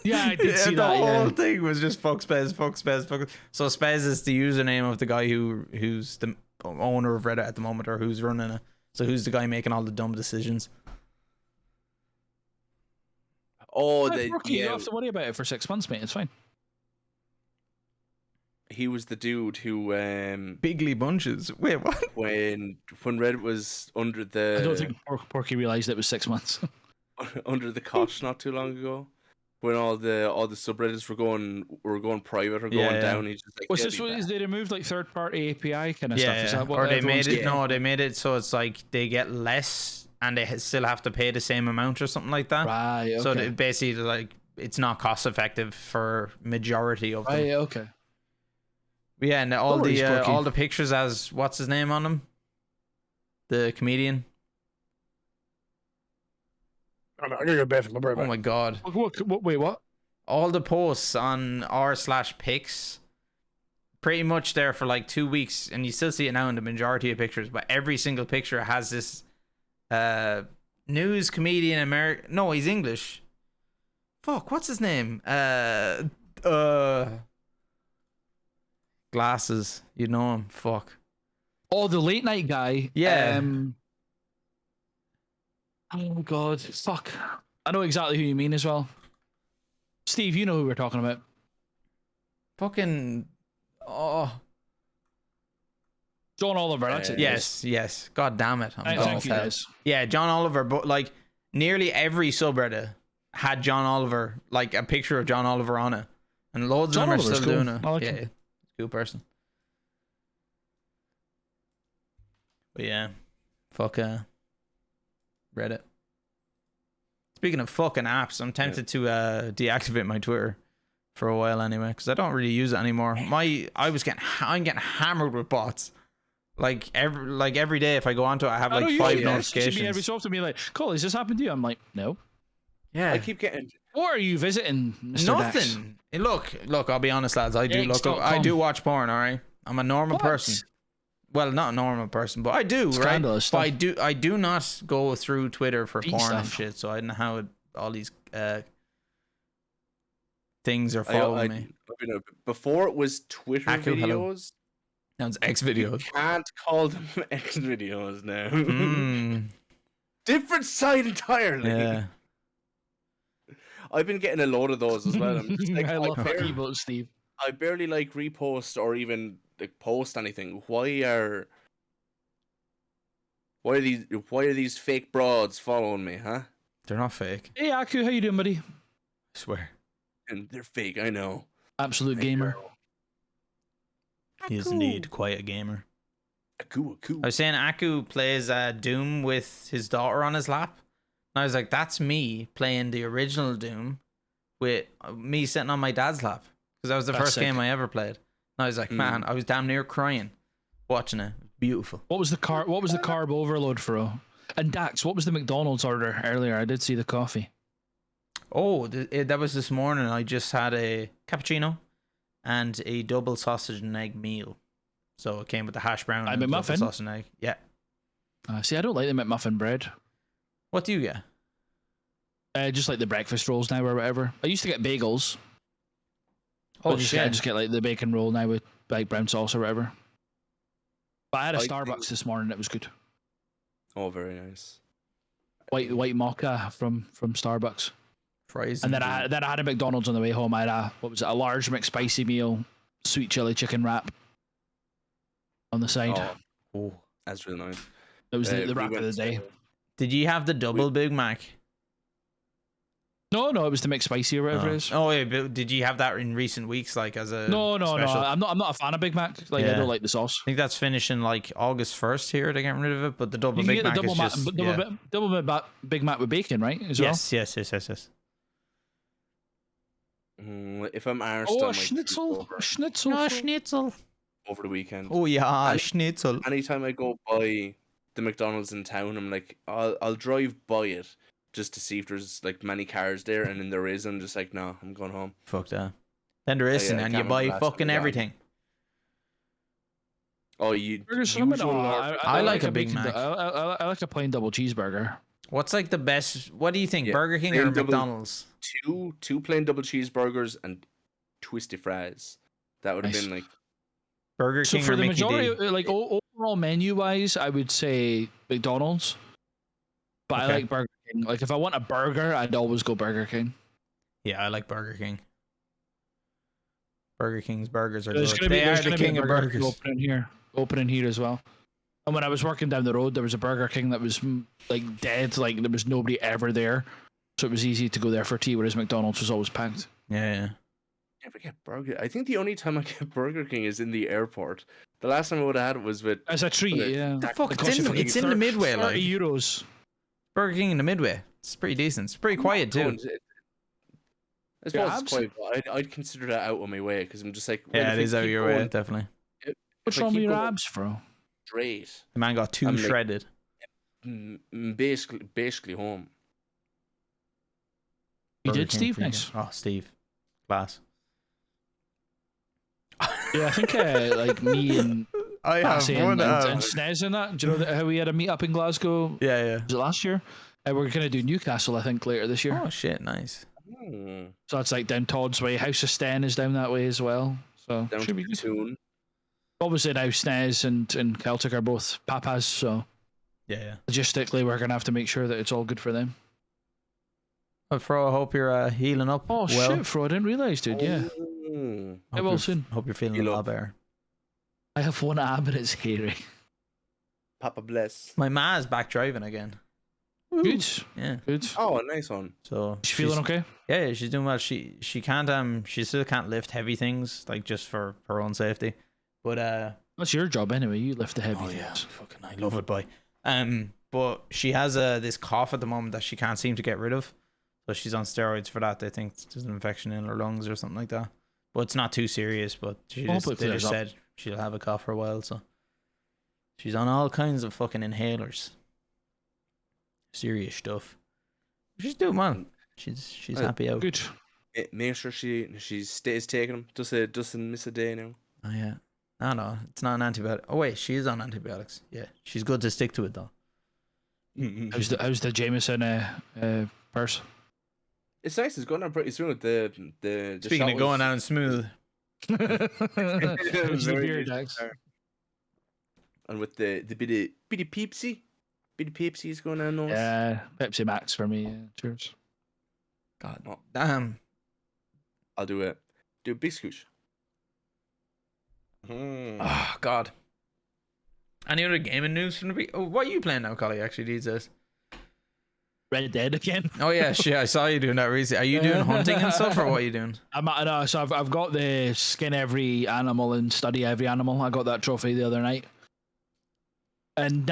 [SPEAKER 1] Yeah, I did see
[SPEAKER 2] the
[SPEAKER 1] that.
[SPEAKER 2] whole
[SPEAKER 1] Yeah.
[SPEAKER 2] thing was just fuck Spez, fuck Spez, fuck. So Spez is the username of the guy who's the owner of Reddit at the moment, or who's running it. So who's the guy making all the dumb decisions?
[SPEAKER 3] Oh,
[SPEAKER 1] Hey,
[SPEAKER 3] the,
[SPEAKER 1] Brookie, you
[SPEAKER 3] yeah,
[SPEAKER 1] don't have to worry about it for 6 months, mate. It's fine.
[SPEAKER 3] he was the dude who
[SPEAKER 2] Bigly bunches. Wait, what?
[SPEAKER 3] when Reddit was under the
[SPEAKER 1] I don't think Porky realised it was 6 months.
[SPEAKER 3] under the cosh not too long ago. When all the subreddits were going private or going
[SPEAKER 2] Yeah.
[SPEAKER 3] down, he's just like,
[SPEAKER 1] Was
[SPEAKER 3] "Yeah,
[SPEAKER 1] this
[SPEAKER 3] be
[SPEAKER 1] what
[SPEAKER 3] back."
[SPEAKER 1] is they removed like third-party API kind of
[SPEAKER 2] Yeah,
[SPEAKER 1] stuff? Is that what
[SPEAKER 2] or they
[SPEAKER 1] everyone's
[SPEAKER 2] made it.
[SPEAKER 1] getting?
[SPEAKER 2] No, they made it so it's like they get less, and they still have to pay the same amount or something like that.
[SPEAKER 1] Right. Okay.
[SPEAKER 2] So they basically like it's not cost effective for majority of them.
[SPEAKER 1] Right. Okay.
[SPEAKER 2] But yeah, and all
[SPEAKER 1] worries, Porky.
[SPEAKER 2] all the pictures as what's his name on them, the comedian.
[SPEAKER 4] I'm gonna go to the bathroom. I'll be right
[SPEAKER 2] Oh
[SPEAKER 4] back.
[SPEAKER 2] my god.
[SPEAKER 1] Wait, what?
[SPEAKER 2] All the posts on r/pics pretty much there for like 2 weeks, and you still see it now in the majority of pictures, but every single picture has this news comedian no, he's English. Fuck, what's his name? Glasses. You know him. Fuck.
[SPEAKER 1] Oh, the late night guy.
[SPEAKER 2] Yeah.
[SPEAKER 1] Oh god. Fuck. I know exactly who you mean as well. Steve, you know who we're talking about.
[SPEAKER 2] Fucking oh
[SPEAKER 1] John Oliver. That's it.
[SPEAKER 2] yes. God damn it. I'm
[SPEAKER 1] Thank
[SPEAKER 2] dumb
[SPEAKER 1] you
[SPEAKER 2] as hell.
[SPEAKER 1] guys.
[SPEAKER 2] Yeah, John Oliver, but like nearly every subreddit had John Oliver, like a picture of John Oliver on it. And loads
[SPEAKER 1] John
[SPEAKER 2] of them are
[SPEAKER 1] Oliver's
[SPEAKER 2] still
[SPEAKER 1] cool.
[SPEAKER 2] doing it.
[SPEAKER 1] I like
[SPEAKER 2] yeah,
[SPEAKER 1] him.
[SPEAKER 2] he's a cool person. But yeah. Fuck Reddit. Speaking of fucking apps, I'm tempted to deactivate my Twitter for a while anyway, because I don't really use it anymore. I'm getting hammered with bots. Like every day, if I go onto it, I have like 5 notifications.
[SPEAKER 1] Me every so often be like, "Cole, has this happened to you?" I'm like, "No."
[SPEAKER 2] Yeah,
[SPEAKER 3] I keep getting.
[SPEAKER 1] Or are you visiting Mr. Dax?
[SPEAKER 2] nothing. Look. I'll be honest, lads. I do
[SPEAKER 1] Yanks.com.
[SPEAKER 2] I do watch porn. All right, I'm a normal
[SPEAKER 1] What?
[SPEAKER 2] person. Well, not a normal person, but I do.
[SPEAKER 1] Scandalous
[SPEAKER 2] right?
[SPEAKER 1] stuff.
[SPEAKER 2] But I do not go through Twitter for
[SPEAKER 1] Deep
[SPEAKER 2] porn and
[SPEAKER 1] stuff.
[SPEAKER 2] shit. So I don't know how all these things are
[SPEAKER 3] I,
[SPEAKER 2] following me.
[SPEAKER 3] before it was Twitter
[SPEAKER 2] Aku, hello.
[SPEAKER 3] videos.
[SPEAKER 2] Sounds X videos.
[SPEAKER 3] Can't call them X videos now.
[SPEAKER 2] Mm,
[SPEAKER 3] Different side entirely.
[SPEAKER 2] yeah.
[SPEAKER 3] I've been getting a load of those as well. I'm just like,
[SPEAKER 1] I love
[SPEAKER 3] barely,
[SPEAKER 1] emotes, Steve.
[SPEAKER 3] I barely like repost or even like post anything. Why are these fake broads following me, huh?
[SPEAKER 2] They're not fake.
[SPEAKER 1] Hey, Aku, how you doing, buddy?
[SPEAKER 2] I swear.
[SPEAKER 3] And they're fake, I know.
[SPEAKER 1] Absolute
[SPEAKER 3] I
[SPEAKER 1] gamer.
[SPEAKER 3] know.
[SPEAKER 2] He is indeed quite a gamer.
[SPEAKER 3] Aku.
[SPEAKER 2] I was saying Aku plays Doom with his daughter on his lap. And I was like, that's me playing the original Doom with me sitting on my dad's lap. Because that was the
[SPEAKER 1] That's
[SPEAKER 2] first
[SPEAKER 1] sick.
[SPEAKER 2] game I ever played. And I was like, man, I was damn near crying watching it. Beautiful.
[SPEAKER 1] What was the carb overload for? And Dax, what was the McDonald's order earlier? I did see the coffee.
[SPEAKER 2] Oh, that was this morning. I just had a cappuccino and a double sausage and egg meal. So it came with the hash brown and double
[SPEAKER 1] McMuffin?
[SPEAKER 2] sausage and egg. Yeah.
[SPEAKER 1] See, I don't like the McMuffin bread.
[SPEAKER 2] What do you get?
[SPEAKER 1] Just like the breakfast rolls now or whatever. I used to get bagels.
[SPEAKER 2] Oh,
[SPEAKER 1] I just get like the bacon roll now with like brown sauce or whatever. But I had a Starbucks this morning. It was good.
[SPEAKER 3] Oh, very nice.
[SPEAKER 1] White mocha from Starbucks.
[SPEAKER 2] Fries.
[SPEAKER 1] And then I had a McDonald's on the way home. I had a large McSpicy meal, sweet chili chicken wrap on the side.
[SPEAKER 2] Oh.
[SPEAKER 3] That's really nice.
[SPEAKER 1] It was the
[SPEAKER 3] We
[SPEAKER 1] wrap of
[SPEAKER 3] went
[SPEAKER 1] the day.
[SPEAKER 2] Did you have the double Big Mac?
[SPEAKER 1] No, it was the McSpicy or whatever it is.
[SPEAKER 2] Oh, yeah, but did you have that in recent weeks, like as a
[SPEAKER 1] No.
[SPEAKER 2] special?
[SPEAKER 1] I'm not a fan of Big Mac. Like I
[SPEAKER 2] Yeah.
[SPEAKER 1] don't like the sauce.
[SPEAKER 2] I think that's finishing like August 1st here. They're getting rid of it, but the double
[SPEAKER 1] You can
[SPEAKER 2] Big
[SPEAKER 1] get the
[SPEAKER 2] Mac is just yeah.
[SPEAKER 1] Big Mac with bacon, right? As well.
[SPEAKER 2] Yes.
[SPEAKER 3] If I'm arsed, I
[SPEAKER 1] Oh,
[SPEAKER 3] might do
[SPEAKER 1] schnitzel.
[SPEAKER 3] over the weekend.
[SPEAKER 2] Oh yeah,
[SPEAKER 3] And-
[SPEAKER 2] schnitzel.
[SPEAKER 3] Anytime I go by the McDonald's in town, I'm like, I'll drive by it just to see if there's like many cars there, and then there is. I'm just like, no, I'm going home.
[SPEAKER 2] Fuck that. Then there isn't,
[SPEAKER 3] I
[SPEAKER 2] and
[SPEAKER 3] can't
[SPEAKER 2] you buy
[SPEAKER 3] remember last time
[SPEAKER 2] fucking
[SPEAKER 3] I got
[SPEAKER 2] everything.
[SPEAKER 3] Oh, you
[SPEAKER 1] Burgers,
[SPEAKER 3] usual
[SPEAKER 2] I like a Big
[SPEAKER 1] bacon-
[SPEAKER 2] Mac.
[SPEAKER 1] I like a plain double cheeseburger.
[SPEAKER 2] What's like the best? What do you think,
[SPEAKER 3] Yeah,
[SPEAKER 2] Burger King
[SPEAKER 3] plain
[SPEAKER 2] or
[SPEAKER 3] double-
[SPEAKER 2] McDonald's?
[SPEAKER 3] two plain double cheeseburgers and twisty fries. That would have
[SPEAKER 1] Nice.
[SPEAKER 3] been like
[SPEAKER 2] Burger
[SPEAKER 1] So
[SPEAKER 2] King
[SPEAKER 1] for
[SPEAKER 2] or
[SPEAKER 1] the
[SPEAKER 2] Mickey
[SPEAKER 1] majority,
[SPEAKER 2] D?
[SPEAKER 1] like overall menu wise, I would say McDonald's. But I
[SPEAKER 2] Okay.
[SPEAKER 1] like Burger King. Like if I want a burger, I'd always go Burger King.
[SPEAKER 2] Yeah, I like Burger King. Burger King's burgers are
[SPEAKER 1] There's
[SPEAKER 2] good.
[SPEAKER 1] gonna be,
[SPEAKER 2] They
[SPEAKER 1] there's
[SPEAKER 2] are the
[SPEAKER 1] gonna be a
[SPEAKER 2] king of
[SPEAKER 1] Burger King
[SPEAKER 2] burgers.
[SPEAKER 1] opening here as well. And when I was working down the road, there was a Burger King that was like dead. Like there was nobody ever there, so it was easy to go there for tea. Whereas McDonald's was always packed.
[SPEAKER 2] Yeah.
[SPEAKER 3] never get Burger. I think the only time I get Burger King is in the airport. The last time I would have had it was with
[SPEAKER 1] As a treat,
[SPEAKER 3] Well,
[SPEAKER 1] yeah.
[SPEAKER 2] The fuck,
[SPEAKER 1] It costs you
[SPEAKER 2] it's in the midway, like
[SPEAKER 1] 30 euros.
[SPEAKER 2] Burger King in the midway. It's pretty decent. It's pretty quiet too.
[SPEAKER 3] I suppose
[SPEAKER 1] abs?
[SPEAKER 3] it's quite. I'd consider that out on my way because I'm just like. well,
[SPEAKER 2] Yeah,
[SPEAKER 3] if
[SPEAKER 2] it
[SPEAKER 3] I
[SPEAKER 2] is out
[SPEAKER 3] keep
[SPEAKER 2] your way,
[SPEAKER 3] going
[SPEAKER 2] definitely.
[SPEAKER 1] What's
[SPEAKER 3] if I
[SPEAKER 1] wrong with
[SPEAKER 3] keep
[SPEAKER 1] your
[SPEAKER 3] going
[SPEAKER 1] abs, bro?
[SPEAKER 3] Straight,
[SPEAKER 2] The man got too
[SPEAKER 3] I'm like-
[SPEAKER 2] shredded.
[SPEAKER 3] basically home.
[SPEAKER 1] You
[SPEAKER 2] Burger
[SPEAKER 1] did,
[SPEAKER 2] King
[SPEAKER 1] Steve?
[SPEAKER 2] for you.
[SPEAKER 1] Nice.
[SPEAKER 2] Oh, Steve. Class.
[SPEAKER 1] Yeah, I think like me and
[SPEAKER 2] I
[SPEAKER 1] Bassy and Snez and that. Do you know how we had a meet up in Glasgow?
[SPEAKER 2] Yeah.
[SPEAKER 1] Was it last year? We're going to do Newcastle, I think, later this year.
[SPEAKER 2] Oh shit, nice.
[SPEAKER 1] So that's like down Todd's way. House of Sten is down that way as well. So
[SPEAKER 3] Down
[SPEAKER 1] should
[SPEAKER 3] to
[SPEAKER 1] be
[SPEAKER 3] the
[SPEAKER 1] good.
[SPEAKER 3] tune.
[SPEAKER 1] Obviously now Snez and Celtic are both papas, so
[SPEAKER 2] Yeah.
[SPEAKER 1] logistically we're going to have to make sure that it's all good for them.
[SPEAKER 2] Well, Fro, I hope you're healing up.
[SPEAKER 1] Oh
[SPEAKER 2] well.
[SPEAKER 1] shit, Fro, I didn't realise, dude. Yeah.
[SPEAKER 3] Mm.
[SPEAKER 1] Get well soon.
[SPEAKER 2] Hope you're feeling
[SPEAKER 3] Heal
[SPEAKER 2] a lot
[SPEAKER 3] up.
[SPEAKER 2] better.
[SPEAKER 1] I have one ab and it's hairy.
[SPEAKER 3] Papa bless.
[SPEAKER 2] My ma's back driving again.
[SPEAKER 1] Good.
[SPEAKER 2] Yeah.
[SPEAKER 1] Good.
[SPEAKER 3] Oh, a nice one.
[SPEAKER 2] So
[SPEAKER 1] She feeling okay?
[SPEAKER 2] Yeah, she's doing well. She can't she still can't lift heavy things, like just for her own safety. But
[SPEAKER 1] That's your job anyway. You lift the heavy
[SPEAKER 2] oh yeah,
[SPEAKER 1] things.
[SPEAKER 2] fucking I love it, boy. But she has this cough at the moment that she can't seem to get rid of. So she's on steroids for that. They think there's an infection in her lungs or something like that. But it's not too serious, but
[SPEAKER 1] Hope it
[SPEAKER 2] they
[SPEAKER 1] clears
[SPEAKER 2] just
[SPEAKER 1] up.
[SPEAKER 2] said she'll have a cough for a while, so she's on all kinds of fucking inhalers. Serious stuff. She's doing well. She's happy out.
[SPEAKER 1] Good.
[SPEAKER 3] Make sure she stays taking them. Doesn't miss a day now.
[SPEAKER 2] Oh yeah. No, it's not an antibiotic. Oh wait, she is on antibiotics. Yeah, she's good to stick to it though.
[SPEAKER 1] How's the Jameson purse?
[SPEAKER 3] It's nice. It's going on pretty soon with the
[SPEAKER 2] Speaking of going down smooth,
[SPEAKER 1] How's the
[SPEAKER 3] Very
[SPEAKER 1] beer,
[SPEAKER 3] good.
[SPEAKER 1] Dax?
[SPEAKER 3] And with the bitty peepsy. Bitty peepsy is going on. Nice.
[SPEAKER 1] Yeah, Pepsi Max for me. Yeah. Cheers.
[SPEAKER 2] God
[SPEAKER 3] Oh.
[SPEAKER 2] damn.
[SPEAKER 3] I'll do a big scooch.
[SPEAKER 2] Oh God. Any other gaming news from the week? Oh, what are you playing now, Collie? Actually, these days.
[SPEAKER 1] Red Dead again.
[SPEAKER 2] Oh yeah, shit. I saw you doing that recently. Are you doing hunting and stuff, or what are you doing?
[SPEAKER 1] So I've got the skin every animal and study every animal. I got that trophy the other night. And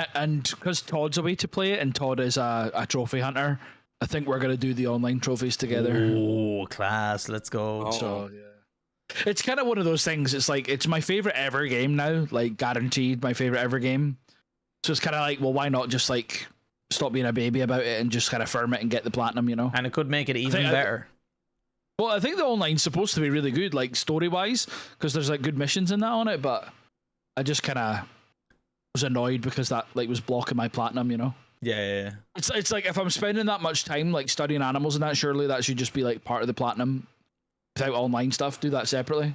[SPEAKER 1] because Todd's away to play it, and Todd is a trophy hunter, I think we're gonna do the online trophies together.
[SPEAKER 2] Oh, class! Let's go.
[SPEAKER 3] Oh.
[SPEAKER 1] So yeah. It's kind of one of those things. It's like it's my favorite ever game now, like guaranteed my favorite ever game. So it's kind of like, well, why not just like stop being a baby about it and just kind of firm it and get the platinum, you know?
[SPEAKER 2] And it could make it even better.
[SPEAKER 1] Well, I think the online's supposed to be really good, like story wise, because there's like good missions and that on it. But I just kind of was annoyed because that like was blocking my platinum, you know?
[SPEAKER 2] Yeah.
[SPEAKER 1] It's like if I'm spending that much time like studying animals and that, surely that should just be like part of the platinum. Without online stuff, do that separately.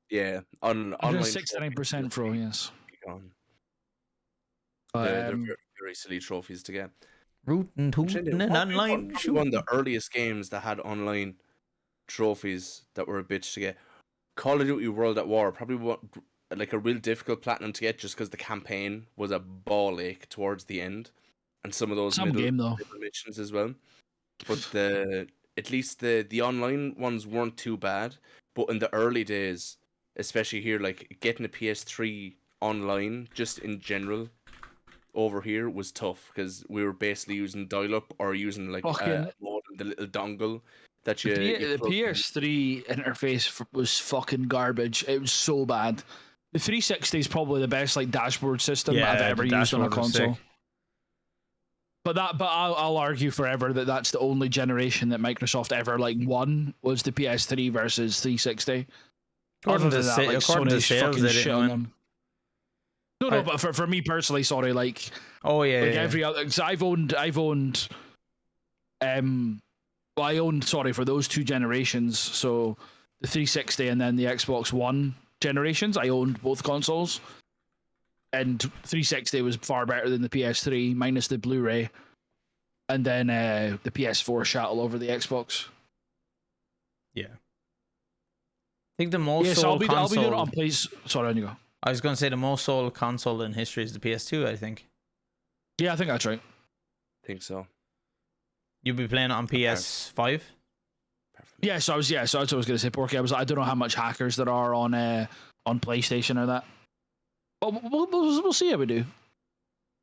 [SPEAKER 3] Yeah, on online
[SPEAKER 1] 69% pro, yes.
[SPEAKER 3] They're very, very silly trophies to get.
[SPEAKER 2] Rootin' tootin' and online
[SPEAKER 3] One of
[SPEAKER 2] shooting.
[SPEAKER 3] the earliest games that had online trophies that were a bitch to get. Call of Duty World at War, probably like a real difficult platinum to get just because the campaign was a ball ache towards the end, and some of those middle missions as well. But at least the online ones weren't too bad. But in the early days, especially here, like getting a PS3 online, just in general, over here was tough because we were basically using dial-up or using like the little dongle that you.
[SPEAKER 1] The PS3 interface was fucking garbage. It was so bad. The 360 is probably the best like dashboard system I've ever used on a console. But I'll argue forever that that's the only generation that Microsoft ever like won was the PS3 versus 360.
[SPEAKER 2] According to sales, they didn't win.
[SPEAKER 1] No, but for me personally, sorry, like every other, because I've owned I owned for those two generations, so the 360 and then the Xbox One generations, I owned both consoles. And 360 was far better than the PS3, minus the Blu-ray, and then the PS4 shuttle over the Xbox.
[SPEAKER 2] Yeah, I think the most sold console.
[SPEAKER 1] I'll be doing it on please. Sorry, on you go.
[SPEAKER 2] I was going to say the most sold console in history is the PS2. I think.
[SPEAKER 1] Yeah, I think that's right.
[SPEAKER 3] I think so.
[SPEAKER 2] You'll be playing it on PS5.
[SPEAKER 1] Yeah, so that's what I was going to say, Porky. I don't know how much hackers there are on PlayStation or that. But we'll see how we do.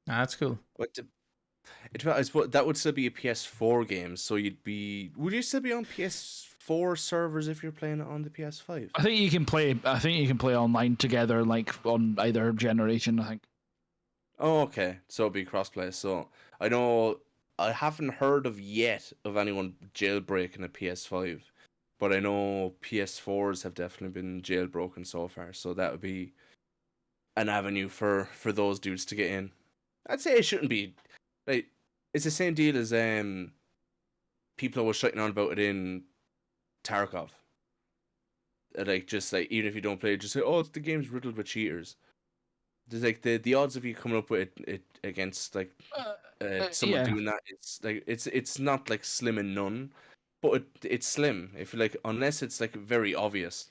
[SPEAKER 2] That's cool.
[SPEAKER 3] I suppose that would still be a PS4 game, so would you still be on PS4 servers if you're playing it on the PS5?
[SPEAKER 1] I think you can play online together, like on either generation, I think.
[SPEAKER 3] Oh, okay. So it'll be crossplay. So I know I haven't heard of anyone jailbreaking a PS5, but I know PS4s have definitely been jailbroken so far. So that would be an avenue for those dudes to get in. I'd say it shouldn't be like it's the same deal as people were shouting on about it in Tarkov. Like just like even if you don't play it, just say, oh, the game's riddled with cheaters. There's like the odds of you coming up with it against like someone doing that, it's like it's not like slim and none, but it's slim if like unless it's like very obvious.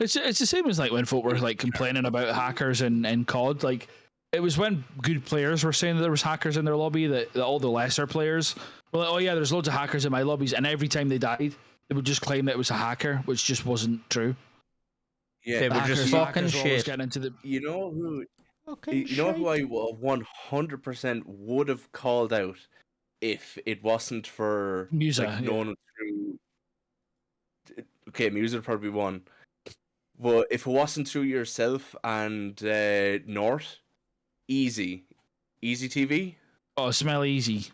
[SPEAKER 1] It's the same as like when folk were like complaining about hackers in COD. Like it was when good players were saying that there was hackers in their lobby that all the lesser players were like, oh yeah, there's loads of hackers in my lobbies, and every time they died, they would just claim that it was a hacker, which just wasn't true.
[SPEAKER 2] Yeah, they were just fucking shit.
[SPEAKER 3] You know who I 100% would have called out if it wasn't for
[SPEAKER 1] Musa,
[SPEAKER 3] like, known through. Okay, Musa would probably be one. But if it wasn't through yourself and North, Easy TV.
[SPEAKER 1] Oh, Smell Easy.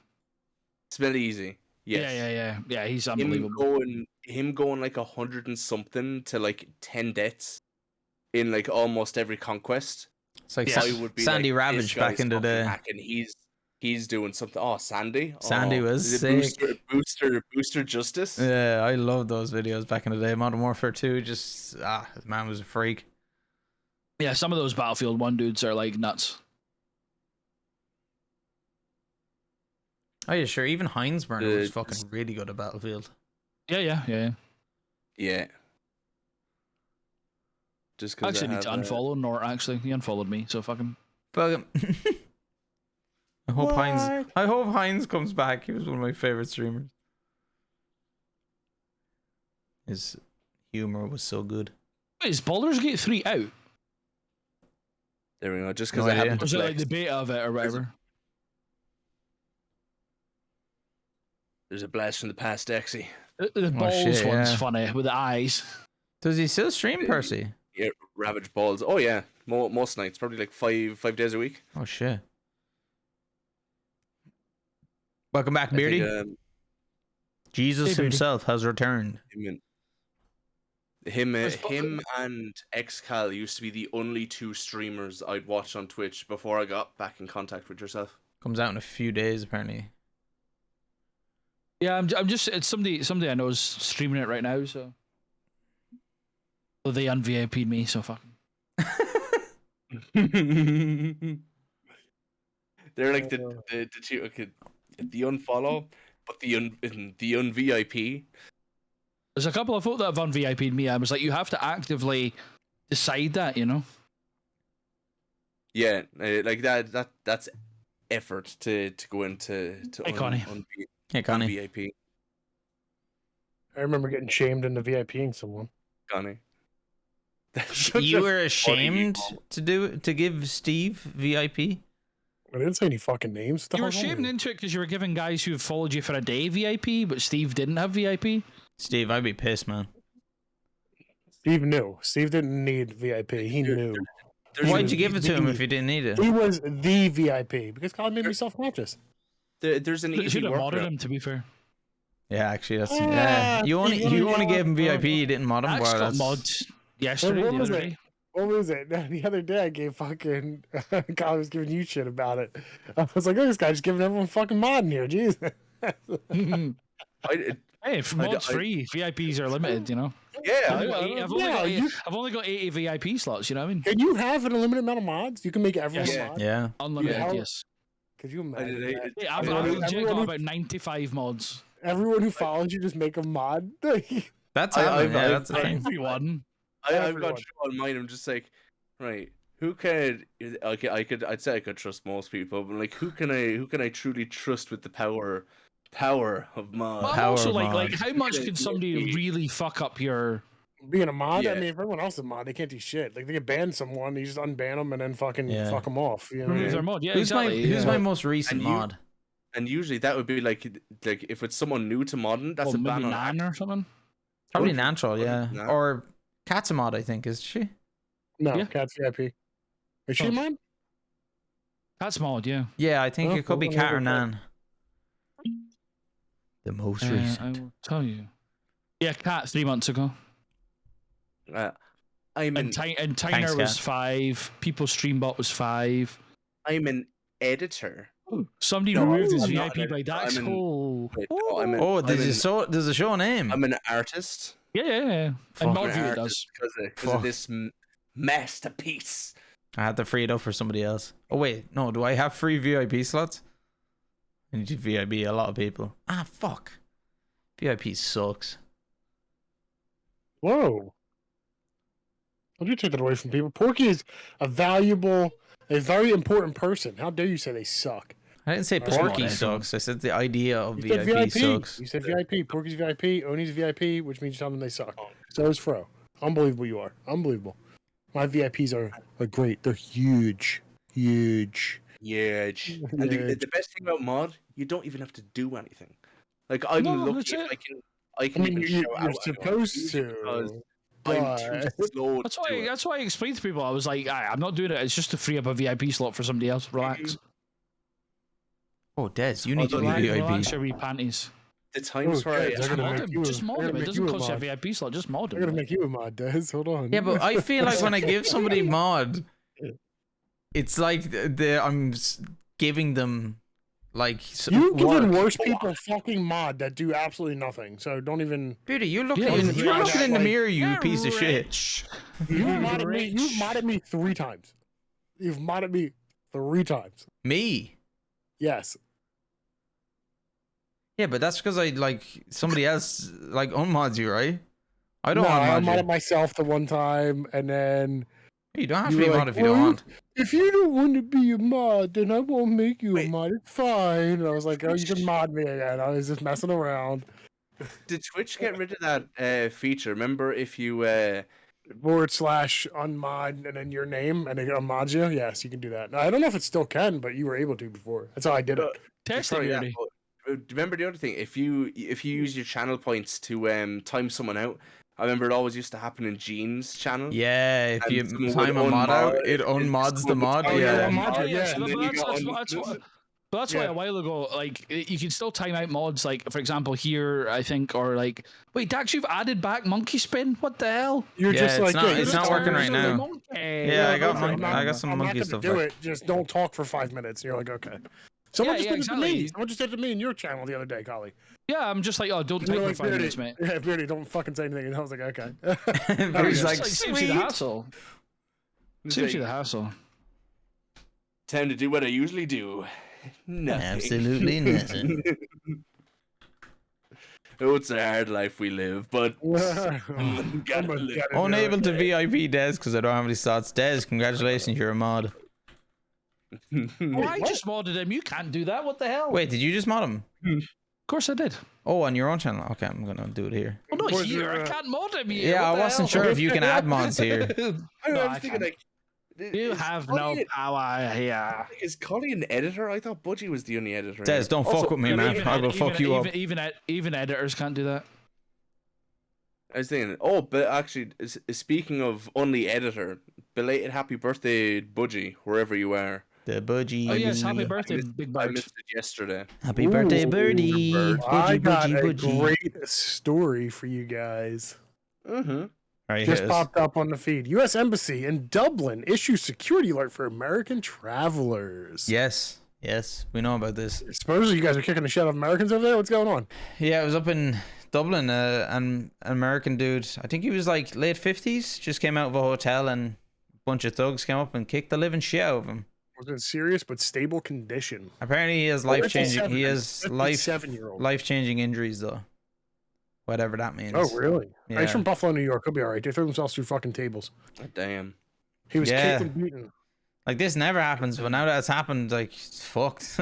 [SPEAKER 3] Yes.
[SPEAKER 1] Yeah. He's unbelievable.
[SPEAKER 3] Him going like 100 and something to like 10 deaths in like almost every conquest.
[SPEAKER 2] It's like Sandy Ravage back into the.
[SPEAKER 3] Hacking. He's doing something. Oh, Sandy
[SPEAKER 2] Was sick.
[SPEAKER 3] Booster Justice.
[SPEAKER 2] Yeah, I love those videos back in the day. Modern Warfare 2, just the man was a freak.
[SPEAKER 1] Yeah, some of those Battlefield 1 dudes are like nuts.
[SPEAKER 2] Oh yeah, sure. Even Heinzburner was fucking really good at Battlefield.
[SPEAKER 1] Yeah.
[SPEAKER 3] Yeah. just
[SPEAKER 1] I
[SPEAKER 3] because
[SPEAKER 1] actually need to unfollow Nort. Actually, he unfollowed me, so fuck him.
[SPEAKER 2] Fuck him. I hope Heinz comes back. He was one of my favorite streamers. His humor was so good.
[SPEAKER 1] Wait, is Baldur's Gate 3 out?
[SPEAKER 3] There we go. Just
[SPEAKER 2] No
[SPEAKER 3] because I
[SPEAKER 2] idea.
[SPEAKER 3] happened
[SPEAKER 1] Or is
[SPEAKER 3] to
[SPEAKER 1] it like
[SPEAKER 3] flex.
[SPEAKER 1] the beta of it or whatever?
[SPEAKER 3] There's a blast from the past, Dexy.
[SPEAKER 1] The balls
[SPEAKER 2] shit,
[SPEAKER 1] one's
[SPEAKER 2] yeah.
[SPEAKER 1] funny with the eyes.
[SPEAKER 2] Does he still stream, Percy?
[SPEAKER 3] Yeah, Ravage Balls. Oh yeah, most nights, probably like 5 days a week.
[SPEAKER 2] Oh shit. Welcome back,
[SPEAKER 3] I
[SPEAKER 2] Beardy.
[SPEAKER 3] think,
[SPEAKER 2] Jesus
[SPEAKER 1] Hey, Beardy.
[SPEAKER 2] himself has returned.
[SPEAKER 3] him
[SPEAKER 1] Where's Bo-
[SPEAKER 3] and XCal used to be the only two streamers I'd watch on Twitch before I got back in contact with yourself.
[SPEAKER 2] Comes out in a few days, apparently.
[SPEAKER 1] Yeah, I'm just it's somebody I know is streaming it right now, so. Well, they un-VIP'd me, so fuck 'em.
[SPEAKER 3] They're like the two, okay, the unfollow, but the un-VIP.
[SPEAKER 1] There's a couple of folk that have un-VIP'd me. I was like, you have to actively decide that, you know?
[SPEAKER 3] Yeah, like that's effort to go into
[SPEAKER 1] Hey, Connie.
[SPEAKER 2] Hey, Connie.
[SPEAKER 3] VIP.
[SPEAKER 4] I remember getting shamed into VIPing someone.
[SPEAKER 3] Connie. That's such
[SPEAKER 2] You
[SPEAKER 3] a
[SPEAKER 2] were
[SPEAKER 3] funny
[SPEAKER 2] ashamed
[SPEAKER 3] email.
[SPEAKER 2] to give Steve VIP?
[SPEAKER 4] I didn't say any fucking names. What the
[SPEAKER 1] You were
[SPEAKER 4] hell's wrong
[SPEAKER 1] shamed
[SPEAKER 4] with you?
[SPEAKER 1] into it because you were giving guys who followed you for a day VIP, but Steve didn't have VIP.
[SPEAKER 2] Steve, I'd be pissed, man.
[SPEAKER 4] Steve knew. Steve didn't need VIP. He knew.
[SPEAKER 2] Why'd you give it to him if you didn't need it?
[SPEAKER 4] He was the VIP because Colin made me self-conscious.
[SPEAKER 3] There's an
[SPEAKER 1] You
[SPEAKER 3] easy
[SPEAKER 1] should have modded
[SPEAKER 3] workaround.
[SPEAKER 1] him, to be fair.
[SPEAKER 2] Yeah, actually, that's
[SPEAKER 4] Ah,
[SPEAKER 2] yeah. You only gave him VIP. You didn't mod him.
[SPEAKER 1] Axe
[SPEAKER 2] Well,
[SPEAKER 1] got
[SPEAKER 2] that's
[SPEAKER 1] mods yesterday,
[SPEAKER 4] What
[SPEAKER 1] the
[SPEAKER 4] was
[SPEAKER 1] other
[SPEAKER 4] it?
[SPEAKER 1] day.
[SPEAKER 4] What was it? The other day I gave fucking Colin was giving you shit about it. I was like, oh, this guy's just giving everyone fucking mod in here. Jeez.
[SPEAKER 3] I-
[SPEAKER 1] Hey, if mods free, VIPs are limited, you know?
[SPEAKER 3] yeah,
[SPEAKER 1] I've only got 80 VIP slots, you know what I mean?
[SPEAKER 4] Can you have an unlimited amount of mods? You can make everyone
[SPEAKER 1] Yes.
[SPEAKER 4] a mod.
[SPEAKER 2] yeah.
[SPEAKER 1] Unlimited,
[SPEAKER 4] Yeah.
[SPEAKER 1] yes.
[SPEAKER 4] Could you
[SPEAKER 3] I
[SPEAKER 4] imagine
[SPEAKER 3] did-
[SPEAKER 4] that?
[SPEAKER 1] Hey, I've
[SPEAKER 4] Everyone-
[SPEAKER 1] legit
[SPEAKER 4] everyone
[SPEAKER 1] got
[SPEAKER 4] who-
[SPEAKER 1] about 95 mods.
[SPEAKER 4] Everyone who follows you just make a mod.
[SPEAKER 2] That's
[SPEAKER 3] I've-
[SPEAKER 2] that's the thing.
[SPEAKER 1] Everyone.
[SPEAKER 3] I've
[SPEAKER 4] Everyone.
[SPEAKER 3] got through on mine. I'm just like, right. Who could? Okay, I'd say I could trust most people, but like, who can I truly trust with the power of mod?
[SPEAKER 1] But I'm
[SPEAKER 2] Power
[SPEAKER 1] also
[SPEAKER 2] mod.
[SPEAKER 1] like, how much can somebody really fuck up your?
[SPEAKER 4] Being a mod, I
[SPEAKER 3] Yeah.
[SPEAKER 4] mean, if everyone else is a mod, they can't do shit. Like they can ban someone, you just unban them and then fucking
[SPEAKER 2] Yeah.
[SPEAKER 4] fuck them off. You know what I
[SPEAKER 1] Remove
[SPEAKER 4] mean?
[SPEAKER 1] their mod? Yeah,
[SPEAKER 2] Who's
[SPEAKER 1] exactly.
[SPEAKER 2] my
[SPEAKER 1] yeah.
[SPEAKER 2] most recent
[SPEAKER 3] And you-
[SPEAKER 2] mod?
[SPEAKER 3] And usually that would be like if it's someone new to modding, that's
[SPEAKER 1] Well,
[SPEAKER 3] a ban
[SPEAKER 1] maybe
[SPEAKER 3] on.
[SPEAKER 1] Nan or something.
[SPEAKER 2] Probably
[SPEAKER 3] Don't-
[SPEAKER 2] Natural, yeah.
[SPEAKER 3] Nah.
[SPEAKER 2] Or Cat's a mod, I think, is she?
[SPEAKER 4] No,
[SPEAKER 1] Yeah.
[SPEAKER 4] Cat's VIP. Is she
[SPEAKER 1] Oh.
[SPEAKER 4] a mod?
[SPEAKER 1] That's mod, yeah.
[SPEAKER 2] Yeah, I think
[SPEAKER 4] Oh,
[SPEAKER 2] it could be
[SPEAKER 4] cool.
[SPEAKER 2] Cat or Nan. The most
[SPEAKER 1] I
[SPEAKER 2] recent.
[SPEAKER 1] will tell you. Yeah, Cat 3 months ago.
[SPEAKER 3] I'm
[SPEAKER 1] And,
[SPEAKER 3] an
[SPEAKER 1] and
[SPEAKER 2] Thanks,
[SPEAKER 1] Tyner was
[SPEAKER 2] Cat.
[SPEAKER 1] 5. People Streambot was 5.
[SPEAKER 3] I'm an editor.
[SPEAKER 1] Somebody
[SPEAKER 3] No,
[SPEAKER 1] removed his
[SPEAKER 3] I'm not
[SPEAKER 1] VIP
[SPEAKER 3] an
[SPEAKER 1] by
[SPEAKER 3] editor.
[SPEAKER 1] Dax.
[SPEAKER 3] I'm an-
[SPEAKER 1] Oh.
[SPEAKER 3] Wait, no, I'm an,
[SPEAKER 2] Oh,
[SPEAKER 3] I'm
[SPEAKER 2] there's a show name.
[SPEAKER 3] I'm an artist.
[SPEAKER 1] Yeah.
[SPEAKER 2] Fuck.
[SPEAKER 1] And
[SPEAKER 3] I'm an
[SPEAKER 1] Modview it does.
[SPEAKER 3] artist because
[SPEAKER 2] Fuck.
[SPEAKER 3] of this masterpiece.
[SPEAKER 2] I had to free it up for somebody else. Oh wait, no, do I have free VIP slots? I need to VIP a lot of people. Ah, fuck. VIP sucks.
[SPEAKER 4] Whoa. How do you take that away from people? Porky is a valuable, a very important person. How dare you say they suck?
[SPEAKER 2] I didn't say
[SPEAKER 4] That's
[SPEAKER 2] Porky
[SPEAKER 1] not
[SPEAKER 2] sucks. I said the idea of
[SPEAKER 4] You said
[SPEAKER 2] VIP,
[SPEAKER 4] VIP.
[SPEAKER 2] sucks.
[SPEAKER 4] You said VIP. Porky's VIP. Oni's VIP, which means you tell them they suck. So is Fro. Unbelievable you are. Unbelievable. My VIPs are great. They're huge. Huge.
[SPEAKER 3] Huge. And the best thing about mod, you don't even have to do anything. Like I'm
[SPEAKER 1] No,
[SPEAKER 3] lucky
[SPEAKER 1] that's
[SPEAKER 3] if
[SPEAKER 1] it.
[SPEAKER 3] I can
[SPEAKER 4] I mean,
[SPEAKER 3] even
[SPEAKER 4] you're
[SPEAKER 3] shout out
[SPEAKER 4] supposed
[SPEAKER 3] anyone, because
[SPEAKER 4] to.
[SPEAKER 3] I'm too
[SPEAKER 4] but-
[SPEAKER 3] slow
[SPEAKER 1] That's
[SPEAKER 3] to do
[SPEAKER 1] why.
[SPEAKER 3] it.
[SPEAKER 1] That's why I explained to people. I was like, I'm not doing it. It's just to free up a VIP slot for somebody else. Relax.
[SPEAKER 2] Oh, Des, you need to
[SPEAKER 3] Although
[SPEAKER 2] be
[SPEAKER 3] you-
[SPEAKER 1] Relax
[SPEAKER 2] VIP.
[SPEAKER 1] your wee panties.
[SPEAKER 3] The times
[SPEAKER 4] Oh,
[SPEAKER 3] where
[SPEAKER 4] yeah,
[SPEAKER 3] I
[SPEAKER 4] they're gonna
[SPEAKER 1] Mod
[SPEAKER 4] make
[SPEAKER 1] him.
[SPEAKER 4] you a-
[SPEAKER 1] Just mod
[SPEAKER 4] they're
[SPEAKER 1] him.
[SPEAKER 4] gonna
[SPEAKER 1] It
[SPEAKER 4] make
[SPEAKER 1] doesn't
[SPEAKER 4] you a
[SPEAKER 1] cost you a
[SPEAKER 4] mod.
[SPEAKER 1] VIP slot. Just mod
[SPEAKER 4] I'm gonna
[SPEAKER 1] him.
[SPEAKER 4] make you a mod, Des. Hold on.
[SPEAKER 2] Yeah, but I feel like when I give somebody mod, it's like I'm giving them like
[SPEAKER 4] You giving
[SPEAKER 2] work.
[SPEAKER 4] worse people fucking mod that do absolutely nothing. So don't even.
[SPEAKER 2] Beauty, you're looking
[SPEAKER 1] Yeah,
[SPEAKER 2] in, you're
[SPEAKER 1] yeah,
[SPEAKER 2] looking in the
[SPEAKER 4] like-
[SPEAKER 2] mirror, you
[SPEAKER 1] You're
[SPEAKER 2] piece of shit.
[SPEAKER 1] rich.
[SPEAKER 4] You've
[SPEAKER 1] You're
[SPEAKER 4] modded me.
[SPEAKER 1] rich.
[SPEAKER 4] You've modded me 3 times. You've modded me 3 times.
[SPEAKER 2] Me.
[SPEAKER 4] Yes.
[SPEAKER 2] Yeah, but that's because I like somebody else like unmods you, right? I don't
[SPEAKER 4] No, I
[SPEAKER 2] want mod
[SPEAKER 4] modded
[SPEAKER 2] you.
[SPEAKER 4] myself the one time, and then
[SPEAKER 2] You don't have
[SPEAKER 4] you
[SPEAKER 2] to be
[SPEAKER 4] were
[SPEAKER 2] mod
[SPEAKER 4] like,
[SPEAKER 2] if you don't
[SPEAKER 4] "Well,
[SPEAKER 2] want.
[SPEAKER 4] if you don't want to be a mod, then I won't make you a
[SPEAKER 3] Wait.
[SPEAKER 4] mod. It's fine." And I was like, "Oh, you can mod me again." I was just messing around.
[SPEAKER 3] Did Twitch get rid of that feature? Remember if you
[SPEAKER 4] /unmod and then your name and they unmod you. Yes, you can do that. Now, I don't know if it still can, but you were able to before. That's how I did it.
[SPEAKER 1] Test it,
[SPEAKER 3] probably
[SPEAKER 1] Beardy.
[SPEAKER 3] remember the other thing? If you use your channel points to time someone out, I remember it always used to happen in Gene's channel.
[SPEAKER 2] Yeah, if
[SPEAKER 3] And
[SPEAKER 2] you
[SPEAKER 3] someone
[SPEAKER 2] time a
[SPEAKER 3] would
[SPEAKER 2] mod out,
[SPEAKER 3] unmod,
[SPEAKER 2] it unmods the
[SPEAKER 3] someone would
[SPEAKER 2] mod.
[SPEAKER 3] time
[SPEAKER 4] yeah,
[SPEAKER 2] Yeah.
[SPEAKER 3] out
[SPEAKER 4] unmod you,
[SPEAKER 1] yeah,
[SPEAKER 4] yeah.
[SPEAKER 3] and then you got unmuted.
[SPEAKER 1] But that's why
[SPEAKER 4] Yeah.
[SPEAKER 1] a while ago, like you can still time out mods. Like for example, here I think, or like, wait, Dax, you've added back monkey spin. What the hell?
[SPEAKER 4] You're
[SPEAKER 2] Yeah,
[SPEAKER 4] just
[SPEAKER 2] it's
[SPEAKER 4] like,
[SPEAKER 2] not-
[SPEAKER 4] yeah,
[SPEAKER 2] it's
[SPEAKER 4] you're
[SPEAKER 2] not
[SPEAKER 4] just
[SPEAKER 2] working
[SPEAKER 4] telling
[SPEAKER 2] right
[SPEAKER 4] me,
[SPEAKER 2] now.
[SPEAKER 1] Monkey.
[SPEAKER 2] Yeah, I got
[SPEAKER 4] listen,
[SPEAKER 2] monkey. I got some
[SPEAKER 4] I'm
[SPEAKER 2] monkey
[SPEAKER 4] not
[SPEAKER 2] stuff.
[SPEAKER 4] gonna do
[SPEAKER 2] like-
[SPEAKER 4] it. Just don't talk for 5 minutes. You're like, okay. Someone
[SPEAKER 1] Yeah,
[SPEAKER 4] just
[SPEAKER 1] yeah,
[SPEAKER 4] did it to me.
[SPEAKER 1] exactly.
[SPEAKER 4] Someone just did it to me in your channel the other day, Collie.
[SPEAKER 1] Yeah, I'm just like, oh, don't
[SPEAKER 4] You're
[SPEAKER 1] type for
[SPEAKER 4] like,
[SPEAKER 1] 5
[SPEAKER 4] Beardy,
[SPEAKER 1] minutes, mate.
[SPEAKER 4] yeah, Beardy, don't fucking say anything. And I was like, okay.
[SPEAKER 2] But he's
[SPEAKER 1] It's
[SPEAKER 2] like,
[SPEAKER 1] just saves you the
[SPEAKER 2] sweet.
[SPEAKER 1] hassle.
[SPEAKER 3] It's
[SPEAKER 1] Saves you
[SPEAKER 3] like,
[SPEAKER 1] the hassle.
[SPEAKER 3] time to do what I usually do. Nothing.
[SPEAKER 2] Absolutely nothing.
[SPEAKER 3] Oh, it's a hard life we live, but gotta live.
[SPEAKER 2] Unable to VIP Des because I don't have any slots. Des, congratulations, you're a mod.
[SPEAKER 1] Oh, I just modded him. You can't do that. What the hell?
[SPEAKER 2] Wait, did you just mod him?
[SPEAKER 1] Of course I did.
[SPEAKER 2] Oh, on your own channel. Okay, I'm gonna do it here.
[SPEAKER 1] Oh, no,
[SPEAKER 4] Was
[SPEAKER 1] here.
[SPEAKER 4] there,
[SPEAKER 1] I can't mod him here.
[SPEAKER 2] Yeah,
[SPEAKER 1] What
[SPEAKER 2] I
[SPEAKER 1] the
[SPEAKER 2] wasn't
[SPEAKER 1] hell?
[SPEAKER 2] sure if you can add mods here.
[SPEAKER 3] I
[SPEAKER 1] No,
[SPEAKER 3] was
[SPEAKER 1] I
[SPEAKER 3] thinking
[SPEAKER 1] can't.
[SPEAKER 3] like,
[SPEAKER 1] You
[SPEAKER 3] is
[SPEAKER 1] have
[SPEAKER 3] Collie-
[SPEAKER 1] no power here.
[SPEAKER 3] Is Collie an editor? I thought Budgie was the only editor.
[SPEAKER 2] Des,
[SPEAKER 3] here.
[SPEAKER 2] don't
[SPEAKER 3] Also,
[SPEAKER 2] fuck with me, man. I'll go fuck you up.
[SPEAKER 1] Even editors can't do that.
[SPEAKER 3] I was thinking, oh, but actually, speaking of only editor, belated happy birthday, Budgie, wherever you are.
[SPEAKER 2] The budgie.
[SPEAKER 1] Oh yes, happy
[SPEAKER 3] I
[SPEAKER 1] birthday,
[SPEAKER 3] missed-
[SPEAKER 1] Big
[SPEAKER 3] I
[SPEAKER 1] Bird.
[SPEAKER 3] missed it yesterday.
[SPEAKER 2] Happy birthday,
[SPEAKER 4] Ooh,
[SPEAKER 2] birdie.
[SPEAKER 3] bird.
[SPEAKER 4] I
[SPEAKER 2] Budgie,
[SPEAKER 4] got
[SPEAKER 2] budgie,
[SPEAKER 4] a
[SPEAKER 2] budgie.
[SPEAKER 4] great story for you guys.
[SPEAKER 3] Mm-hmm.
[SPEAKER 2] Alright,
[SPEAKER 4] Just
[SPEAKER 2] hit us.
[SPEAKER 4] popped up on the feed. U.S. Embassy in Dublin issues security alert for American travelers.
[SPEAKER 2] Yes, yes, we know about this.
[SPEAKER 4] Supposedly you guys are kicking the shit out of Americans over there. What's going on?
[SPEAKER 2] Yeah, it was up in Dublin. An American dude, I think he was like late 50s, just came out of a hotel and a bunch of thugs came up and kicked the living shit out of him.
[SPEAKER 4] Was in serious but stable condition.
[SPEAKER 2] Apparently, he has life changing. He has life
[SPEAKER 4] 7-year-old.
[SPEAKER 2] life changing injuries though. Whatever that means.
[SPEAKER 4] Oh really?
[SPEAKER 2] Yeah.
[SPEAKER 4] He's from Buffalo, New York. He'll be all right. They threw themselves through fucking tables.
[SPEAKER 3] Damn.
[SPEAKER 4] He was
[SPEAKER 2] Yeah.
[SPEAKER 4] kicked and beaten.
[SPEAKER 2] Like this never happens, but now that it's happened, like it's fucked.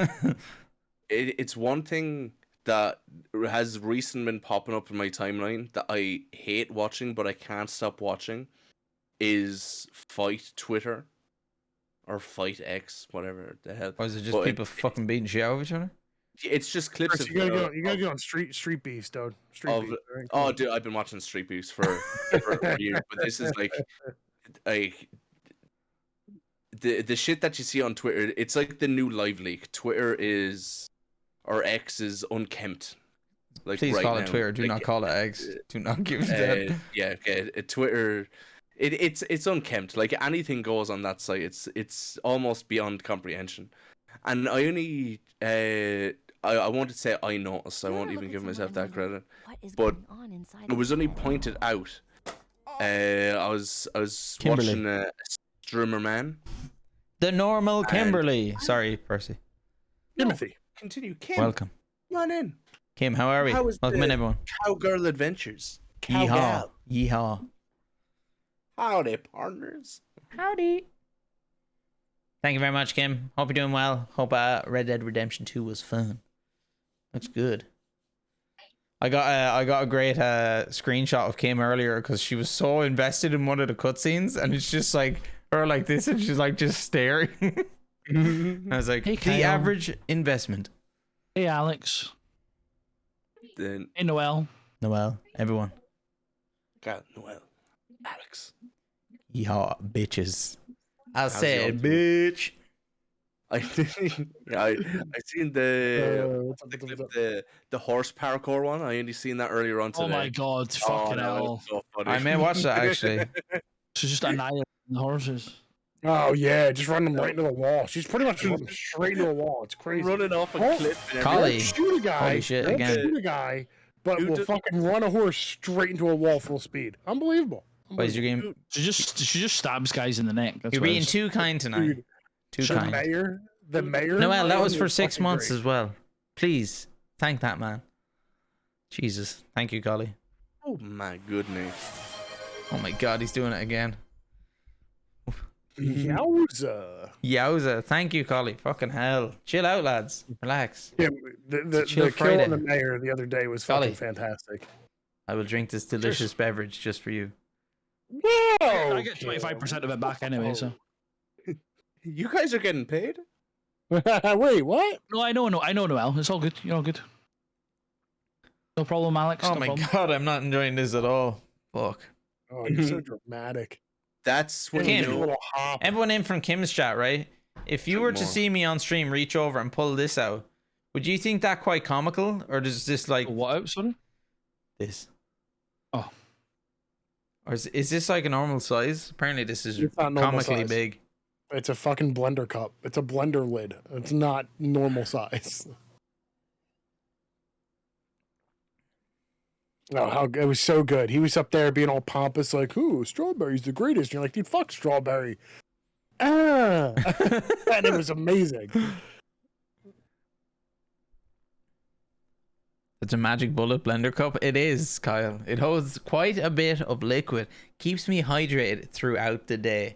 [SPEAKER 3] It's one thing that has recently been popping up in my timeline that I hate watching, but I can't stop watching, is Fight Twitter or Fight X, whatever the hell.
[SPEAKER 2] Or is it just
[SPEAKER 3] But
[SPEAKER 2] people fucking beating shit out of each other?
[SPEAKER 3] It's just clips
[SPEAKER 4] Chris,
[SPEAKER 3] of.
[SPEAKER 4] you gotta get on street beefs, dude. Street
[SPEAKER 3] of-
[SPEAKER 4] beefs. Right?
[SPEAKER 3] Oh, dude, I've been watching Street Beefs for years, but this is like the shit that you see on Twitter. It's like the new live leak. Twitter is, or X is unkempt. Like
[SPEAKER 2] Please
[SPEAKER 3] right
[SPEAKER 2] call
[SPEAKER 3] now.
[SPEAKER 2] it Twitter. Do
[SPEAKER 3] Like,
[SPEAKER 2] not call it eggs. Do not give it that.
[SPEAKER 3] yeah, okay. Twitter, it's unkempt. Like anything goes on that site. It's almost beyond comprehension. And I only I won't say I noticed. I won't even give myself that credit. But it was only pointed out. I was
[SPEAKER 2] Kimberly.
[SPEAKER 3] watching Streamer Man.
[SPEAKER 2] The normal
[SPEAKER 3] And-
[SPEAKER 2] Kimberly. Sorry, Percy.
[SPEAKER 4] Timothy.
[SPEAKER 3] Continue, Kim.
[SPEAKER 2] Welcome.
[SPEAKER 3] Come on in.
[SPEAKER 2] Kim, how are we?
[SPEAKER 3] How was
[SPEAKER 2] Welcome
[SPEAKER 3] the-
[SPEAKER 2] in, everyone.
[SPEAKER 3] Cowgirl Adventures.
[SPEAKER 2] Yeehaw.
[SPEAKER 3] Cowgirl.
[SPEAKER 2] Yeehaw.
[SPEAKER 3] Howdy, partners.
[SPEAKER 2] Howdy. Thank you very much, Kim. Hope you're doing well. Hope Red Dead Redemption 2 was fun. Looks good. I got a great screenshot of Kim earlier because she was so invested in one of the cutscenes, and it's just like her like this, and she's like just staring. I was like,
[SPEAKER 1] Hey,
[SPEAKER 2] the
[SPEAKER 1] Kyle.
[SPEAKER 2] average investment.
[SPEAKER 1] Hey, Alex.
[SPEAKER 3] Then
[SPEAKER 1] Hey, Noel.
[SPEAKER 2] Noel, everyone.
[SPEAKER 3] God, Noel, Alex.
[SPEAKER 2] Yeehaw, bitches. I
[SPEAKER 3] How's
[SPEAKER 2] said,
[SPEAKER 3] y'all
[SPEAKER 2] bitch.
[SPEAKER 3] I seen the
[SPEAKER 4] What's up,
[SPEAKER 3] the
[SPEAKER 4] what's
[SPEAKER 3] clip,
[SPEAKER 4] up?
[SPEAKER 3] the horse parkour one. I only seen that earlier on today.
[SPEAKER 1] Oh my god, fucking
[SPEAKER 3] no,
[SPEAKER 1] hell.
[SPEAKER 3] it's so funny.
[SPEAKER 2] I may watch that actually.
[SPEAKER 1] She's just annihilating the horses.
[SPEAKER 4] Oh yeah, just run them right into the wall. She's pretty much running straight into a wall. It's crazy.
[SPEAKER 3] running off a
[SPEAKER 4] Oh,
[SPEAKER 3] cliff. And
[SPEAKER 2] Collie.
[SPEAKER 3] everything.
[SPEAKER 4] Shoot a guy.
[SPEAKER 2] Holy shit,
[SPEAKER 4] won't
[SPEAKER 2] again.
[SPEAKER 4] Shoot a guy, but
[SPEAKER 3] Dude,
[SPEAKER 4] will
[SPEAKER 3] just-
[SPEAKER 4] fucking run a horse straight into a wall full speed. Unbelievable.
[SPEAKER 2] What is your game?
[SPEAKER 1] She just stabs guys in the neck. That's
[SPEAKER 2] You're
[SPEAKER 1] what it
[SPEAKER 2] being
[SPEAKER 1] is.
[SPEAKER 2] too kind tonight.
[SPEAKER 4] Dude,
[SPEAKER 2] Too
[SPEAKER 4] the
[SPEAKER 2] kind.
[SPEAKER 4] mayor. The mayor.
[SPEAKER 2] Noel, that was for
[SPEAKER 4] is
[SPEAKER 2] 6
[SPEAKER 4] fucking
[SPEAKER 2] months
[SPEAKER 4] great.
[SPEAKER 2] as well. Please, thank that man. Jesus. Thank you, Golly.
[SPEAKER 3] Oh my goodness.
[SPEAKER 2] Oh my god, he's doing it again.
[SPEAKER 4] Yowza.
[SPEAKER 2] Yowza. Thank you, Collie. Fucking hell. Chill out, lads. Relax.
[SPEAKER 4] Yeah,
[SPEAKER 2] a chill
[SPEAKER 4] the kill on
[SPEAKER 2] Friday.
[SPEAKER 4] the mayor the other day was
[SPEAKER 2] Golly.
[SPEAKER 4] fucking fantastic.
[SPEAKER 2] I will drink this delicious beverage just for you.
[SPEAKER 1] I get 25% of it back anyway, so.
[SPEAKER 3] You guys are getting paid?
[SPEAKER 4] Wait, what?
[SPEAKER 1] No, I know, Noel. It's all good. You're all good. No problem, Alex.
[SPEAKER 2] Oh
[SPEAKER 1] no
[SPEAKER 2] my
[SPEAKER 1] problem.
[SPEAKER 2] god, I'm not enjoying this at all. Fuck.
[SPEAKER 4] Oh, you're so dramatic.
[SPEAKER 3] That's when
[SPEAKER 2] Kim.
[SPEAKER 3] you know.
[SPEAKER 4] Little hop.
[SPEAKER 2] Everyone in from Kim's chat, right? If you were to
[SPEAKER 3] More.
[SPEAKER 2] see me on stream reach over and pull this out, would you think that quite comical? Or does this like
[SPEAKER 1] What out, sorry?
[SPEAKER 2] this?
[SPEAKER 1] Oh.
[SPEAKER 2] Or is this like a normal size? Apparently this is
[SPEAKER 4] It's not normal
[SPEAKER 2] comically
[SPEAKER 4] size.
[SPEAKER 2] big.
[SPEAKER 4] It's a fucking blender cup. It's a blender lid. It's not normal size. Oh, how it was so good. He was up there being all pompous, like, "Ooh, strawberry's the greatest." And you're like, "Dude, fuck strawberry." Ah, and it was amazing.
[SPEAKER 2] It's a magic bullet blender cup. It is, Kyle. It holds quite a bit of liquid. Keeps me hydrated throughout the day.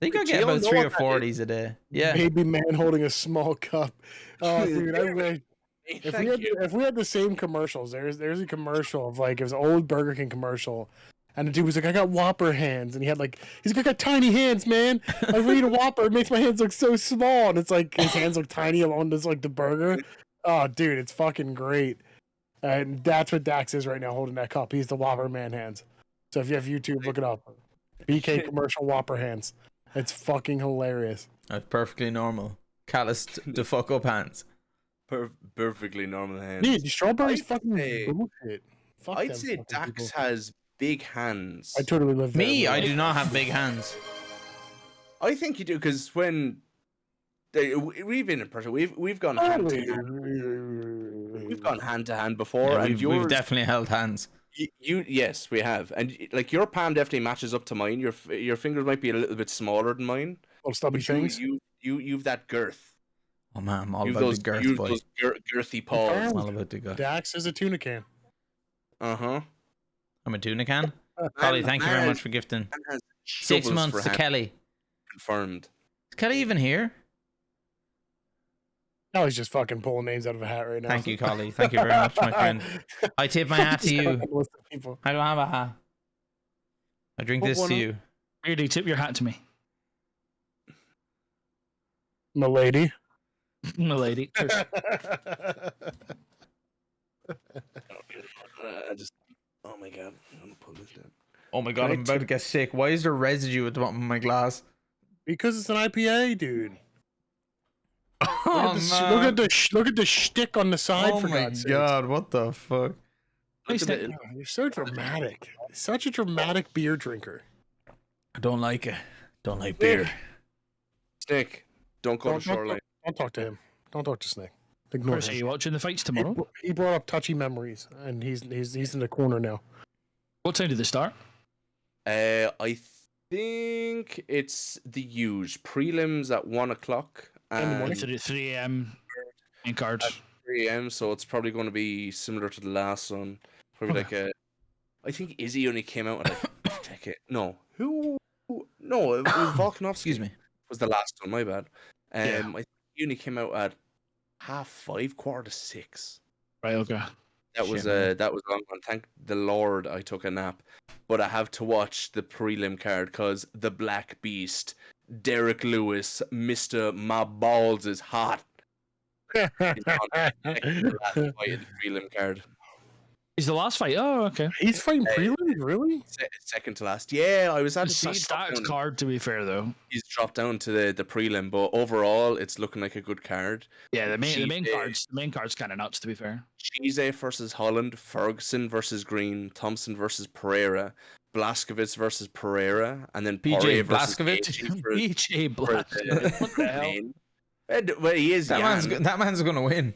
[SPEAKER 2] I think I get
[SPEAKER 3] Jill,
[SPEAKER 2] about
[SPEAKER 3] know
[SPEAKER 2] 3
[SPEAKER 3] what
[SPEAKER 2] or
[SPEAKER 3] that
[SPEAKER 2] 4 of
[SPEAKER 3] is?
[SPEAKER 2] these a day. Yeah.
[SPEAKER 4] Baby man holding a small cup. Oh, dude, I wish. If
[SPEAKER 3] Thank you.
[SPEAKER 4] we had the same commercials, there's a commercial of like it was an old Burger King commercial, and the dude was like, "I got Whopper hands," and he's like, "I got tiny hands, man. I eat a Whopper, it makes my hands look so small," and it's like his hands look tiny along this like the burger. Oh, dude, it's fucking great, and that's what Dax is right now holding that cup. He's the Whopper man hands. So if you have YouTube, look it up. BK commercial Whopper hands. It's fucking hilarious.
[SPEAKER 2] That's perfectly normal. Calloused the fuck up hands.
[SPEAKER 3] Perfectly normal hands.
[SPEAKER 4] Dude, strawberries
[SPEAKER 3] I'd
[SPEAKER 4] fucking
[SPEAKER 3] say-
[SPEAKER 4] bullshit. Fuck
[SPEAKER 3] I'd
[SPEAKER 4] them
[SPEAKER 3] say
[SPEAKER 4] fucking
[SPEAKER 3] Dax
[SPEAKER 4] people.
[SPEAKER 3] has big hands.
[SPEAKER 4] I totally live there.
[SPEAKER 2] Me,
[SPEAKER 4] bro.
[SPEAKER 2] I do not have big hands.
[SPEAKER 3] I think you do because when we've been in person, we've gone hand to hand. We've gone hand to hand before,
[SPEAKER 2] Yeah,
[SPEAKER 3] and
[SPEAKER 2] we've
[SPEAKER 3] yours,
[SPEAKER 2] definitely held hands.
[SPEAKER 3] yes, we have, and like your palm definitely matches up to mine. Your fingers might be a little bit smaller than mine,
[SPEAKER 4] Little stubby
[SPEAKER 3] but
[SPEAKER 4] things.
[SPEAKER 3] you've that girth.
[SPEAKER 2] Oh man, I'm all
[SPEAKER 3] You've
[SPEAKER 2] about
[SPEAKER 3] those,
[SPEAKER 2] the girth,
[SPEAKER 3] you've
[SPEAKER 2] boy.
[SPEAKER 3] those girthy paws.
[SPEAKER 2] I'm all about the girth.
[SPEAKER 4] Dax is a tuna can.
[SPEAKER 3] Uh-huh.
[SPEAKER 2] I'm a tuna can. Collie, thank you very much for gifting.
[SPEAKER 3] Man has
[SPEAKER 2] 6
[SPEAKER 3] shovels
[SPEAKER 2] months
[SPEAKER 3] for
[SPEAKER 2] to
[SPEAKER 3] hand,
[SPEAKER 2] Kelly.
[SPEAKER 3] confirmed.
[SPEAKER 2] Is Kelly even here?
[SPEAKER 4] No, he's just fucking pulling names out of a hat right now.
[SPEAKER 2] Thank you, Collie. Thank you very much, my friend. I tip my hat to you.
[SPEAKER 4] People.
[SPEAKER 2] I don't have a hat. I drink
[SPEAKER 4] Put
[SPEAKER 2] this
[SPEAKER 4] one
[SPEAKER 2] to
[SPEAKER 4] on.
[SPEAKER 2] you.
[SPEAKER 1] Beardy, tip your hat to me.
[SPEAKER 4] Milady.
[SPEAKER 1] My lady. Cheers.
[SPEAKER 3] I just, oh my god, I'm gonna pull this down.
[SPEAKER 2] Oh my god, I'm about to get sick. Why is there residue at the bottom of my glass?
[SPEAKER 4] Because it's an IPA, dude.
[SPEAKER 2] Oh
[SPEAKER 4] Look at the shtick on the side.
[SPEAKER 2] Oh
[SPEAKER 4] for
[SPEAKER 2] my
[SPEAKER 4] God's sakes.
[SPEAKER 2] god, what the fuck?
[SPEAKER 1] Nice
[SPEAKER 3] Look at
[SPEAKER 1] to-
[SPEAKER 3] it.
[SPEAKER 4] Oh, you're so dramatic. Such a dramatic beer drinker.
[SPEAKER 2] I don't like it. Don't like beer.
[SPEAKER 3] Snake, don't go to shoreline.
[SPEAKER 4] Don't talk to him. Don't talk to Snake. Ignore
[SPEAKER 1] Chris, are
[SPEAKER 4] him.
[SPEAKER 1] you watching the fights tomorrow?
[SPEAKER 4] He brought up touchy memories, and he's in the corner now.
[SPEAKER 1] What time did they start?
[SPEAKER 3] I think it's the huge prelims at 1 o'clock
[SPEAKER 4] morning.
[SPEAKER 3] and
[SPEAKER 1] 3 a.m. in cards.
[SPEAKER 3] 3 a.m. So it's probably going to be similar to the last one. Probably like a. I think Izzy only came out at like decade. No, who? No, it was Volkanovski.
[SPEAKER 2] Excuse me.
[SPEAKER 3] Was the last one. My bad.
[SPEAKER 1] Yeah.
[SPEAKER 3] I think he only came out at 5:30, 5:45.
[SPEAKER 1] Right, okay.
[SPEAKER 3] That was
[SPEAKER 2] Shit, man.
[SPEAKER 3] long one. Thank the Lord I took a nap. But I have to watch the prelim card because the Black Beast, Derek Lewis, Mr. My Balls is hot. He's on the last fight in the prelim card.
[SPEAKER 1] Is the last fight? Oh, okay.
[SPEAKER 4] He's fighting prelims, really?
[SPEAKER 3] Second to last. Yeah, I was at
[SPEAKER 1] It's
[SPEAKER 3] the
[SPEAKER 1] a stacked card, to be fair, though.
[SPEAKER 3] He's dropped down to the prelim, but overall it's looking like a good card.
[SPEAKER 1] Yeah, the main
[SPEAKER 3] Jeez.
[SPEAKER 1] card's kind of nuts, to be fair.
[SPEAKER 3] Cheese versus Holland, Ferguson versus Green, Thompson versus Pereira, Blaskovitz versus Pereira, and then
[SPEAKER 2] PJ
[SPEAKER 3] Poirier versus
[SPEAKER 2] Blaskovitz?
[SPEAKER 3] Gaethje for
[SPEAKER 1] BJ
[SPEAKER 3] for
[SPEAKER 1] Black.
[SPEAKER 3] the
[SPEAKER 1] What the hell?
[SPEAKER 3] main. Well, he is
[SPEAKER 2] That
[SPEAKER 3] young.
[SPEAKER 2] man's gonna win.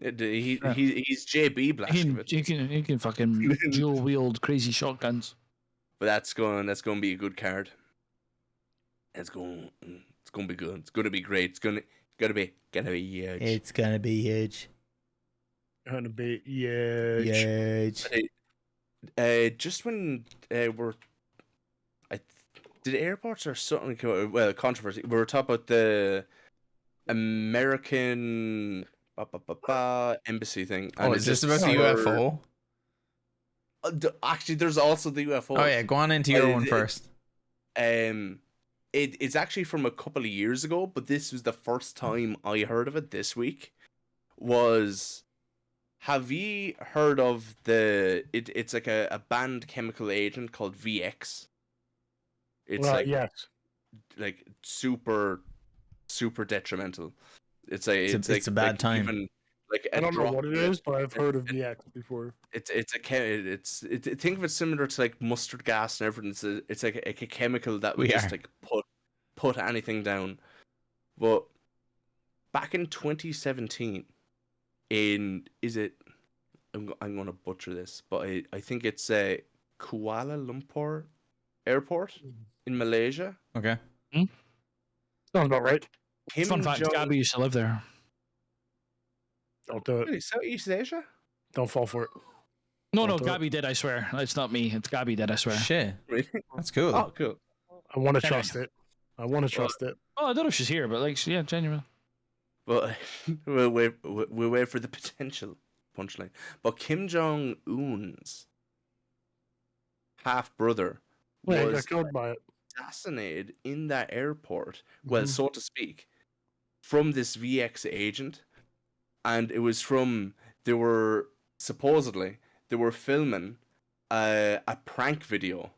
[SPEAKER 3] He's JB
[SPEAKER 1] He
[SPEAKER 3] Blaskovitz,
[SPEAKER 1] he can fucking dual wield crazy shotguns.
[SPEAKER 3] but that's going to be a good card. It's going to be good. It's going to be great. It's going to be huge.
[SPEAKER 2] It's gonna be huge.
[SPEAKER 4] Gonna be yeah.
[SPEAKER 2] Huge.
[SPEAKER 3] Just when we're, I did airports or something come out? Well, controversy. We were talking about the American embassy thing.
[SPEAKER 2] Oh,
[SPEAKER 3] And
[SPEAKER 2] is
[SPEAKER 3] it
[SPEAKER 2] this
[SPEAKER 3] just
[SPEAKER 2] about the
[SPEAKER 3] for-
[SPEAKER 2] UFO?
[SPEAKER 3] Actually, there's also the UFO.
[SPEAKER 2] Oh yeah, go on into your one first.
[SPEAKER 3] It's actually from a couple of years ago, but this was the first time I heard of it this week. Have you heard of it's like a banned chemical agent called VX? It's like
[SPEAKER 4] yes.
[SPEAKER 3] like super detrimental. It's like
[SPEAKER 2] It's a bad
[SPEAKER 3] like
[SPEAKER 2] time.
[SPEAKER 3] even like a
[SPEAKER 4] I don't know
[SPEAKER 3] drop
[SPEAKER 4] what it
[SPEAKER 3] of
[SPEAKER 4] is, but I've heard of VX before.
[SPEAKER 3] think of it similar to like mustard gas and everything. It's like a chemical that would
[SPEAKER 2] We
[SPEAKER 3] just
[SPEAKER 2] are.
[SPEAKER 3] like put anything down. But back in 2017, I'm gonna butcher this, but I think it's Kuala Lumpur Airport in Malaysia.
[SPEAKER 2] Okay.
[SPEAKER 4] Sounds about right.
[SPEAKER 3] Kim
[SPEAKER 1] Fun fact:
[SPEAKER 3] Jong.
[SPEAKER 1] Gabby used to live there.
[SPEAKER 4] Don't do it.
[SPEAKER 3] Really, Southeast Asia?
[SPEAKER 4] Don't fall for it.
[SPEAKER 1] No,
[SPEAKER 4] Don't do it.
[SPEAKER 1] Gabby did. I swear, it's not me. It's Gabby did. I swear.
[SPEAKER 2] Shit,
[SPEAKER 3] Really?
[SPEAKER 2] that's cool.
[SPEAKER 3] Oh, cool.
[SPEAKER 4] I want to
[SPEAKER 1] Anyway.
[SPEAKER 4] trust it. I want to trust it.
[SPEAKER 1] Oh, I don't know if she's here, but like, yeah, genuine.
[SPEAKER 3] But we'll wait for the potential punchline. But Kim Jong Un's half brother
[SPEAKER 4] Yeah, he
[SPEAKER 3] was
[SPEAKER 4] got killed by it.
[SPEAKER 3] assassinated in that airport. Well,
[SPEAKER 4] Mhm.
[SPEAKER 3] so to speak, from this VX agent, and it was from they were filming a prank video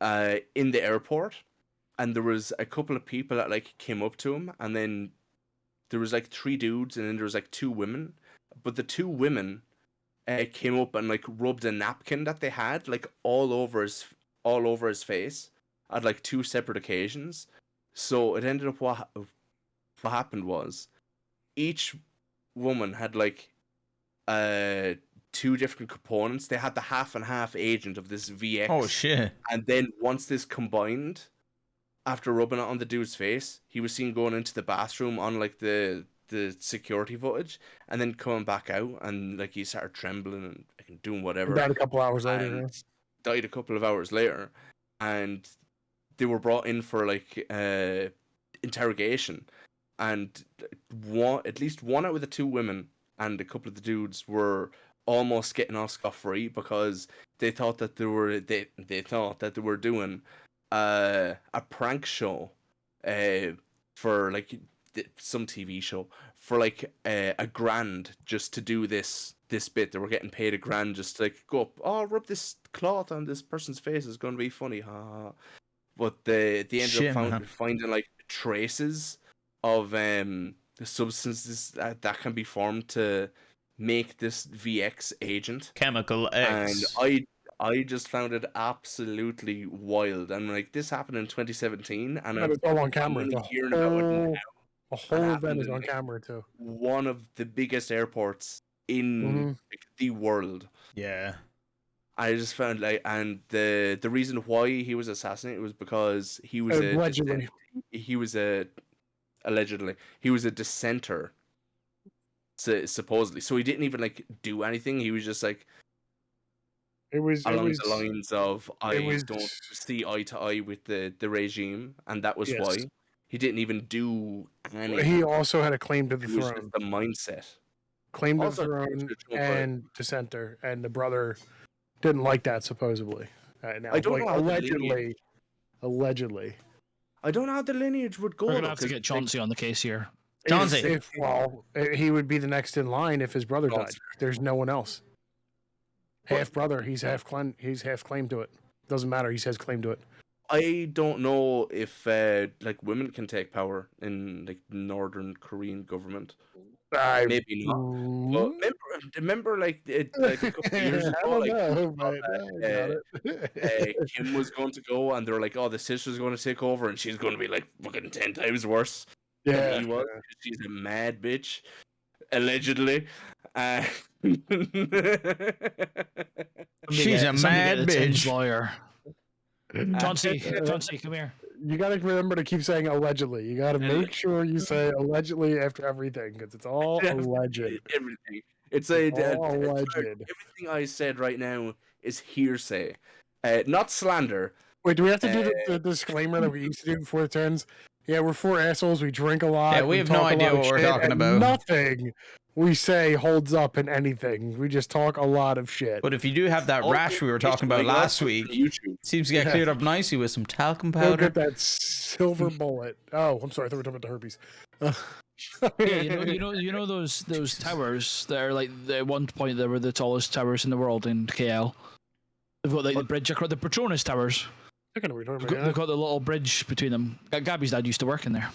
[SPEAKER 3] in the airport, and there was a couple of people that like came up to him, and then there was like 3 dudes, and then there was like 2 women, but the 2 women came up and like rubbed a napkin that they had like all over his face at like 2 separate occasions. So it ended up what happened was each woman had like 2 different components. They had the half and half agent of this VX.
[SPEAKER 2] Oh shit.
[SPEAKER 3] And then once this combined, after rubbing it on the dude's face, he was seen going into the bathroom on like the security footage, and then coming back out, and like he started trembling and like, doing whatever.
[SPEAKER 4] Died a couple hours later.
[SPEAKER 3] and
[SPEAKER 4] Yeah.
[SPEAKER 3] died a couple of hours later, and they were brought in for like interrogation, and at least one out of the 2 women and a couple of the dudes were almost getting off scot-free because they thought that they were doing a prank show for like some TV show for like a grand just to do this bit. They were getting paid a grand just to like go up, oh, rub this cloth on this person's face, it's going to be funny, ha ha ha. But they ended
[SPEAKER 2] Shit,
[SPEAKER 3] up
[SPEAKER 2] man.
[SPEAKER 3] finding like traces of the substances that can be formed to make this VX agent.
[SPEAKER 2] Chemical X.
[SPEAKER 3] And I just found it absolutely wild. And like this happened in 2017, and
[SPEAKER 4] And it's all on camera.
[SPEAKER 3] only
[SPEAKER 4] The
[SPEAKER 3] hearing about it now.
[SPEAKER 4] whole event
[SPEAKER 3] happened
[SPEAKER 4] is
[SPEAKER 3] in,
[SPEAKER 4] on
[SPEAKER 3] like,
[SPEAKER 4] camera too.
[SPEAKER 3] One of the biggest airports in
[SPEAKER 4] Mhm.
[SPEAKER 3] like, the world.
[SPEAKER 2] Yeah.
[SPEAKER 3] I just found like, and the reason why he was assassinated was because he was
[SPEAKER 4] Allegedly.
[SPEAKER 3] allegedly he was a dissenter, supposedly. So he didn't even like do anything. He was just like along the lines of I don't see eye to eye with the regime, and that was
[SPEAKER 4] Yes.
[SPEAKER 3] why he didn't even do anything.
[SPEAKER 4] He also had a claim to the
[SPEAKER 3] It was
[SPEAKER 4] throne.
[SPEAKER 3] just the mindset.
[SPEAKER 4] Claim to the
[SPEAKER 3] Also,
[SPEAKER 4] throne
[SPEAKER 3] just jump right.
[SPEAKER 4] and dissenter, and the brother didn't like that supposedly. Now,
[SPEAKER 3] I don't
[SPEAKER 4] like,
[SPEAKER 3] know how the
[SPEAKER 4] allegedly.
[SPEAKER 3] I don't know how the lineage would go.
[SPEAKER 1] We're
[SPEAKER 3] though,
[SPEAKER 1] gonna have to
[SPEAKER 3] 'cause,
[SPEAKER 1] get
[SPEAKER 3] like,
[SPEAKER 1] Chauncey on the case here.
[SPEAKER 2] Chauncey.
[SPEAKER 4] He would be the next in line if his brother died.
[SPEAKER 3] Chauncey.
[SPEAKER 4] There's no one else. Half brother, he's half claim to it. Doesn't matter. He says claim to it.
[SPEAKER 3] I don't know if like women can take power in like Northern Korean government. Maybe not. But remember like a couple of years ago,
[SPEAKER 4] I don't
[SPEAKER 3] like
[SPEAKER 4] know, but I got it.
[SPEAKER 3] Kim was going to go, and they were like, "Oh, the sister's going to take over, and she's going to be like fucking 10 times worse than he was. She's a mad bitch, allegedly."
[SPEAKER 2] She's a mad bitch.
[SPEAKER 1] Lawyer. Chauncey, come here.
[SPEAKER 4] You got to remember to keep saying allegedly. You got to make sure you say allegedly after everything because it's all alleged.
[SPEAKER 3] Everything. It's
[SPEAKER 4] alleged.
[SPEAKER 3] everything I said right now is hearsay, not slander.
[SPEAKER 4] Wait, do we have to do the disclaimer that we used to do before it turns? Yeah, we're four assholes. We drink a lot.
[SPEAKER 2] Yeah, we have no
[SPEAKER 4] talk a
[SPEAKER 2] idea
[SPEAKER 4] lot of
[SPEAKER 2] what we're
[SPEAKER 4] shit,
[SPEAKER 2] talking
[SPEAKER 4] and
[SPEAKER 2] about.
[SPEAKER 4] Nothing we say holds up in anything. We just talk a lot of shit.
[SPEAKER 2] But if you do have that
[SPEAKER 3] All
[SPEAKER 2] rash we were talking about last week, seems to get cleared up nicely with some talcum
[SPEAKER 4] Go
[SPEAKER 2] powder.
[SPEAKER 4] get that silver bullet. Oh, I'm sorry. I thought we were talking about the herpes.
[SPEAKER 1] Yeah, you know those towers that are like at one point they were the tallest towers in the world in KL. They've got like the bridge across the Petronas towers.
[SPEAKER 4] I don't know what we're talking
[SPEAKER 1] They've
[SPEAKER 4] about.
[SPEAKER 1] got the little bridge between them. Gabby's dad used to work in there.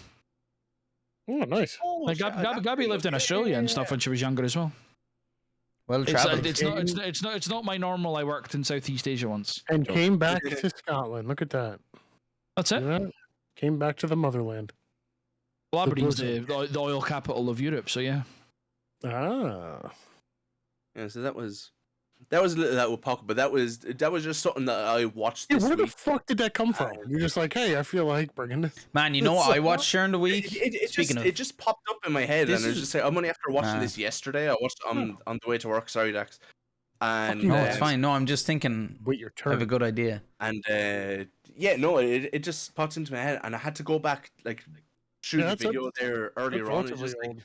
[SPEAKER 4] Oh, nice.
[SPEAKER 1] Like, Gabby lived in Australia and stuff when she was younger as well.
[SPEAKER 2] Well traveled.
[SPEAKER 1] It's not my normal. I worked in Southeast Asia once.
[SPEAKER 4] And came back to Scotland. Look at that.
[SPEAKER 1] That's it.
[SPEAKER 4] Yeah. Came back to the motherland.
[SPEAKER 1] Well, Aberdeen's the oil capital of Europe, so yeah.
[SPEAKER 4] Ah.
[SPEAKER 3] Yeah, so that was a little out of pocket, but that was just something that I watched
[SPEAKER 4] Yeah,
[SPEAKER 3] this
[SPEAKER 4] where the
[SPEAKER 3] week.
[SPEAKER 4] fuck did that come from? You're just like, hey, I feel like bringing this.
[SPEAKER 2] Man, you know what I watched during the week?
[SPEAKER 3] It just popped up in my head, and I was just like, I'm only after watching this yesterday. I watched it on the way to work. Sorry, Dax. And
[SPEAKER 2] No, it's fine. No, I'm just thinking.
[SPEAKER 4] Wait your
[SPEAKER 2] I have a
[SPEAKER 4] turn.
[SPEAKER 2] good idea.
[SPEAKER 3] And yeah, no, it just popped into my head, and I had to go back like shoot the video there earlier on. It's just like,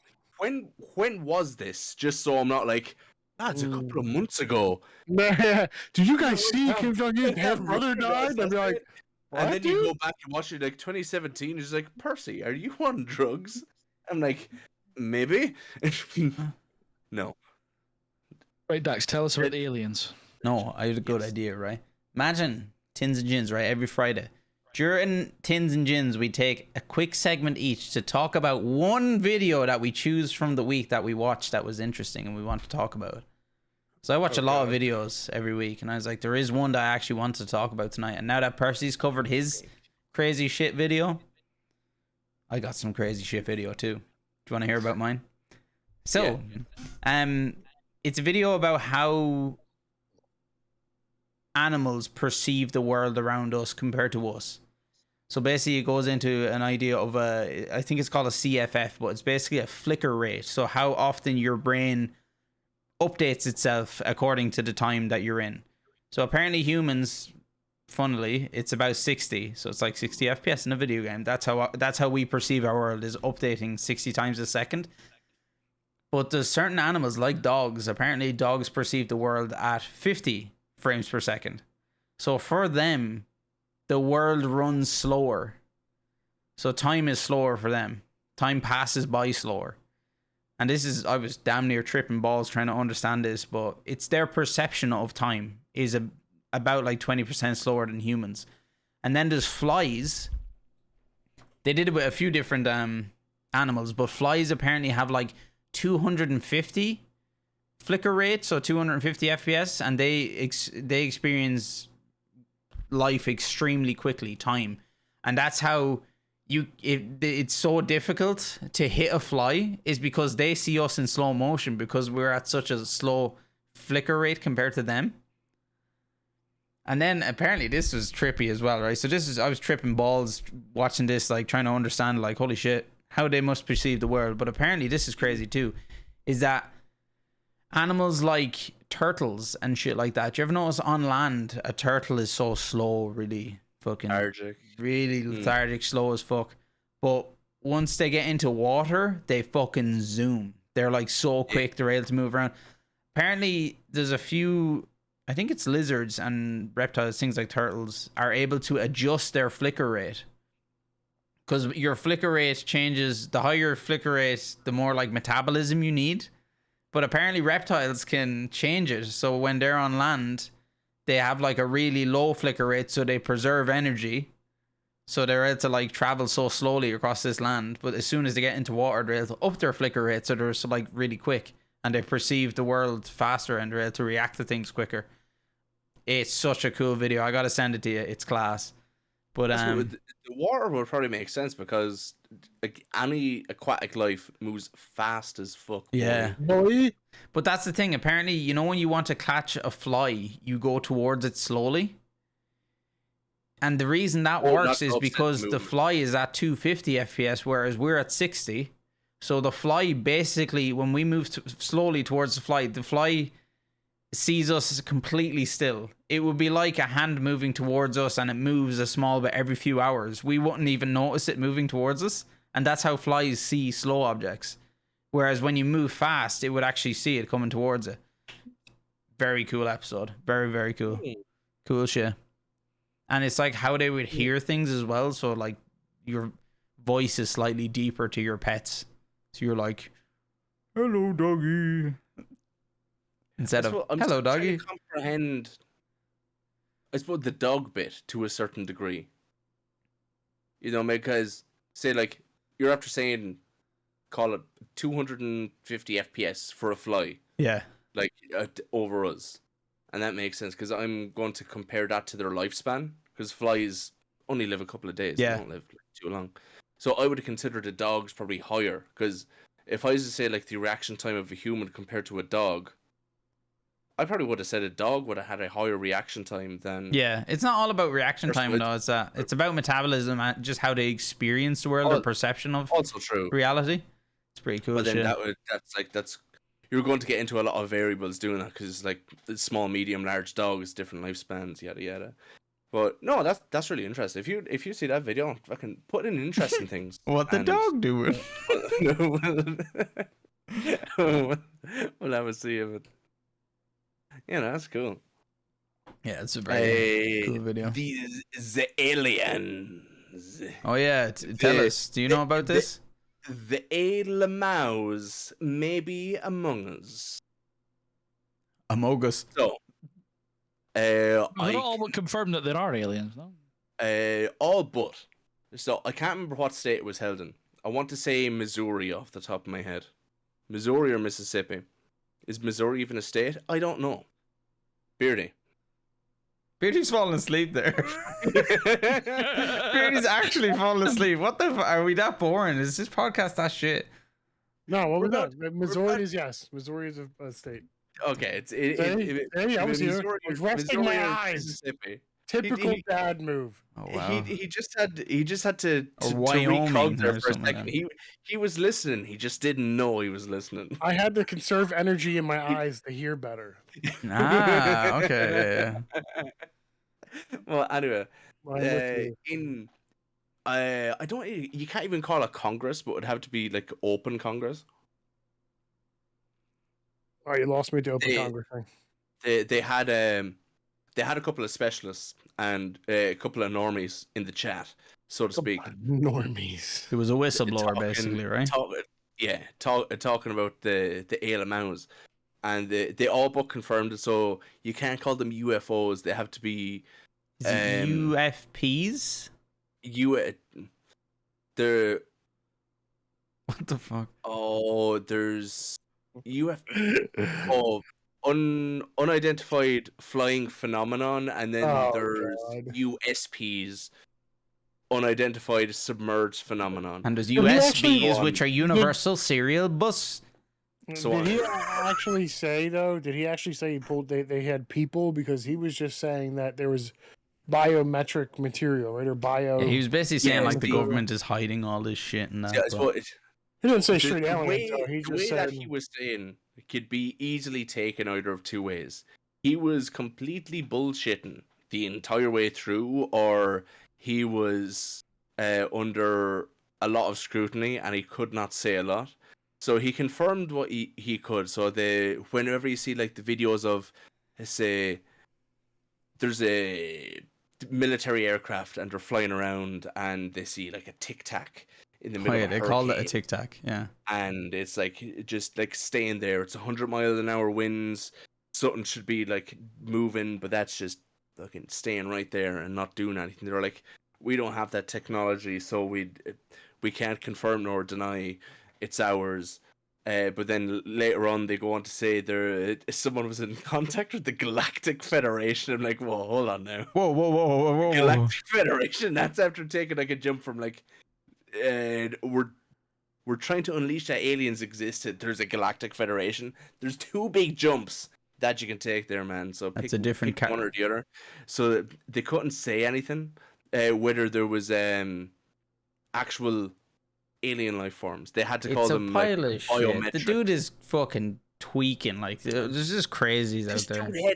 [SPEAKER 3] when was this? Just so I'm not like, it's a couple of months ago.
[SPEAKER 4] Did you guys see Kim Jong-un's half brother died? I'd be like, what,
[SPEAKER 3] and then
[SPEAKER 4] dude?
[SPEAKER 3] you go back and watch it like 2017. It's like, Percy, are you on drugs? I'm like, maybe. No.
[SPEAKER 1] Right, Dax, tell us about the aliens.
[SPEAKER 2] No, I had a good idea, right? Imagine Tins and Gins, right? Every Friday. During Tins and Gins, we take a quick segment each to talk about one video that we choose from the week that we watched that was interesting and we want to talk about. So I watch a lot of videos every week, and I was like, there is one that I actually want to talk about tonight. And now that Percy's covered his crazy shit video, I got some crazy shit video too. Do you want to hear about mine? So, it's a video about how animals perceive the world around us compared to us. So basically it goes into an idea of I think it's called a CFF, but it's basically a flicker rate. So how often your brain updates itself according to the time that you're in. So apparently humans, funnily, it's about 60. So it's like 60 FPS in a video game. That's how we perceive our world, is updating 60 times a second. But there's certain animals like dogs. Apparently dogs perceive the world at 50 frames per second. So for them, the world runs slower. So time is slower for them. Time passes by slower. And I was damn near tripping balls trying to understand this, but it's their perception of time is about like 20% slower than humans. And then there's flies. They did it with a few different animals, but flies apparently have like 250 flicker rate, so 250 FPS, and they experience life extremely quickly, time. And that's how it's so difficult to hit a fly, is because they see us in slow motion because we're at such a slow flicker rate compared to them. And then apparently this was trippy as well, right? So I was tripping balls watching this, like trying to understand, like, holy shit, how they must perceive the world. But apparently this is crazy too, is that animals like turtles and shit like that. Do you ever notice on land a turtle is so slow, really fucking
[SPEAKER 3] Lethargic.
[SPEAKER 2] really lethargic, slow as fuck. But once they get into water, they fucking zoom. They're like so quick, they're able to move around. Apparently there's a few, I think it's lizards and reptiles, things like turtles, are able to adjust their flicker rate. Because your flicker rate changes, the higher your flicker rate, the more like metabolism you need. But apparently reptiles can change it. So when they're on land, they have like a really low flicker rate, so they preserve energy. So they're able to like travel so slowly across this land. But as soon as they get into water, they're able to up their flicker rate, so they're so like really quick. And they perceive the world faster and they're able to react to things quicker. It's such a cool video. I gotta send it to you. It's class. But
[SPEAKER 3] the water would probably make sense because like any aquatic life moves fast as fuck.
[SPEAKER 2] yeah.
[SPEAKER 4] Boy.
[SPEAKER 2] But that's the thing. Apparently, you know, when you want to catch a fly, you go towards it slowly. And the reason that works is because the fly is at 250 FPS, whereas we're at 60. So the fly basically, when we move slowly towards the fly sees us completely still. It would be like a hand moving towards us, and it moves a small bit every few hours. We wouldn't even notice it moving towards us, and that's how flies see slow objects. Whereas when you move fast, it would actually see it coming towards it. Very cool episode. Very, very cool. Cool shit. And it's like how they would hear things as well. So like your voice is slightly deeper to your pets. So you're like, hello, doggy. Instead of,
[SPEAKER 3] I'm
[SPEAKER 2] hello,
[SPEAKER 3] still trying
[SPEAKER 2] doggy.
[SPEAKER 3] to comprehend, I suppose, the dog bit to a certain degree. You know, because, say, like, you're after saying, call it 250 FPS for a fly,
[SPEAKER 2] Yeah.
[SPEAKER 3] like, over us. And that makes sense, because I'm going to compare that to their lifespan, because flies only live a couple of days.
[SPEAKER 2] Yeah.
[SPEAKER 3] They don't live too long. So I would have considered a dog's probably higher, because if I was to say, like, the reaction time of a human compared to a dog, I probably would have said a dog would have had a higher reaction time than...
[SPEAKER 2] Yeah, it's not all about reaction time though. It's about metabolism and just how they experience the world, their perception of
[SPEAKER 3] Also true.
[SPEAKER 2] reality. It's pretty cool.
[SPEAKER 3] But then
[SPEAKER 2] shit.
[SPEAKER 3] that's you're going to get into a lot of variables doing that, because like small, medium, large dogs, different lifespans, yada yada. But no, that's really interesting. If you see that video, fucking put in interesting things.
[SPEAKER 2] What the dog doing?
[SPEAKER 3] We'll have a see of it. Yeah, no, that's cool.
[SPEAKER 2] Yeah, it's a very cool video.
[SPEAKER 3] The aliens.
[SPEAKER 2] Oh yeah, tell us. Do you know about this?
[SPEAKER 3] The Alamouse may be among us.
[SPEAKER 2] Among Us.
[SPEAKER 3] So,
[SPEAKER 1] They're all but confirmed that there are aliens, no?
[SPEAKER 3] all but. So I can't remember what state it was held in. I want to say Missouri off the top of my head. Missouri or Mississippi. Is Missouri even a state? I don't know. Beardy.
[SPEAKER 2] Beardy's falling asleep there. Beardy's actually falling asleep. What the are we that boring? Is this podcast that shit?
[SPEAKER 4] No, what was
[SPEAKER 3] We're
[SPEAKER 4] that? Missouri is yes. Missouri is a state.
[SPEAKER 3] Okay,
[SPEAKER 4] Hey, I was here. I was resting my eyes.
[SPEAKER 3] Mississippi.
[SPEAKER 4] Typical dad move.
[SPEAKER 2] Oh wow.
[SPEAKER 3] He just had to
[SPEAKER 2] Wyoming
[SPEAKER 3] recog there
[SPEAKER 2] or
[SPEAKER 3] for a
[SPEAKER 2] something
[SPEAKER 3] second.
[SPEAKER 2] like
[SPEAKER 3] He was listening. He just didn't know he was listening.
[SPEAKER 4] I had to conserve energy in my eyes to hear better.
[SPEAKER 2] Ah, okay.
[SPEAKER 3] Well, anyway,
[SPEAKER 4] I'm with you.
[SPEAKER 3] in I don't. You can't even call it Congress, but it would have to be like open Congress.
[SPEAKER 4] All right, you lost me to open Congress thing.
[SPEAKER 3] They had a couple of specialists and a couple of normies in the chat, so to speak.
[SPEAKER 4] Normies.
[SPEAKER 2] It was a whistleblower, basically, right?
[SPEAKER 3] Talking about the Alamouse, and they all but confirmed it. So you can't call them UFOs; they have to be
[SPEAKER 2] Is it UFPs?
[SPEAKER 3] They're
[SPEAKER 2] What the fuck?
[SPEAKER 3] oh, there's unidentified flying phenomenon, and then there's
[SPEAKER 4] God.
[SPEAKER 3] USPs, unidentified submerged phenomenon.
[SPEAKER 2] And there's
[SPEAKER 4] Did he actually-
[SPEAKER 2] USBs, which are Universal Serial Bus.
[SPEAKER 3] So
[SPEAKER 4] did he actually say though? Did he actually say they had people? Because he was just saying that there was biometric material, right? Or bio.
[SPEAKER 2] Yeah, he was basically saying
[SPEAKER 3] Yeah,
[SPEAKER 2] like the
[SPEAKER 3] the-
[SPEAKER 2] government is hiding all this shit and that.
[SPEAKER 3] Yeah, I
[SPEAKER 2] but-
[SPEAKER 3] suppose
[SPEAKER 4] He didn't say
[SPEAKER 3] the
[SPEAKER 4] straight aliens.
[SPEAKER 3] way,
[SPEAKER 4] Though. He
[SPEAKER 3] the
[SPEAKER 4] just
[SPEAKER 3] way
[SPEAKER 4] said
[SPEAKER 3] that he was saying could be easily taken either of two ways. He was completely bullshitting the entire way through, or he was under a lot of scrutiny and he could not say a lot. So he confirmed what he could. So whenever you see like the videos of, say, there's a military aircraft and they're flying around and they see like a tic tac in the middle
[SPEAKER 2] Oh yeah,
[SPEAKER 3] of a
[SPEAKER 2] they called it a
[SPEAKER 3] hurricane,
[SPEAKER 2] Tic Tac. Yeah.
[SPEAKER 3] and it's like just like staying there. It's 100 mile an hour winds. Something should be like moving, but that's just fucking staying right there and not doing anything. They're like, we don't have that technology, so we can't confirm nor deny it's ours. But then later on, they go on to say someone was in contact with the Galactic Federation. I'm like, whoa, hold on now.
[SPEAKER 2] Whoa.
[SPEAKER 3] Galactic Federation. That's after taking like a jump from like, we're trying to unleash that aliens existed. There's a Galactic Federation. There's two big jumps that you can take there, man. So
[SPEAKER 2] That's a different
[SPEAKER 3] pick one or the other. So they couldn't say anything. Whether there was actual alien life forms. They had to
[SPEAKER 2] It's
[SPEAKER 3] call
[SPEAKER 2] a
[SPEAKER 3] them
[SPEAKER 2] pile
[SPEAKER 3] like
[SPEAKER 2] of shit. The
[SPEAKER 3] biometric.
[SPEAKER 2] dude is fucking tweaking. Like, there's just crazies
[SPEAKER 3] This
[SPEAKER 2] out there.
[SPEAKER 3] dude had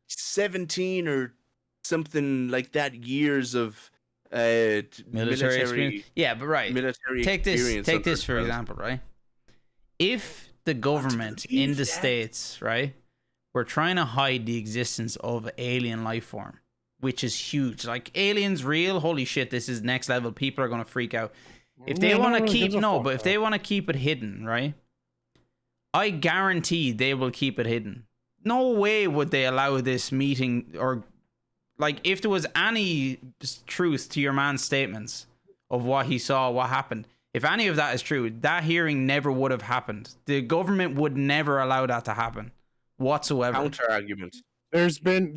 [SPEAKER 3] 17 or something like that years of
[SPEAKER 2] Military experience. Yeah, but right.
[SPEAKER 3] military
[SPEAKER 2] Take
[SPEAKER 3] experience.
[SPEAKER 2] this for example, right? If the government in the States, right, were trying to hide the existence of alien life form, which is huge. Like, aliens real, holy shit, this is next level. People are gonna freak out. If they want to keep if they want to keep it hidden, right? I guarantee they will keep it hidden. No way would they allow this meeting, or like, if there was any truth to your man's statements of what he saw, what happened, if any of that is true, that hearing never would have happened. The government would never allow that to happen whatsoever.
[SPEAKER 3] Counter argument.
[SPEAKER 4] There's been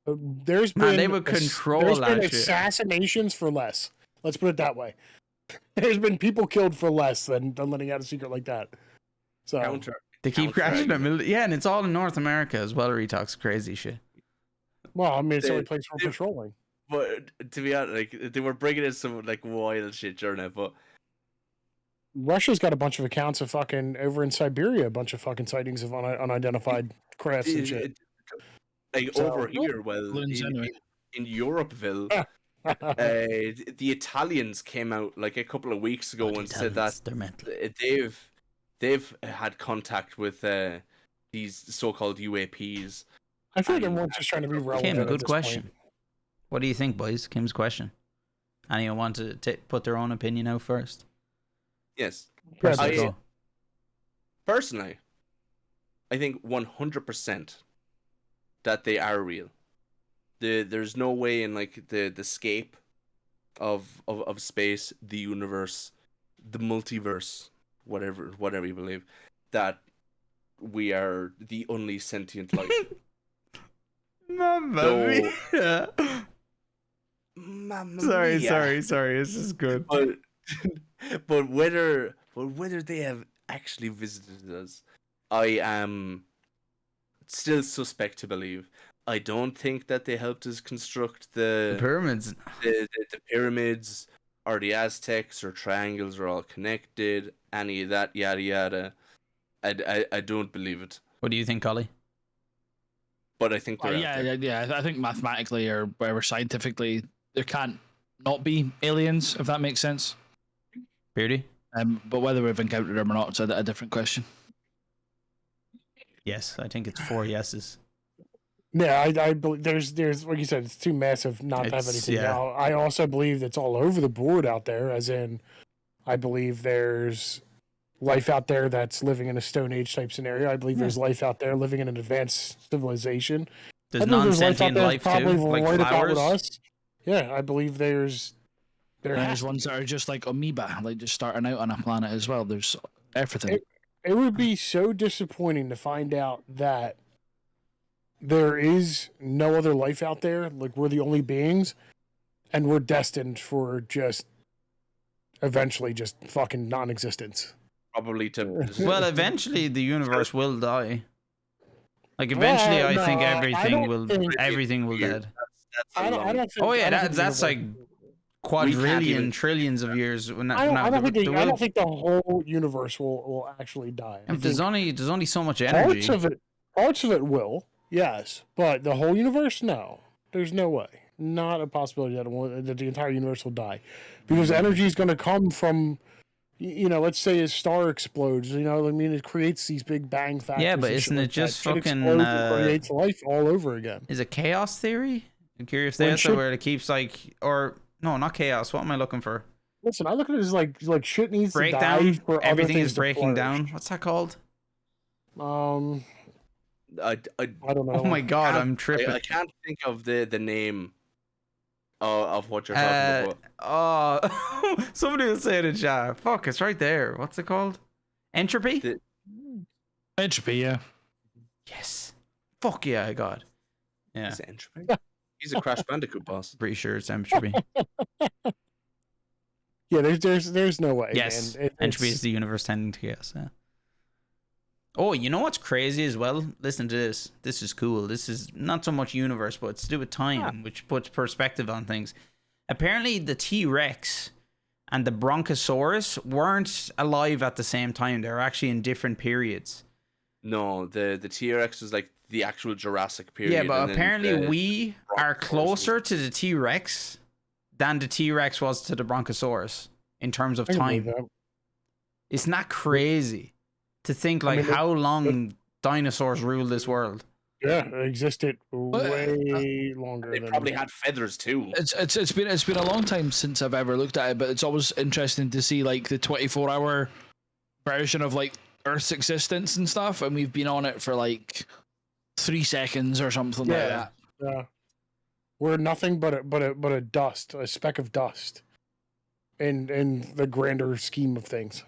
[SPEAKER 2] Man, they would control that shit.
[SPEAKER 4] assassinations for less. Let's put it that way. There's been people killed for less than letting out a secret like that. So
[SPEAKER 3] Counter.
[SPEAKER 2] They keep
[SPEAKER 3] counter
[SPEAKER 2] crashing
[SPEAKER 3] argument.
[SPEAKER 2] them. Yeah, and it's all in North America as well. Retox crazy shit.
[SPEAKER 4] well, I mean, it's the
[SPEAKER 3] They-
[SPEAKER 4] only place for
[SPEAKER 3] they-
[SPEAKER 4] patrolling.
[SPEAKER 3] But to be honest, like they were bringing in some like wild shit during it, but
[SPEAKER 4] Russia's got a bunch of accounts of fucking over in Siberia, a bunch of fucking sightings of unidentified crafts and shit.
[SPEAKER 3] like
[SPEAKER 4] So-
[SPEAKER 3] over here, well,
[SPEAKER 1] Balloons anyway.
[SPEAKER 3] in Europeville, the Italians came out like a couple of weeks ago and said that
[SPEAKER 2] they're mental.
[SPEAKER 3] they've had contact with these so-called UAPs.
[SPEAKER 4] I feel like everyone's just trying to be relevant.
[SPEAKER 2] Kim,
[SPEAKER 4] at
[SPEAKER 2] good
[SPEAKER 4] this
[SPEAKER 2] question.
[SPEAKER 4] point.
[SPEAKER 2] What do you think, boys? Kim's question. Anyone want to put their own opinion out first?
[SPEAKER 3] Yes,
[SPEAKER 2] First,
[SPEAKER 3] I-
[SPEAKER 2] go.
[SPEAKER 3] personally, I think 100% that they are real. There's no way in like the scape of space, the universe, the multiverse, whatever you believe, that we are the only sentient life.
[SPEAKER 2] Mamma
[SPEAKER 3] So-
[SPEAKER 2] mia.
[SPEAKER 3] Mamma
[SPEAKER 2] Sorry.
[SPEAKER 3] mia.
[SPEAKER 2] This is good.
[SPEAKER 3] But but whether they have actually visited us, I am still suspect to believe. I don't think that they helped us construct
[SPEAKER 2] The pyramids.
[SPEAKER 3] the pyramids or the Aztecs or triangles are all connected. Any of that yada yada. I don't believe it.
[SPEAKER 2] What do you think, Collie?
[SPEAKER 3] But I think they're out there.
[SPEAKER 1] yeah. I think mathematically or whatever scientifically, there can't not be aliens, if that makes sense.
[SPEAKER 2] Beardy?
[SPEAKER 1] But whether we've encountered them or not, it's a different question.
[SPEAKER 2] Yes, I think it's 4 yeses.
[SPEAKER 4] Yeah, I believe there's like you said, it's too massive not to have
[SPEAKER 2] It's-
[SPEAKER 4] anything.
[SPEAKER 2] yeah.
[SPEAKER 4] Now, I also believe it's all over the board out there, as in, I believe there's life out there that's living in a Stone Age type scenario. I believe there's life out there living in an advanced civilization.
[SPEAKER 2] There's
[SPEAKER 4] I believe
[SPEAKER 2] non-sentient
[SPEAKER 4] out
[SPEAKER 2] life
[SPEAKER 4] there
[SPEAKER 2] too,
[SPEAKER 4] probably
[SPEAKER 2] like
[SPEAKER 4] right about with
[SPEAKER 2] flowers.
[SPEAKER 4] us. Yeah, I believe there
[SPEAKER 1] And
[SPEAKER 4] has
[SPEAKER 1] there's ones that are just like amoeba, like just starting out on a planet as well. There's everything.
[SPEAKER 4] It would be so disappointing to find out that there is no other life out there. Like, we're the only beings, and we're destined for just eventually just fucking non-existence.
[SPEAKER 3] Probably to
[SPEAKER 2] Well, eventually the universe will die. Like, eventually,
[SPEAKER 4] Well,
[SPEAKER 2] I think
[SPEAKER 4] no, I
[SPEAKER 2] everything
[SPEAKER 4] don't
[SPEAKER 2] will
[SPEAKER 4] think-
[SPEAKER 2] dead.
[SPEAKER 3] that's
[SPEAKER 4] I don't think.
[SPEAKER 2] Oh yeah,
[SPEAKER 4] I don't think
[SPEAKER 2] that's
[SPEAKER 4] the
[SPEAKER 2] like
[SPEAKER 4] universe-
[SPEAKER 2] quadrillion, trillions of years. When that,
[SPEAKER 4] I
[SPEAKER 2] now,
[SPEAKER 4] don't think.
[SPEAKER 2] there
[SPEAKER 4] I
[SPEAKER 2] will-
[SPEAKER 4] don't think the whole universe will actually die. I
[SPEAKER 2] there's
[SPEAKER 4] think
[SPEAKER 2] only so much
[SPEAKER 4] parts
[SPEAKER 2] energy.
[SPEAKER 4] of it will, yes, but the whole universe, no. There's no way. Not a possibility that the entire universe will die, because energy is going to come from. Let's say a star explodes. I mean, it creates these big bang factors.
[SPEAKER 2] Yeah, but
[SPEAKER 4] and
[SPEAKER 2] isn't
[SPEAKER 4] shit
[SPEAKER 2] it
[SPEAKER 4] like
[SPEAKER 2] just
[SPEAKER 4] that. Shit
[SPEAKER 2] fucking,
[SPEAKER 4] explodes and creates life all over again?
[SPEAKER 2] Is it chaos theory? I'm curious
[SPEAKER 4] When
[SPEAKER 2] there,
[SPEAKER 4] shit-
[SPEAKER 2] where it keeps like, or no, not chaos. What am I looking for?
[SPEAKER 4] Listen, I look at it as like shit needs to
[SPEAKER 2] Breakdown.
[SPEAKER 4] die for other
[SPEAKER 2] Everything
[SPEAKER 4] things
[SPEAKER 2] is
[SPEAKER 4] to
[SPEAKER 2] breaking
[SPEAKER 4] flourish.
[SPEAKER 2] down. What's that called?
[SPEAKER 3] I
[SPEAKER 4] I don't know.
[SPEAKER 2] Oh my god,
[SPEAKER 3] can't-
[SPEAKER 2] I'm tripping.
[SPEAKER 3] I can't think of the name of what you're talking about.
[SPEAKER 2] Oh, somebody will say it in chat. Fuck, it's right there. What's it called? Entropy?
[SPEAKER 3] The-
[SPEAKER 1] Entropy, yeah.
[SPEAKER 2] Yes. Fuck yeah, I got it. Yeah,
[SPEAKER 3] Is it Entropy? He's a Crash Bandicoot boss.
[SPEAKER 2] pretty sure it's entropy.
[SPEAKER 4] Yeah, there's no way.
[SPEAKER 2] Yes,
[SPEAKER 4] man.
[SPEAKER 2] entropy
[SPEAKER 4] It's-
[SPEAKER 2] is the universe tending to chaos. Yeah. Oh, you know what's crazy as well? Listen to this. This is cool. This is not so much universe, but it's to do with time, which puts perspective on things. Apparently, the T-Rex and the Bronchosaurus weren't alive at the same time. They were actually in different periods.
[SPEAKER 3] No, the T-Rex was like the actual Jurassic period.
[SPEAKER 2] Yeah, but
[SPEAKER 3] and then
[SPEAKER 2] apparently
[SPEAKER 3] the
[SPEAKER 2] we are
[SPEAKER 3] Brontosaurus
[SPEAKER 2] closer to the T-Rex than the T-Rex was to the Bronchosaurus in terms of
[SPEAKER 4] I can believe
[SPEAKER 2] time.
[SPEAKER 4] that.
[SPEAKER 2] It's not crazy to think like
[SPEAKER 4] mean,
[SPEAKER 2] how long dinosaurs ruled this world.
[SPEAKER 4] Yeah, it existed way longer
[SPEAKER 3] They
[SPEAKER 4] than
[SPEAKER 3] probably had feathers too.
[SPEAKER 1] It's been a long time since I've ever looked at it, but it's always interesting to see like the 24-hour version of like Earth's existence and stuff, and we've been on it for like 3 seconds or something like that.
[SPEAKER 4] Yeah. We're nothing but a dust, a speck of dust in the grander scheme of things.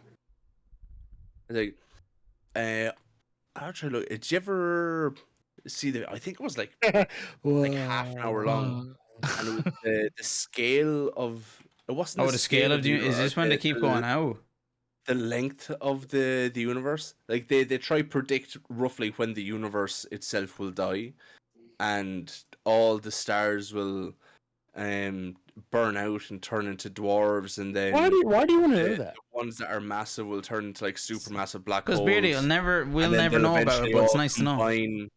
[SPEAKER 3] Like, actually, look, did you ever see I think it was like half an hour long, and it was the scale of it wasn't.
[SPEAKER 2] Oh, the scale of the
[SPEAKER 3] universe,
[SPEAKER 2] is this when they keep going out?
[SPEAKER 3] The length of the universe, like they try predict roughly when the universe itself will die, and all the stars will burn out and turn into dwarves, and then
[SPEAKER 4] Why do you want to know
[SPEAKER 3] the
[SPEAKER 4] that?
[SPEAKER 3] ones that are massive will turn into like supermassive black
[SPEAKER 2] Because
[SPEAKER 3] holes.
[SPEAKER 2] Beardy, we'll
[SPEAKER 3] and
[SPEAKER 2] never
[SPEAKER 3] then they'll
[SPEAKER 2] know about
[SPEAKER 3] eventually
[SPEAKER 2] it, but it's
[SPEAKER 3] all
[SPEAKER 2] nice to know.
[SPEAKER 3] combine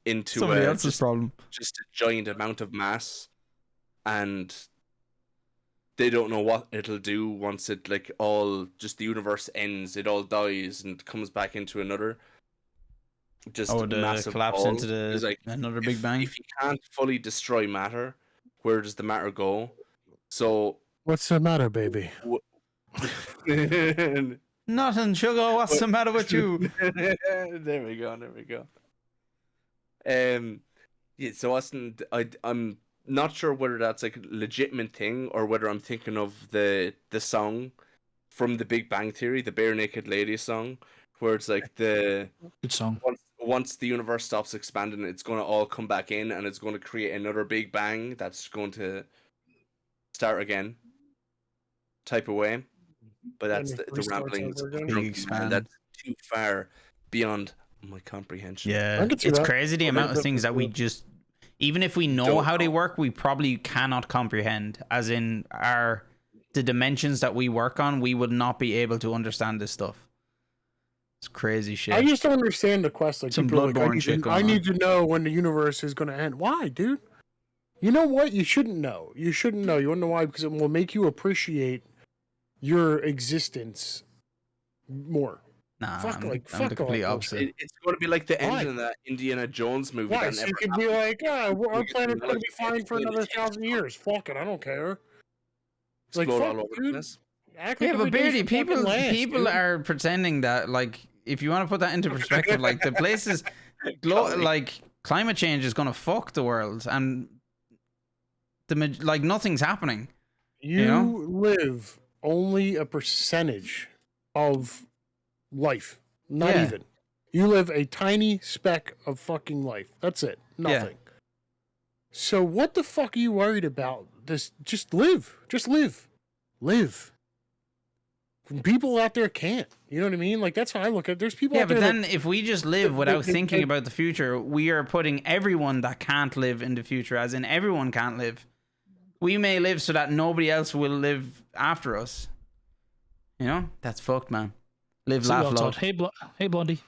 [SPEAKER 3] into
[SPEAKER 2] Somebody else's
[SPEAKER 3] just
[SPEAKER 2] problem.
[SPEAKER 3] a giant amount of mass, and they don't know what it'll do once it like all just the universe ends, it all dies and comes back into another just
[SPEAKER 2] Oh, the
[SPEAKER 3] massive
[SPEAKER 2] collapse
[SPEAKER 3] ball.
[SPEAKER 2] into
[SPEAKER 3] It's
[SPEAKER 2] the
[SPEAKER 3] like
[SPEAKER 2] another Big Bang.
[SPEAKER 3] if you can't fully destroy matter, where does the matter go? So
[SPEAKER 4] What's the matter, baby?
[SPEAKER 2] Nothing, sugar. What's the matter with you?
[SPEAKER 3] There we go. Yeah, so I'm not sure whether that's like a legitimate thing or whether I'm thinking of the song from the Big Bang Theory, the Bare Naked Lady song, where it's like
[SPEAKER 1] Good song.
[SPEAKER 3] once the universe stops expanding, it's going to all come back in and it's going to create another Big Bang that's going to start again type of way. But that's
[SPEAKER 4] And it
[SPEAKER 3] the
[SPEAKER 4] restarts
[SPEAKER 3] ramblings
[SPEAKER 4] over
[SPEAKER 3] of a
[SPEAKER 4] again?
[SPEAKER 3] drunken
[SPEAKER 2] Big
[SPEAKER 3] man.
[SPEAKER 2] expand.
[SPEAKER 3] That's too far beyond my comprehension.
[SPEAKER 2] Yeah,
[SPEAKER 4] I can see
[SPEAKER 2] it's
[SPEAKER 4] that.
[SPEAKER 2] crazy the
[SPEAKER 4] A
[SPEAKER 2] amount
[SPEAKER 4] little
[SPEAKER 2] of
[SPEAKER 4] bit
[SPEAKER 2] things that we
[SPEAKER 4] before.
[SPEAKER 2] just, even if we know
[SPEAKER 3] Don't
[SPEAKER 2] how they
[SPEAKER 3] know.
[SPEAKER 2] work, we probably cannot comprehend. As in the dimensions that we work on, we would not be able to understand this stuff. It's crazy shit.
[SPEAKER 4] I just don't understand the quest. Like
[SPEAKER 2] Some
[SPEAKER 4] people are like,
[SPEAKER 2] Bloodborne shit going
[SPEAKER 4] I
[SPEAKER 2] on.
[SPEAKER 4] need to know when the universe is going to end. Why, dude? You know what? You shouldn't know. You shouldn't know. You want to know why? Because it will make you appreciate your existence more.
[SPEAKER 2] Nah,
[SPEAKER 4] Fuck,
[SPEAKER 2] I'm,
[SPEAKER 4] like,
[SPEAKER 2] I'm
[SPEAKER 4] fuck
[SPEAKER 2] the
[SPEAKER 4] all
[SPEAKER 2] complete
[SPEAKER 4] that
[SPEAKER 2] opposite.
[SPEAKER 3] It's going to be like the
[SPEAKER 4] Why?
[SPEAKER 3] ending of that Indiana Jones movie.
[SPEAKER 4] Why?
[SPEAKER 3] That
[SPEAKER 4] So
[SPEAKER 3] never
[SPEAKER 4] you could be
[SPEAKER 3] happened.
[SPEAKER 4] like, yeah, well, our
[SPEAKER 3] You get
[SPEAKER 4] planet's
[SPEAKER 3] to
[SPEAKER 4] going to be fine for another
[SPEAKER 3] explode
[SPEAKER 4] 1,000 years. Fuck it, I don't care. Like,
[SPEAKER 3] Explode
[SPEAKER 4] fuck,
[SPEAKER 3] all over the
[SPEAKER 4] dude.
[SPEAKER 3] place.
[SPEAKER 4] Act like
[SPEAKER 2] Yeah, but
[SPEAKER 4] every day
[SPEAKER 2] Beardy,
[SPEAKER 4] should fucking last,
[SPEAKER 2] people
[SPEAKER 4] dude.
[SPEAKER 2] are pretending that, like, if you want to put that into perspective, like the places, like climate change is gonna fuck the world, and like nothing's happening.
[SPEAKER 4] You
[SPEAKER 2] know?
[SPEAKER 4] live only a percentage of life. Not
[SPEAKER 2] Yeah.
[SPEAKER 4] even. You live a tiny speck of fucking life. That's it. Nothing. So what the fuck are you worried about? Just live. Just live. Live. People out there can't. You know what I mean? Like that's how I look at it. There's people
[SPEAKER 2] Yeah,
[SPEAKER 4] out
[SPEAKER 2] but
[SPEAKER 4] there
[SPEAKER 2] then if we just live without thinking
[SPEAKER 4] they-
[SPEAKER 2] about the future, we are putting everyone that can't live in the future, as in everyone can't live. We may live so that nobody else will live after us. You know? That's fucked, man. Live, laugh, love.
[SPEAKER 1] Hey, hey, Blondie.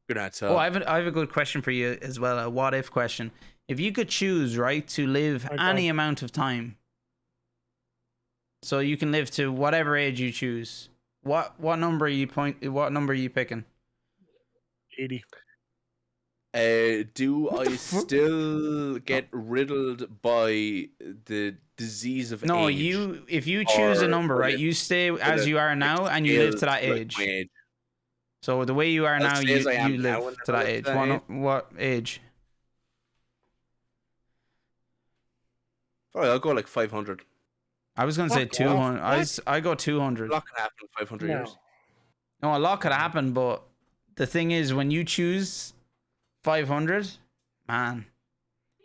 [SPEAKER 3] Good night,
[SPEAKER 2] Oh, I have a good question for you as well. A what if question. If you could choose, right, to live
[SPEAKER 4] Okay.
[SPEAKER 2] any amount of time, so you can live to whatever age you choose, what number are you picking?
[SPEAKER 4] 80.
[SPEAKER 3] Do I
[SPEAKER 2] fuck?
[SPEAKER 3] still get riddled by the disease of
[SPEAKER 2] No,
[SPEAKER 3] age?
[SPEAKER 2] if you choose a
[SPEAKER 3] Or
[SPEAKER 2] number,
[SPEAKER 3] will
[SPEAKER 2] right,
[SPEAKER 3] it-
[SPEAKER 2] you stay
[SPEAKER 3] will
[SPEAKER 2] as
[SPEAKER 3] it
[SPEAKER 2] you are now and you live to that
[SPEAKER 3] scale like
[SPEAKER 2] age.
[SPEAKER 3] my age?
[SPEAKER 2] So the way you are
[SPEAKER 3] I'll
[SPEAKER 2] now,
[SPEAKER 3] stay as I am
[SPEAKER 2] you
[SPEAKER 3] now
[SPEAKER 2] live
[SPEAKER 3] and
[SPEAKER 2] to
[SPEAKER 3] never
[SPEAKER 2] that
[SPEAKER 3] live
[SPEAKER 2] age.
[SPEAKER 3] to that
[SPEAKER 2] What age?
[SPEAKER 3] Alright, I'll go like 500.
[SPEAKER 2] I was gonna say
[SPEAKER 4] Fuck off.
[SPEAKER 2] 200.
[SPEAKER 4] What?
[SPEAKER 2] I go 200.
[SPEAKER 3] A lot can happen in 500
[SPEAKER 4] No.
[SPEAKER 3] years.
[SPEAKER 2] No, a lot could happen, but the thing is, when you choose 500, man,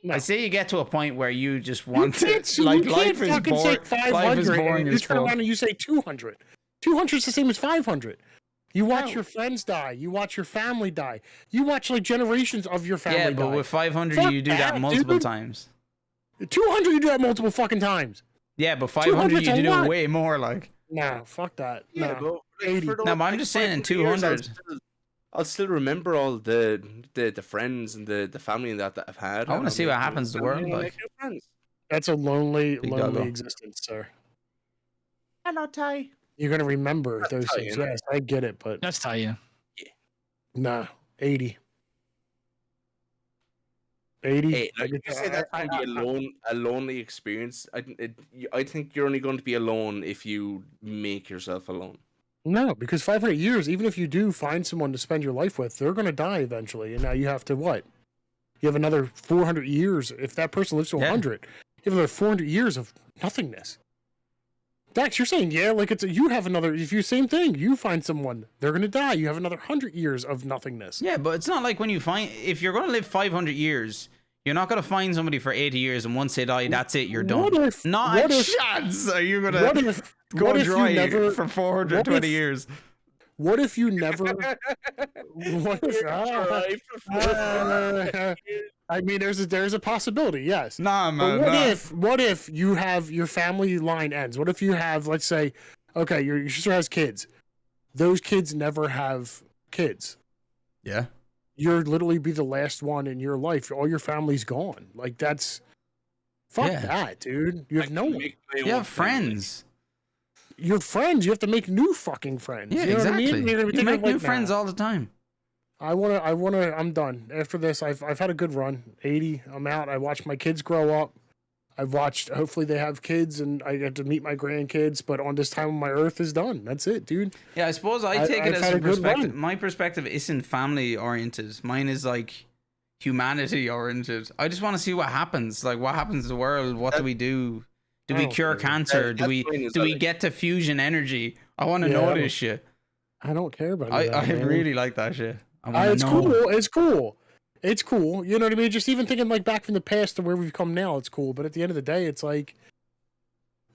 [SPEAKER 4] No.
[SPEAKER 2] I say you get to a point where you just
[SPEAKER 4] You
[SPEAKER 2] want
[SPEAKER 4] can't,
[SPEAKER 2] to, like,
[SPEAKER 4] you
[SPEAKER 2] life
[SPEAKER 4] can't
[SPEAKER 2] is
[SPEAKER 4] fucking
[SPEAKER 2] boring.
[SPEAKER 4] say 500
[SPEAKER 2] Life is boring
[SPEAKER 4] and you
[SPEAKER 2] as
[SPEAKER 4] turn
[SPEAKER 2] fuck.
[SPEAKER 4] around and you say 200. 200 is the same as 500. You watch
[SPEAKER 2] How?
[SPEAKER 4] your friends die. You watch your family die. You watch like generations of your family
[SPEAKER 2] Yeah,
[SPEAKER 4] die.
[SPEAKER 2] but with 500,
[SPEAKER 4] Fuck
[SPEAKER 2] you do that
[SPEAKER 4] that,
[SPEAKER 2] multiple
[SPEAKER 4] dude.
[SPEAKER 2] times.
[SPEAKER 4] 200, you do that multiple fucking times.
[SPEAKER 2] Yeah, but 500 you
[SPEAKER 4] 200's a
[SPEAKER 2] do
[SPEAKER 4] lot.
[SPEAKER 2] way more. Like,
[SPEAKER 4] Nah, fuck that.
[SPEAKER 3] Yeah,
[SPEAKER 4] Nah.
[SPEAKER 3] but like,
[SPEAKER 4] 80.
[SPEAKER 3] for those,
[SPEAKER 2] no, but I'm
[SPEAKER 3] like,
[SPEAKER 2] just saying in
[SPEAKER 3] 500 years,
[SPEAKER 2] 200.
[SPEAKER 3] I'll still remember all the friends and the family that I've had.
[SPEAKER 2] I want to
[SPEAKER 3] and
[SPEAKER 2] see
[SPEAKER 3] I'll
[SPEAKER 2] what
[SPEAKER 3] make new-
[SPEAKER 2] happens to the
[SPEAKER 3] and
[SPEAKER 2] world.
[SPEAKER 3] I'll make
[SPEAKER 2] Like,
[SPEAKER 3] new friends.
[SPEAKER 4] That's a lonely,
[SPEAKER 2] Big
[SPEAKER 4] lonely
[SPEAKER 2] doggo.
[SPEAKER 4] existence, sir.
[SPEAKER 3] Hello, Ty.
[SPEAKER 4] You're gonna remember
[SPEAKER 3] That's
[SPEAKER 4] those
[SPEAKER 3] Italian.
[SPEAKER 4] things. Yes, I get it, but
[SPEAKER 1] That's tie you.
[SPEAKER 4] nah, 80. 80.
[SPEAKER 3] Hey, like, you say that's going to be a lonely experience. I think you're only going to be alone if you make yourself alone.
[SPEAKER 4] No, because 500 years, even if you do find someone to spend your life with, they're going to die eventually. And now you have to what? You have another 400 years. If that person lives to 100, you have another 400 years of nothingness. Dax, you're saying, yeah, like you have another, if you same thing, you find someone, they're going to die. You have another 100 years of nothingness.
[SPEAKER 2] yeah, but it's not like when you find, if you're going to live 500 years, you're not going to find somebody for 80 years and once they die, that's it, you're done. Not a chance. Are you going to go dry for 420 years?
[SPEAKER 4] What if you never? What if? I mean, there's a possibility, yes.
[SPEAKER 2] Nah, man.
[SPEAKER 4] But what if you have your family line ends? What if you have, let's say, okay, your sister has kids. Those kids never have kids.
[SPEAKER 2] Yeah.
[SPEAKER 4] You're literally be the last one in your life. All your family's gone. Like that's fuck that, dude. You have no one.
[SPEAKER 2] You have friends.
[SPEAKER 4] Your friends, you have to make new fucking friends.
[SPEAKER 2] Yeah,
[SPEAKER 4] you know
[SPEAKER 2] exactly.
[SPEAKER 4] What I mean?
[SPEAKER 2] You make new friends all the time.
[SPEAKER 4] I'm done. After this, I've had a good run. 80, I'm out. I watched my kids grow up. I've watched, hopefully they have kids and I get to meet my grandkids, but on this time of my earth is done. That's it, dude.
[SPEAKER 2] Yeah, I suppose I take it as a perspective. My perspective isn't family oriented. Mine is like humanity oriented. I just want to see what happens. Like, what happens to the world? What do we do? Do we cure cancer? Do we get to fusion energy? I want to know this shit.
[SPEAKER 4] I don't care about
[SPEAKER 2] it. I really like that shit.
[SPEAKER 4] It's cool. It's cool. It's cool. You know what I mean? Just even thinking like back from the past to where we've come now, it's cool. But at the end of the day, it's like,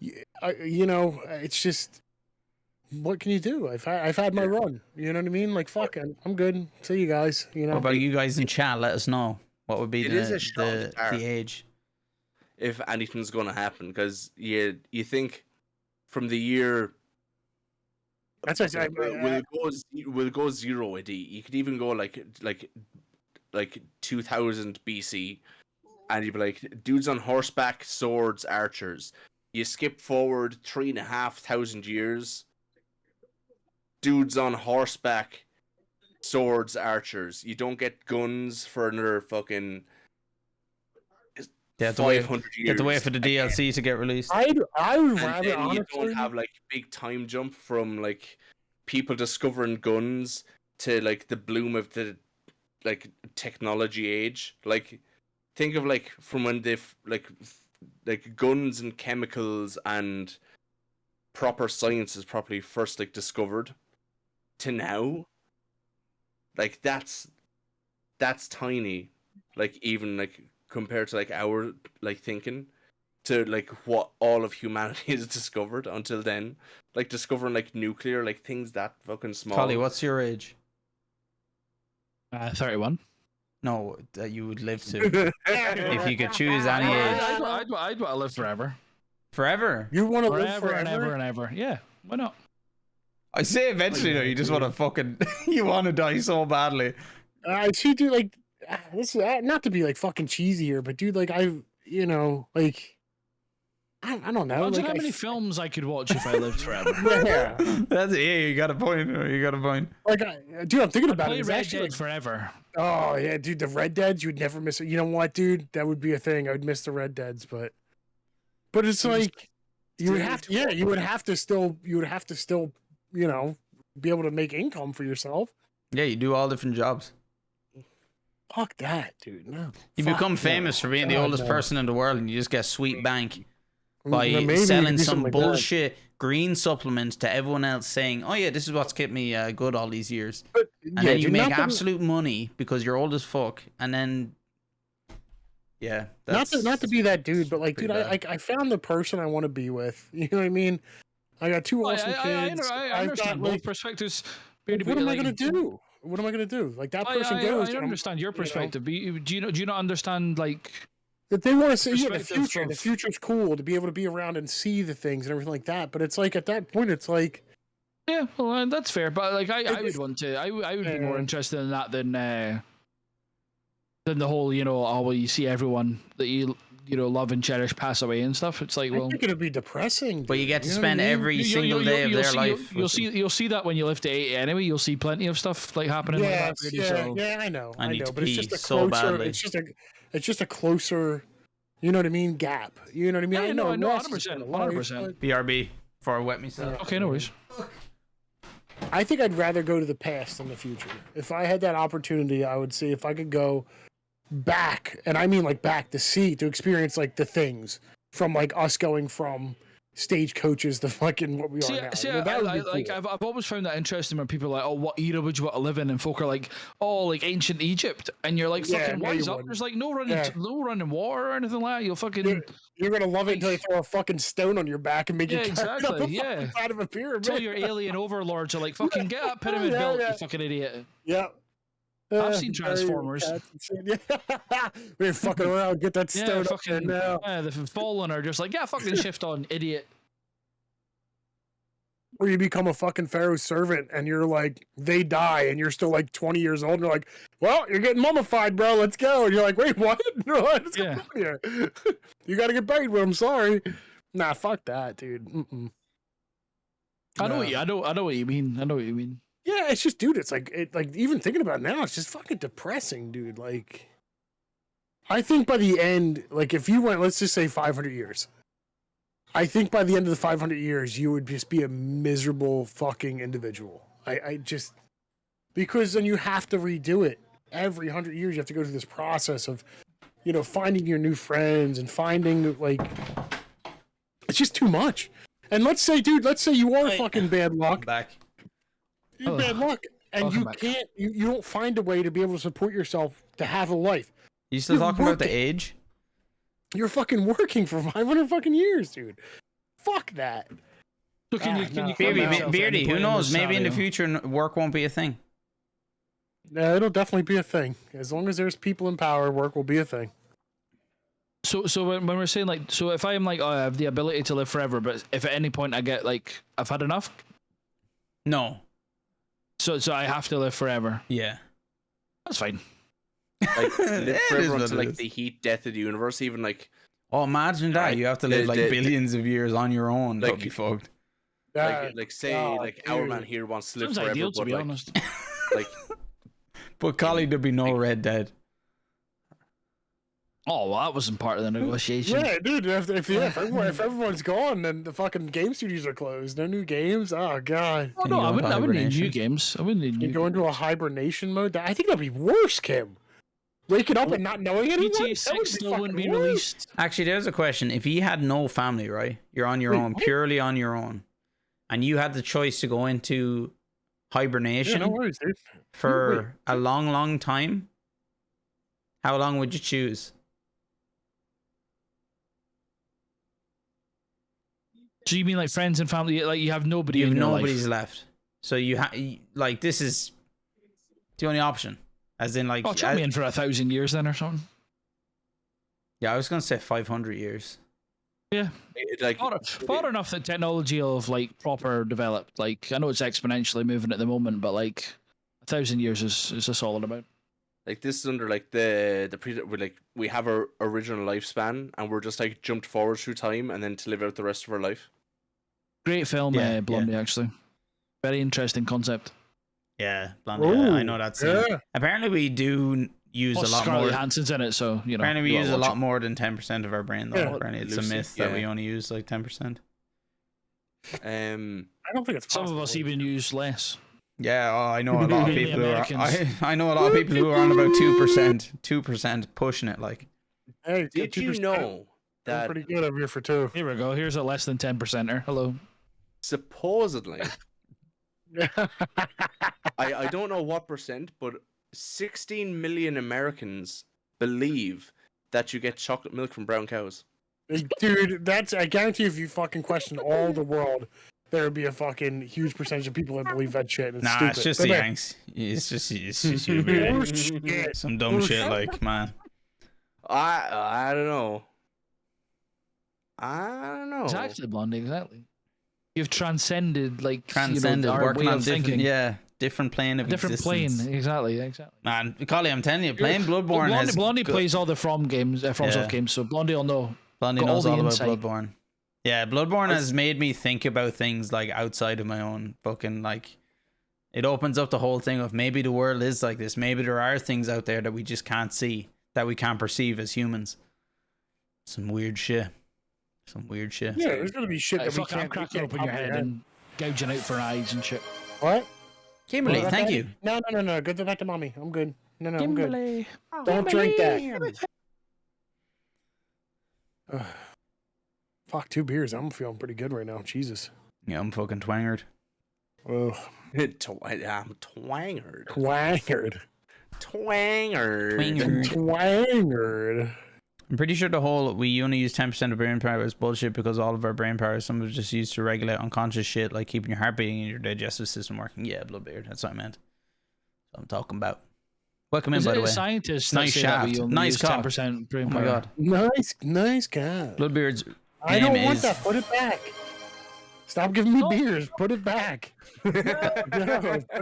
[SPEAKER 4] you know, it's just, what can you do? I've had my run. You know what I mean? Like, fuck, I'm good. See you guys. You know.
[SPEAKER 2] What about you guys in chat? Let us know what would be the age.
[SPEAKER 3] If anything's going to happen, because you think from the year
[SPEAKER 4] that's exactly
[SPEAKER 3] we'll go 0 AD. You could even go like 2000 BC, and you'd be like dudes on horseback, swords, archers. You skip forward 3,500 years, dudes on horseback, swords, archers. You don't get guns for another fucking.
[SPEAKER 2] Yeah, 500 years. You have to wait for the DLC to get released.
[SPEAKER 4] I would rather honestly.
[SPEAKER 3] You don't have like big time jump from like people discovering guns to like the bloom of the like technology age. Like think of like from when they've like guns and chemicals and proper science is properly first like discovered to now. Like that's tiny. Like even like compared to like our like thinking to like what all of humanity has discovered until then, like discovering like nuclear, like things that fucking small.
[SPEAKER 2] Collie, what's your age?
[SPEAKER 1] 31.
[SPEAKER 2] No, that you would live to. If you could choose any age.
[SPEAKER 1] I'd want to live forever.
[SPEAKER 2] Forever?
[SPEAKER 4] You want to live
[SPEAKER 1] forever and ever and ever? Yeah, why not?
[SPEAKER 2] I say eventually though, you just want to fucking you want to die so badly.
[SPEAKER 4] I see, dude. Like this, not to be like fucking cheesy here, but dude, like I don't know.
[SPEAKER 1] Imagine
[SPEAKER 4] like,
[SPEAKER 1] how many films I could watch if I lived forever.
[SPEAKER 4] Yeah,
[SPEAKER 2] that's it. Yeah, you got a point. You got a point.
[SPEAKER 4] Like, dude, I'm thinking about
[SPEAKER 1] play
[SPEAKER 4] it. It's
[SPEAKER 1] Red
[SPEAKER 4] actually
[SPEAKER 1] Dead forever.
[SPEAKER 4] Oh yeah, dude, the Red Deads, you'd never miss it. You know what, dude? That would be a thing. I would miss the Red Deads, but it's like you would have to. Yeah, you would have to still. You know, be able to make income for yourself.
[SPEAKER 2] Yeah, you do all different jobs.
[SPEAKER 4] Fuck that, dude. No.
[SPEAKER 2] You become famous for being the oldest person in the world, and you just get sweet bank by
[SPEAKER 4] Maybe
[SPEAKER 2] selling some bullshit green supplements to everyone else, saying, "Oh yeah, this is what's kept me good all these years." And then you make absolute money because you're old as fuck, and then
[SPEAKER 4] not to be that dude, but like, dude, I found the person I want to be with. You know what I mean? I got two awesome kids.
[SPEAKER 1] I understand both perspectives.
[SPEAKER 4] What am I gonna do? What am I gonna do? Like that person goes.
[SPEAKER 1] I understand your perspective. Do you not understand like
[SPEAKER 4] that they want to say, yeah, the
[SPEAKER 1] perspective
[SPEAKER 4] future. The
[SPEAKER 1] of-
[SPEAKER 4] future's cool to be able to be around and see the things and everything like that. But it's like at that point, it's like,
[SPEAKER 1] Yeah, well, that's fair. But like, I would
[SPEAKER 4] is-
[SPEAKER 1] want to. I would be more
[SPEAKER 4] Yeah.
[SPEAKER 1] interested in that than the whole, oh, well, you see everyone that you love and cherish pass away and stuff. It's like,
[SPEAKER 4] I
[SPEAKER 1] well,
[SPEAKER 4] think it'd be depressing.
[SPEAKER 2] But you
[SPEAKER 4] dude,
[SPEAKER 2] get to
[SPEAKER 4] know what
[SPEAKER 2] spend
[SPEAKER 4] I mean?
[SPEAKER 2] every single day of their life.
[SPEAKER 1] You'll see that when you live to 80 anyway. You'll see plenty of stuff like happening like that. Really, so.
[SPEAKER 4] I know.
[SPEAKER 2] I need
[SPEAKER 4] know,
[SPEAKER 2] to
[SPEAKER 4] but it's
[SPEAKER 2] pee
[SPEAKER 4] just a
[SPEAKER 2] so
[SPEAKER 4] closer.
[SPEAKER 2] badly.
[SPEAKER 4] It's just a closer. You know what I mean? Gap. You know what I mean?
[SPEAKER 1] Yeah,
[SPEAKER 4] I know.
[SPEAKER 1] no,
[SPEAKER 4] Ross is
[SPEAKER 1] 100%,
[SPEAKER 4] gonna life,
[SPEAKER 1] 100%.
[SPEAKER 2] BRB before I wet myself.
[SPEAKER 1] Okay, no worries.
[SPEAKER 4] but I think I'd rather go to the past than the future. If I had that opportunity, I would see if I could go back, and I mean like back to see, to experience like the things from like us going from stagecoaches to fucking what we are now.
[SPEAKER 1] See,
[SPEAKER 4] You know, that would be cool.
[SPEAKER 1] like I've always found that interesting when people are like, oh, what era would you want to live in? And folk are like, oh, like ancient Egypt, and you're like,
[SPEAKER 4] Yeah,
[SPEAKER 1] fucking
[SPEAKER 4] no, you
[SPEAKER 1] wise up.
[SPEAKER 4] wouldn't.
[SPEAKER 1] There's like no
[SPEAKER 4] Yeah.
[SPEAKER 1] running water or anything like that. You'll fucking
[SPEAKER 4] You're gonna love it until they throw a fucking stone on your back and make
[SPEAKER 1] Yeah,
[SPEAKER 4] you carry it up
[SPEAKER 1] exactly,
[SPEAKER 4] the
[SPEAKER 1] yeah.
[SPEAKER 4] fucking side of a pyramid.
[SPEAKER 1] until your alien overlords are like, fucking get that pyramid
[SPEAKER 4] Yeah,
[SPEAKER 1] built,
[SPEAKER 4] yeah.
[SPEAKER 1] you fucking idiot.
[SPEAKER 4] Yeah.
[SPEAKER 1] I've seen Transformers.
[SPEAKER 4] We're fucking around. Get that
[SPEAKER 1] Yeah,
[SPEAKER 4] stone up there
[SPEAKER 1] fucking
[SPEAKER 4] now.
[SPEAKER 1] yeah, the fallen are just like, yeah, fucking shift on, idiot.
[SPEAKER 4] Or you become a fucking pharaoh's servant and you're like, they die and you're still like 20 years old. And you're like, well, you're getting mummified, bro. Let's go. And you're like, wait, what? No, what's going on here? You got to get buried with him. Sorry. Nah, fuck that, dude. Mm-mm.
[SPEAKER 1] I know
[SPEAKER 4] Nah.
[SPEAKER 1] what you, I know what you mean. I know what you mean.
[SPEAKER 4] Yeah, it's just, dude, it's like, even thinking about it now, it's just fucking depressing, dude. Like, I think by the end, like, if you went, let's just say 500 years, I think by the end of the 500 years, you would just be a miserable fucking individual. I just, because then you have to redo it. Every 100 years, you have to go through this process of, finding your new friends and finding, like, it's just too much. And let's say you are fucking bad luck.
[SPEAKER 2] Back.
[SPEAKER 4] You're
[SPEAKER 1] Oh.
[SPEAKER 4] bad luck, and
[SPEAKER 1] Welcome
[SPEAKER 4] you
[SPEAKER 1] back.
[SPEAKER 4] can't. You don't find a way to be able to support yourself to have a life.
[SPEAKER 2] You still
[SPEAKER 4] You're
[SPEAKER 2] talking about the
[SPEAKER 4] working.
[SPEAKER 2] age?
[SPEAKER 4] You're fucking working for 500 fucking years, dude. Fuck that.
[SPEAKER 1] So can
[SPEAKER 4] Ah,
[SPEAKER 1] you can
[SPEAKER 4] no.
[SPEAKER 1] you
[SPEAKER 2] Beardy,
[SPEAKER 1] comment yourself at any
[SPEAKER 2] Beardy, who
[SPEAKER 1] point
[SPEAKER 2] knows?
[SPEAKER 1] this
[SPEAKER 2] Maybe in the
[SPEAKER 1] scenario?
[SPEAKER 2] future, work won't be a thing.
[SPEAKER 4] It'll definitely be a thing. As long as there's people in power, work will be a thing.
[SPEAKER 1] So when we're saying like, so if I'm like, oh, I have the ability to live forever, but if at any point I get like, I've had enough,
[SPEAKER 2] No.
[SPEAKER 1] so I have to live forever.
[SPEAKER 2] Yeah.
[SPEAKER 1] That's fine.
[SPEAKER 3] Like live
[SPEAKER 2] It is
[SPEAKER 3] forever
[SPEAKER 2] what
[SPEAKER 3] until
[SPEAKER 2] it
[SPEAKER 3] like
[SPEAKER 2] is.
[SPEAKER 3] the heat death of the universe. Even like
[SPEAKER 2] Oh, imagine that.
[SPEAKER 3] Right.
[SPEAKER 2] You have to live like
[SPEAKER 3] The-
[SPEAKER 2] billions of years on your own. That'd
[SPEAKER 3] Like-
[SPEAKER 2] be fucked.
[SPEAKER 3] say
[SPEAKER 4] oh,
[SPEAKER 3] like our
[SPEAKER 4] dude.
[SPEAKER 3] man here wants to live
[SPEAKER 1] Sounds
[SPEAKER 3] forever,
[SPEAKER 1] ideal, to
[SPEAKER 3] but
[SPEAKER 1] be
[SPEAKER 3] like
[SPEAKER 1] honest.
[SPEAKER 3] like
[SPEAKER 2] But Collie, there'd be no Red Dead.
[SPEAKER 1] Oh, well, that wasn't part of the negotiation.
[SPEAKER 4] Yeah, dude. If everyone's gone, then the fucking game studios are closed. No new games. Oh god.
[SPEAKER 1] Oh
[SPEAKER 2] Can
[SPEAKER 1] no,
[SPEAKER 2] you go
[SPEAKER 1] I
[SPEAKER 2] into
[SPEAKER 1] wouldn't need new
[SPEAKER 2] hibernation?
[SPEAKER 1] games. I wouldn't need
[SPEAKER 4] You
[SPEAKER 1] new.
[SPEAKER 4] go into a hibernation mode. I think that'd be worse, Kim. Waking up and not knowing anyone.
[SPEAKER 1] GTA
[SPEAKER 4] That would
[SPEAKER 1] 6 still
[SPEAKER 4] fucking
[SPEAKER 1] wouldn't be
[SPEAKER 4] worse.
[SPEAKER 1] released.
[SPEAKER 2] Actually, there's a question. If you had no family, right? You're on your
[SPEAKER 4] Wait,
[SPEAKER 2] own,
[SPEAKER 4] what?
[SPEAKER 2] purely on your own, and you had the choice to go into
[SPEAKER 4] Yeah,
[SPEAKER 2] hibernation
[SPEAKER 4] no worries, dude.
[SPEAKER 2] for a long, long time, how long would you choose?
[SPEAKER 1] So you mean like friends and family? Like you have nobody.
[SPEAKER 2] You have
[SPEAKER 1] in your
[SPEAKER 2] nobody's
[SPEAKER 1] life.
[SPEAKER 2] left. So you like this is the only option. As in like
[SPEAKER 1] Oh, chuck me in for 1,000 years then or something.
[SPEAKER 2] yeah, I was gonna say 500 years.
[SPEAKER 1] Yeah,
[SPEAKER 3] like
[SPEAKER 1] far enough that technology will have like proper developed. Like I know it's exponentially moving at the moment, but like 1,000 years is a solid amount.
[SPEAKER 3] like this is under like we have our original lifespan and we're just like jumped forward through time and then to live out the rest of our life.
[SPEAKER 1] Great film,
[SPEAKER 2] Yeah,
[SPEAKER 1] Blondie. Actually, very interesting concept.
[SPEAKER 2] Yeah, Blondie, I know
[SPEAKER 4] Ooh,
[SPEAKER 2] that's
[SPEAKER 4] yeah.
[SPEAKER 2] apparently we do use
[SPEAKER 1] Plus
[SPEAKER 2] a lot
[SPEAKER 1] Scarlett
[SPEAKER 2] more.
[SPEAKER 1] Johansson's in it, so you know.
[SPEAKER 2] Apparently we
[SPEAKER 1] you
[SPEAKER 2] use
[SPEAKER 1] gotta
[SPEAKER 2] a
[SPEAKER 1] watch
[SPEAKER 2] lot more than 10% of our brain though.
[SPEAKER 4] Yeah.
[SPEAKER 2] Apparently it's
[SPEAKER 3] Lucy,
[SPEAKER 2] a myth that we
[SPEAKER 3] yeah.
[SPEAKER 2] only use like 10%.
[SPEAKER 4] I don't think it's
[SPEAKER 1] Some
[SPEAKER 4] possible.
[SPEAKER 1] of us even use less.
[SPEAKER 2] Yeah, I know a lot of
[SPEAKER 1] Mainly
[SPEAKER 2] people who are.
[SPEAKER 1] Americans.
[SPEAKER 2] I know a lot of people who are on about 2%, pushing it like.
[SPEAKER 4] Hey,
[SPEAKER 3] Did you
[SPEAKER 4] 2%.
[SPEAKER 3] know
[SPEAKER 4] I'm
[SPEAKER 3] that
[SPEAKER 4] pretty good over here for 2.
[SPEAKER 1] Here we go. Here's a less than 10%er. Hello.
[SPEAKER 3] supposedly I don't know what percent, but 16 million Americans believe that you get chocolate milk from brown cows.
[SPEAKER 4] Dude, I guarantee if you fucking question all the world, there would be a fucking huge percentage of people that believe that shit. And it's
[SPEAKER 2] Nah,
[SPEAKER 4] stupid.
[SPEAKER 2] it's just
[SPEAKER 4] But
[SPEAKER 2] the
[SPEAKER 4] anyway,
[SPEAKER 2] Yanks. It's just you, man.
[SPEAKER 4] bullshit.
[SPEAKER 2] Some dumb shit like man.
[SPEAKER 3] I don't know. I don't know.
[SPEAKER 1] Exactly, Blondie. Exactly. You've transcended, like,
[SPEAKER 2] Transcended,
[SPEAKER 1] our
[SPEAKER 2] working
[SPEAKER 1] way
[SPEAKER 2] on
[SPEAKER 1] of
[SPEAKER 2] different,
[SPEAKER 1] thinking.
[SPEAKER 2] different plane of
[SPEAKER 1] A different
[SPEAKER 2] existence.
[SPEAKER 1] plane. Exactly.
[SPEAKER 2] Man, Collie, I'm telling you, playing Bloodborne
[SPEAKER 1] Blondie
[SPEAKER 2] has
[SPEAKER 1] plays all the From games, FromSoft games, so Blondie will know.
[SPEAKER 2] Blondie
[SPEAKER 1] got
[SPEAKER 2] knows
[SPEAKER 1] all
[SPEAKER 2] all
[SPEAKER 1] the
[SPEAKER 2] about
[SPEAKER 1] insight.
[SPEAKER 2] Bloodborne. Yeah, Bloodborne has made me think about things like outside of my own fucking like. It opens up the whole thing of maybe the world is like this. Maybe there are things out there that we just can't see, that we can't perceive as humans. Some weird shit.
[SPEAKER 4] Yeah, there's gonna be shit that we
[SPEAKER 1] I'm
[SPEAKER 4] can't.
[SPEAKER 1] cracking open your head and gouging out for eyes and shit.
[SPEAKER 4] What?
[SPEAKER 2] Kimberly,
[SPEAKER 4] What?
[SPEAKER 2] thank you.
[SPEAKER 4] No. Go back to mommy. I'm good. No, I'm good.
[SPEAKER 1] Kimberly.
[SPEAKER 4] Don't drink that. Fuck, 2 beers. I'm feeling pretty good right now. Jesus.
[SPEAKER 2] Yeah, I'm fucking twangered.
[SPEAKER 4] Oh,
[SPEAKER 3] I'm twangered.
[SPEAKER 4] twangered.
[SPEAKER 3] Twangered.
[SPEAKER 4] Twangered.
[SPEAKER 2] I'm pretty sure the whole we only use 10% of brain power is bullshit because all of our brain power is some of it just used to regulate unconscious shit like keeping your heart beating and your digestive system working. Yeah, Bloodbeard. That's what I meant. That's what I'm talking about. Welcome in, by the way.
[SPEAKER 1] Scientists
[SPEAKER 2] Nice shaft. Nice cock.
[SPEAKER 1] 10% brain
[SPEAKER 2] Oh
[SPEAKER 1] power.
[SPEAKER 2] my god.
[SPEAKER 4] Nice guy.
[SPEAKER 2] Bloodbeard's
[SPEAKER 4] I don't
[SPEAKER 2] name
[SPEAKER 4] want
[SPEAKER 2] is-
[SPEAKER 4] that. Put it back. Stop giving me beers. Put it back. No, put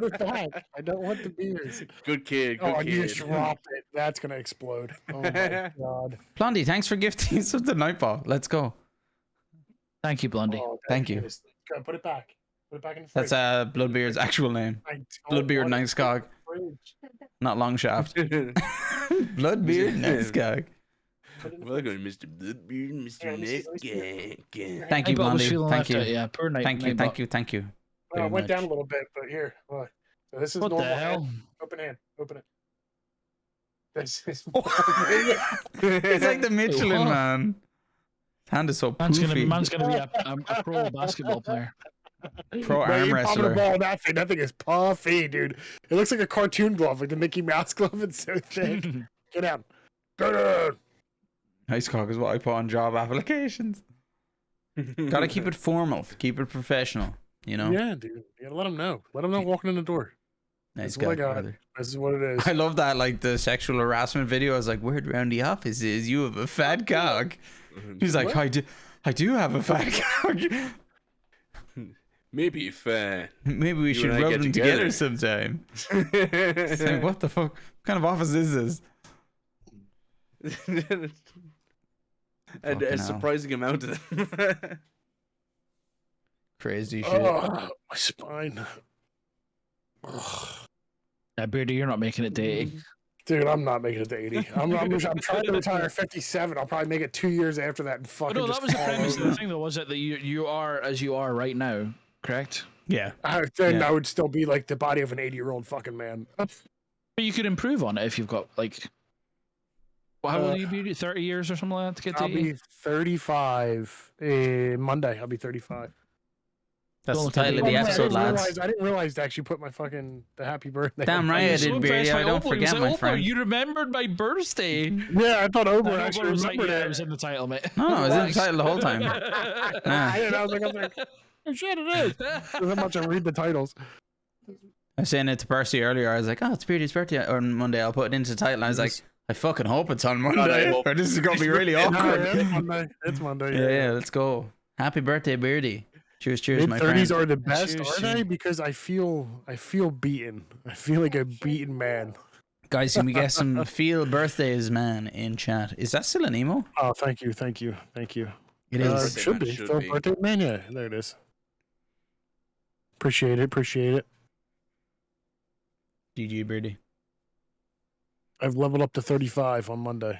[SPEAKER 4] it back. I don't want the beers.
[SPEAKER 3] Good kid.
[SPEAKER 4] Oh,
[SPEAKER 3] Good
[SPEAKER 4] you
[SPEAKER 3] kid.
[SPEAKER 4] dropped it. That's gonna explode. Oh my god.
[SPEAKER 2] Blondie, thanks for gifting us with the Nightball. Let's go.
[SPEAKER 1] Thank you, Blondie.
[SPEAKER 4] Oh,
[SPEAKER 2] Thank you.
[SPEAKER 4] Go, put it back. Put it back in the fridge.
[SPEAKER 2] That's Bloodbeard's actual name.
[SPEAKER 4] I don't
[SPEAKER 2] Bloodbeard
[SPEAKER 4] want it
[SPEAKER 2] Nice Cog,
[SPEAKER 4] in the fridge.
[SPEAKER 2] not Longshaft. Bloodbeard Nice Cog.
[SPEAKER 4] Put it in the
[SPEAKER 3] Welcome, Mr. Bloodbeard, Mr.
[SPEAKER 4] let me see,
[SPEAKER 3] Nice
[SPEAKER 4] let me see.
[SPEAKER 3] Guy.
[SPEAKER 2] Thank you,
[SPEAKER 1] Nightbot was
[SPEAKER 2] Blondie.
[SPEAKER 1] feeling
[SPEAKER 2] Thank
[SPEAKER 1] left
[SPEAKER 2] you.
[SPEAKER 1] out, yeah, poor night.
[SPEAKER 2] Thank you.
[SPEAKER 1] Nightbot.
[SPEAKER 2] Thank you. Thank you.
[SPEAKER 4] Well,
[SPEAKER 2] very
[SPEAKER 4] it went down a
[SPEAKER 2] much.
[SPEAKER 4] little bit, but here. Look. So this is
[SPEAKER 1] What
[SPEAKER 4] normal
[SPEAKER 1] the hell?
[SPEAKER 4] hand. Open hand. Open it. This is.
[SPEAKER 2] It's like the Michelin
[SPEAKER 1] What?
[SPEAKER 2] Man. His hand is so
[SPEAKER 1] Man's
[SPEAKER 2] poofy.
[SPEAKER 1] gonna be a pro basketball player.
[SPEAKER 2] Pro
[SPEAKER 4] Bro,
[SPEAKER 2] arm
[SPEAKER 4] you popping a
[SPEAKER 2] wrestler.
[SPEAKER 4] ball in that thing. That thing is puffy, dude. It looks like a cartoon glove, like the Mickey Mouse glove. It's so thick. Get down. Go down.
[SPEAKER 2] Nice Cog is what I put on job applications. Gotta keep it formal. Keep it professional. You know?
[SPEAKER 4] Yeah, dude. You gotta let them know. Let them know walking in the door.
[SPEAKER 2] Nice
[SPEAKER 4] That's what I
[SPEAKER 2] guy,
[SPEAKER 4] got.
[SPEAKER 2] brother.
[SPEAKER 4] This is what it is.
[SPEAKER 2] I love that, like the sexual harassment video. I was like, word around the office is you have a fat cock. He's like,
[SPEAKER 4] What?
[SPEAKER 2] I do have a fat cock.
[SPEAKER 3] Maybe if
[SPEAKER 2] Maybe we
[SPEAKER 3] You
[SPEAKER 2] should
[SPEAKER 3] and I
[SPEAKER 2] rub
[SPEAKER 3] get
[SPEAKER 2] them together
[SPEAKER 3] together.
[SPEAKER 2] sometime. It's like, what the fuck? What kind of office is this?
[SPEAKER 3] and
[SPEAKER 2] Fucking
[SPEAKER 3] a
[SPEAKER 2] hell.
[SPEAKER 3] surprising amount of them.
[SPEAKER 2] Crazy shit.
[SPEAKER 4] Oh, my spine. Ugh.
[SPEAKER 1] Yeah, Beardy, you're not making it to 80.
[SPEAKER 4] Dude, I'm not making it to 80. I'm trying to retire at 57. I'll probably make it 2 years after that and fucking.
[SPEAKER 1] No, that
[SPEAKER 4] just
[SPEAKER 1] was the
[SPEAKER 4] fall
[SPEAKER 1] premise of
[SPEAKER 4] over.
[SPEAKER 1] the thing, though, was it? That you are as you are right now, correct?
[SPEAKER 2] Yeah.
[SPEAKER 4] Then
[SPEAKER 2] Yeah.
[SPEAKER 4] I would still be like the body of an 80-year-old fucking man.
[SPEAKER 1] But you could improve on it if you've got, like... Well, how old are you, Beardy? 30 years or something like that to get to
[SPEAKER 4] I'll
[SPEAKER 1] 80?
[SPEAKER 4] be 35 Monday. I'll be 35.
[SPEAKER 2] That's
[SPEAKER 1] Don't
[SPEAKER 2] the title of the
[SPEAKER 1] look at
[SPEAKER 2] episode, lads.
[SPEAKER 4] I didn't realize to actually put my fucking the happy birthday.
[SPEAKER 2] Damn
[SPEAKER 4] on
[SPEAKER 2] right I
[SPEAKER 4] my-
[SPEAKER 2] did, Beardy. I don't forget, my friend.
[SPEAKER 1] You remembered my birthday.
[SPEAKER 4] Yeah, I thought Ober
[SPEAKER 1] And
[SPEAKER 4] actually
[SPEAKER 1] Ober was like,
[SPEAKER 4] remembered
[SPEAKER 1] yeah,
[SPEAKER 4] it.
[SPEAKER 1] it was in the title, mate.
[SPEAKER 2] No, it was in the title the whole time.
[SPEAKER 4] I was like, oh, shit, it is. That's how much I read the titles.
[SPEAKER 2] I was saying it to Percy earlier. I was like, oh, it's Beardy's birthday on Monday. I'll put it into the title. And I was like, I fucking hope it's on Monday.
[SPEAKER 3] hope-
[SPEAKER 2] Or this is going to be really
[SPEAKER 4] No,
[SPEAKER 2] awkward.
[SPEAKER 4] it's Monday. It's Monday.
[SPEAKER 2] Yeah, let's go. Happy birthday, Beardy. Cheers, cheers, my
[SPEAKER 4] Mid 30s
[SPEAKER 2] friend.
[SPEAKER 4] are the best,
[SPEAKER 1] Cheers,
[SPEAKER 4] are
[SPEAKER 1] cheers.
[SPEAKER 4] they? Because I feel beaten. I feel like a beaten man.
[SPEAKER 2] Guys, can we get some feel birthdays, man, in chat? Is that still an emo?
[SPEAKER 4] Oh, thank you.
[SPEAKER 2] It
[SPEAKER 4] It
[SPEAKER 3] Birthday
[SPEAKER 4] should
[SPEAKER 3] man
[SPEAKER 4] be.
[SPEAKER 3] should
[SPEAKER 4] Phil
[SPEAKER 3] be.
[SPEAKER 4] Birthday man, yeah. There it is. Appreciate it.
[SPEAKER 2] GG, Beardy.
[SPEAKER 4] I've leveled up to 35 on Monday.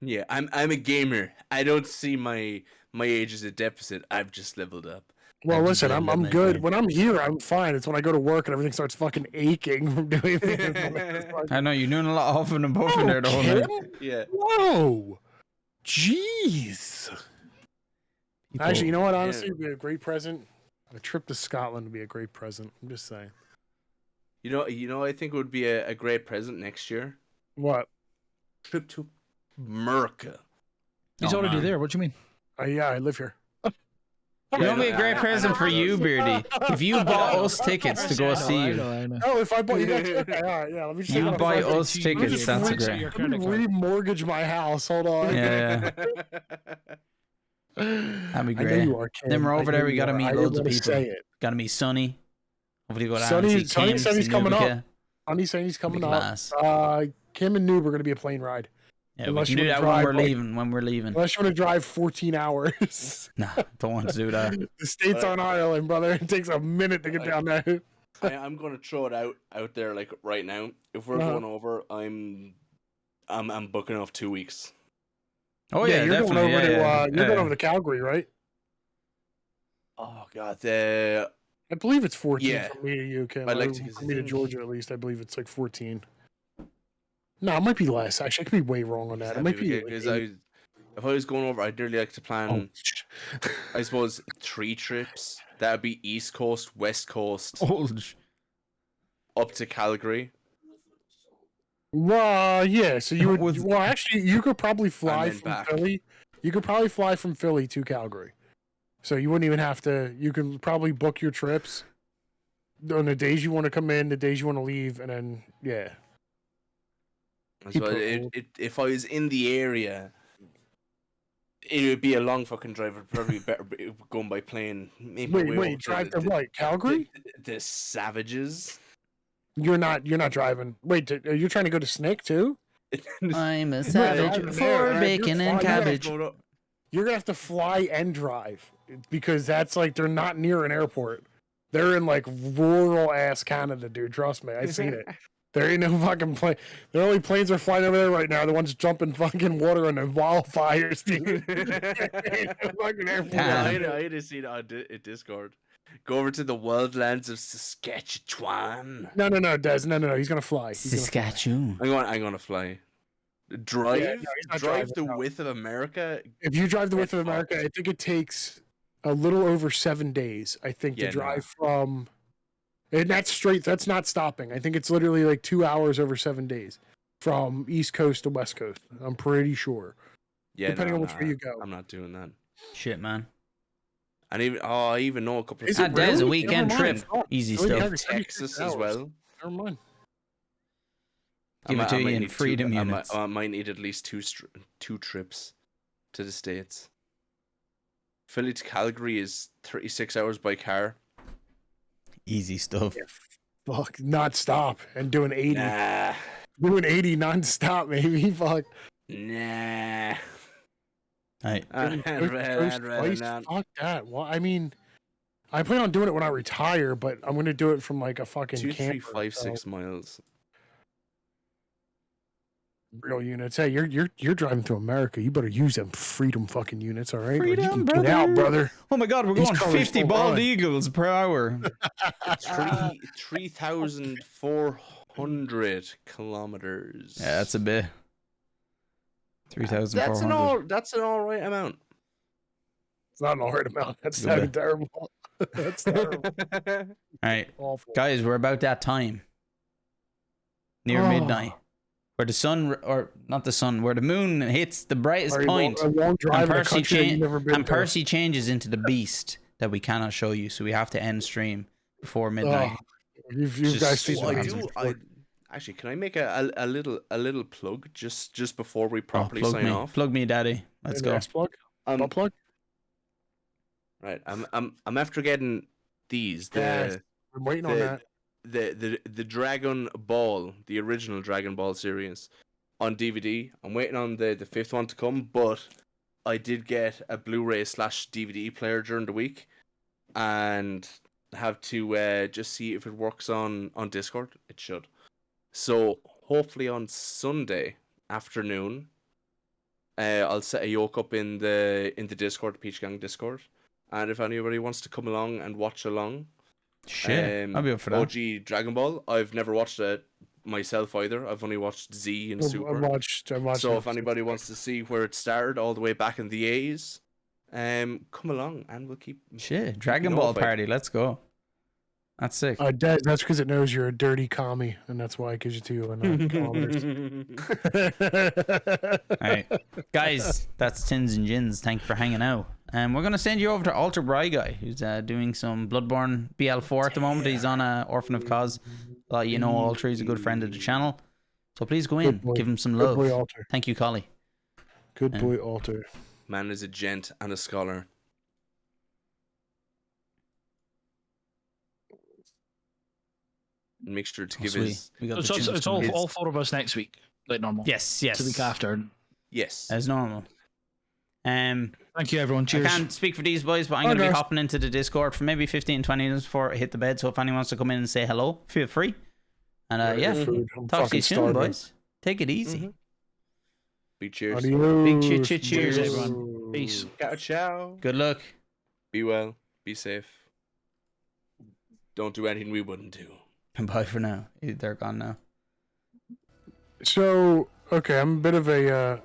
[SPEAKER 3] Yeah, I'm a gamer. I don't see my age as a deficit. I've just leveled up.
[SPEAKER 4] Well,
[SPEAKER 2] I'm
[SPEAKER 4] listen,
[SPEAKER 2] just
[SPEAKER 4] I'm
[SPEAKER 2] leveling, my
[SPEAKER 4] good.
[SPEAKER 2] friend.
[SPEAKER 4] When I'm here, I'm fine. It's when I go to work and everything starts fucking aching from doing this.
[SPEAKER 2] I know you're doing a lot of huffing and puffing there the whole night.
[SPEAKER 3] Yeah.
[SPEAKER 4] Whoa. Jeez. Actually, you know what? Honestly,
[SPEAKER 3] Yeah.
[SPEAKER 4] would be a great present. A trip to Scotland would be a great present. I'm just saying.
[SPEAKER 3] You know, I think it would be a great present next year.
[SPEAKER 4] What?
[SPEAKER 3] Trip to America.
[SPEAKER 1] He's
[SPEAKER 2] Oh,
[SPEAKER 1] already
[SPEAKER 2] man.
[SPEAKER 1] there. What do you mean?
[SPEAKER 4] Yeah, I live here.
[SPEAKER 2] You know, it'd be a great present for you, Beardy. If you bought us tickets to go see you.
[SPEAKER 1] I know.
[SPEAKER 4] Oh, if I bought you guys, okay, all right, yeah. Let me just
[SPEAKER 2] You
[SPEAKER 4] take
[SPEAKER 2] buy
[SPEAKER 4] it off.
[SPEAKER 2] us tickets, that's a great.
[SPEAKER 4] Let me remortgage my house. Hold on.
[SPEAKER 2] Yeah, that'd be
[SPEAKER 4] I know
[SPEAKER 2] great.
[SPEAKER 4] you are, Kim.
[SPEAKER 2] Then we're
[SPEAKER 4] I
[SPEAKER 2] over
[SPEAKER 4] know
[SPEAKER 2] there. We
[SPEAKER 4] you
[SPEAKER 2] gotta
[SPEAKER 4] are.
[SPEAKER 2] meet
[SPEAKER 4] I didn't
[SPEAKER 2] loads of
[SPEAKER 4] wanna
[SPEAKER 2] people.
[SPEAKER 4] say it.
[SPEAKER 2] Gotta meet Sonny. Hopefully go down and see
[SPEAKER 4] Sonny
[SPEAKER 2] Kim.
[SPEAKER 4] said he's coming up. Sonny saying he's coming
[SPEAKER 2] Big
[SPEAKER 4] up.
[SPEAKER 2] class.
[SPEAKER 4] Kim and Noob are gonna be a plane ride.
[SPEAKER 2] Yeah, we
[SPEAKER 4] Unless
[SPEAKER 2] can
[SPEAKER 4] you
[SPEAKER 2] do
[SPEAKER 4] wanna
[SPEAKER 2] that when
[SPEAKER 4] drive,
[SPEAKER 2] we're
[SPEAKER 4] like-
[SPEAKER 2] leaving. When we're leaving.
[SPEAKER 4] Unless you want to drive 14 hours.
[SPEAKER 2] Nah, don't want to do that.
[SPEAKER 4] The states aren't Ireland, brother. It takes a minute to get down there.
[SPEAKER 3] I'm gonna throw it out there like right now. If we're going over, I'm booking off 2 weeks.
[SPEAKER 2] Oh yeah,
[SPEAKER 4] you're
[SPEAKER 2] definitely.
[SPEAKER 4] going over
[SPEAKER 2] Yeah,
[SPEAKER 4] to you're going over to Calgary, right?
[SPEAKER 3] Oh god,
[SPEAKER 4] I believe it's 14
[SPEAKER 3] Yeah.
[SPEAKER 4] from me to you, Kim.
[SPEAKER 3] I'd like to, 'cause
[SPEAKER 4] from
[SPEAKER 3] I
[SPEAKER 4] me to
[SPEAKER 3] think-
[SPEAKER 4] Georgia, at least. I believe it's like 14. No, it might be less. Actually, I could be way wrong on that. It might be.
[SPEAKER 3] because if I was going over, I'd really like to plan. I suppose 3 trips. That'd be East Coast, West Coast, up to Calgary.
[SPEAKER 4] Well, yeah. So you would.
[SPEAKER 2] Was-
[SPEAKER 4] Well, actually, you could probably fly
[SPEAKER 3] then
[SPEAKER 4] from
[SPEAKER 3] back.
[SPEAKER 4] Philly. You could probably fly from Philly to Calgary. So you wouldn't even have to. You could probably book your trips on the days you want to come in, the days you want to leave, and then yeah.
[SPEAKER 3] As well, if I was in the area, it would be a long fucking drive. It'd probably be better going by plane. Maybe way over
[SPEAKER 4] Wait, drive to what? Calgary?
[SPEAKER 3] The savages.
[SPEAKER 4] You're not driving. Wait, you're trying to go to Snake too?
[SPEAKER 2] I'm a
[SPEAKER 4] Yeah,
[SPEAKER 2] savage for
[SPEAKER 4] you're
[SPEAKER 2] bacon and
[SPEAKER 4] flying.
[SPEAKER 2] cabbage.
[SPEAKER 4] You're gonna have to fly and drive because that's like they're not near an airport. They're in like rural ass Canada, dude. Trust me, I've seen it. There ain't no fucking plane. The only planes are flying over there right now. The ones jumping fucking water on the wildfires, dude. Fucking airport.
[SPEAKER 2] Damn.
[SPEAKER 3] I had to see that on Discord. Go over to the wildlands of Saskatchewan.
[SPEAKER 4] No, Des. No. He's gonna fly. He's gonna fly.
[SPEAKER 2] Saskatchewan.
[SPEAKER 3] I'm gonna fly. Drive,
[SPEAKER 4] Yeah, no, he's not
[SPEAKER 3] drive
[SPEAKER 4] driving,
[SPEAKER 3] the
[SPEAKER 4] no.
[SPEAKER 3] width of America.
[SPEAKER 4] If you drive the width of
[SPEAKER 3] Get
[SPEAKER 4] America,
[SPEAKER 3] fucked.
[SPEAKER 4] I think it takes a little over 7 days. I think
[SPEAKER 3] Yeah,
[SPEAKER 4] to
[SPEAKER 3] no.
[SPEAKER 4] drive from, and that's straight. That's not stopping. I think it's literally like 2 hours over 7 days from East Coast to West Coast. I'm pretty sure.
[SPEAKER 3] Yeah,
[SPEAKER 4] Depending on which way you go.
[SPEAKER 3] I'm not doing that.
[SPEAKER 2] Shit, man.
[SPEAKER 3] And I even know a couple of
[SPEAKER 4] Is it
[SPEAKER 2] Ah, Des, a
[SPEAKER 4] really?
[SPEAKER 2] weekend
[SPEAKER 4] Never
[SPEAKER 2] trip.
[SPEAKER 4] mind. Oh,
[SPEAKER 2] Easy
[SPEAKER 4] really?
[SPEAKER 2] stuff.
[SPEAKER 4] Every
[SPEAKER 3] Texas
[SPEAKER 4] 36
[SPEAKER 3] as
[SPEAKER 4] hours.
[SPEAKER 3] well.
[SPEAKER 4] Never mind.
[SPEAKER 2] Give it to you in freedom
[SPEAKER 3] I
[SPEAKER 2] units.
[SPEAKER 3] might need at least two trips to the States. Philly to Calgary is 36 hours by car.
[SPEAKER 2] Easy stuff.
[SPEAKER 4] Fuck, not stop and doing 80.
[SPEAKER 3] Nah.
[SPEAKER 4] Doing 80 non-stop, maybe. Fuck.
[SPEAKER 3] Nah.
[SPEAKER 2] Right.
[SPEAKER 3] I'd rather not.
[SPEAKER 4] Fuck that. Well, I mean, I plan on doing it when I retire, but I'm gonna do it from like a fucking
[SPEAKER 3] 2, 3,
[SPEAKER 4] camper.
[SPEAKER 3] 5,
[SPEAKER 4] so
[SPEAKER 3] 6 miles.
[SPEAKER 4] real units. Hey, you're driving to America. You better use them freedom fucking units, all right? Like, you
[SPEAKER 2] Freedom,
[SPEAKER 4] can get out, brother.
[SPEAKER 2] Oh my god, we're
[SPEAKER 4] These
[SPEAKER 2] going
[SPEAKER 4] colors
[SPEAKER 2] 50
[SPEAKER 4] don't
[SPEAKER 2] bald
[SPEAKER 4] run.
[SPEAKER 2] eagles per hour.
[SPEAKER 3] 3,400 kilometers.
[SPEAKER 2] Yeah, that's a bit. 3,400.
[SPEAKER 3] That's an all right amount.
[SPEAKER 4] It's not an alright amount. That's
[SPEAKER 2] Good
[SPEAKER 4] sounding
[SPEAKER 2] bit.
[SPEAKER 4] terrible. That's terrible.
[SPEAKER 2] All right,
[SPEAKER 4] Awful.
[SPEAKER 2] guys, we're about that time. Near
[SPEAKER 4] Oh.
[SPEAKER 2] midnight. Where the sun, or not the sun, where the moon hits the brightest
[SPEAKER 4] Sorry,
[SPEAKER 2] point.
[SPEAKER 4] I won't drive in a
[SPEAKER 2] Percy
[SPEAKER 4] country that you've never been
[SPEAKER 2] and
[SPEAKER 4] to.
[SPEAKER 2] Percy changes into the beast that we cannot show you, so we have to end stream before midnight.
[SPEAKER 4] Oh, you've guys seen
[SPEAKER 3] Well,
[SPEAKER 4] the movies before.
[SPEAKER 3] actually, can I make a little plug just before we properly
[SPEAKER 2] plug
[SPEAKER 3] sign
[SPEAKER 2] me.
[SPEAKER 3] off?
[SPEAKER 2] Plug me, daddy. Let's
[SPEAKER 4] And
[SPEAKER 2] go.
[SPEAKER 4] ass plug?
[SPEAKER 3] Um,
[SPEAKER 4] Butt plug?
[SPEAKER 3] right. I'm after getting these.
[SPEAKER 4] Yes. I'm waiting on that.
[SPEAKER 3] The Dragon Ball, the original Dragon Ball series, on DVD. I'm waiting on the 5th one to come, but I did get a Blu-ray/DVD player during the week, and have to just see if it works on Discord. It should. So hopefully on Sunday afternoon, I'll set a yoke up in the Discord, Peach Gang Discord, and if anybody wants to come along and watch along.
[SPEAKER 2] Shit. I'll be up for that.
[SPEAKER 3] OG Dragon Ball. I've never watched it myself either. I've only watched Z and
[SPEAKER 4] I
[SPEAKER 3] Super.
[SPEAKER 4] watched
[SPEAKER 3] So
[SPEAKER 4] it.
[SPEAKER 3] if anybody wants to see where it started all the way back in the 80s, come along and we'll keep.
[SPEAKER 2] Shit. Dragon Ball
[SPEAKER 3] notified.
[SPEAKER 2] party. Let's go. That's sick.
[SPEAKER 4] Des, that's because it knows you're a dirty commie, and that's why it gives you 2 kilometers.
[SPEAKER 2] All right. Guys, that's Tins and Gins. Thank you for hanging out. And we're going to send you over to Alter Bry Guy, who's doing some Bloodborne BL4 at the moment. He's on Orphan of Cause. You know, Alter, he's a good friend of the channel. So please go in, give him some love.
[SPEAKER 4] Good boy, Alter.
[SPEAKER 2] Thank you, Collie.
[SPEAKER 4] Good boy, Alter.
[SPEAKER 3] Man is a gent and a scholar. Make sure to give his.
[SPEAKER 2] We got
[SPEAKER 1] So
[SPEAKER 2] the
[SPEAKER 1] it's all 4 of us next week, like normal.
[SPEAKER 2] Yes.
[SPEAKER 1] The week after.
[SPEAKER 3] Yes.
[SPEAKER 2] As normal.
[SPEAKER 1] Thank you, everyone. Cheers.
[SPEAKER 2] I can't speak for these boys, but I'm going to be hopping into the Discord for maybe 15, 20 minutes before I hit the bed. So if anyone wants to come in and say hello, feel free. And talk to you soon, boys. Take it easy.
[SPEAKER 3] Big cheers.
[SPEAKER 4] Adios.
[SPEAKER 2] Big cheers,
[SPEAKER 1] everyone. Peace.
[SPEAKER 3] Ciao, ciao.
[SPEAKER 2] Good luck.
[SPEAKER 3] Be well. Be safe. Don't do anything we wouldn't do.
[SPEAKER 2] And bye for now. They're gone now.
[SPEAKER 4] So, okay, I'm a bit of a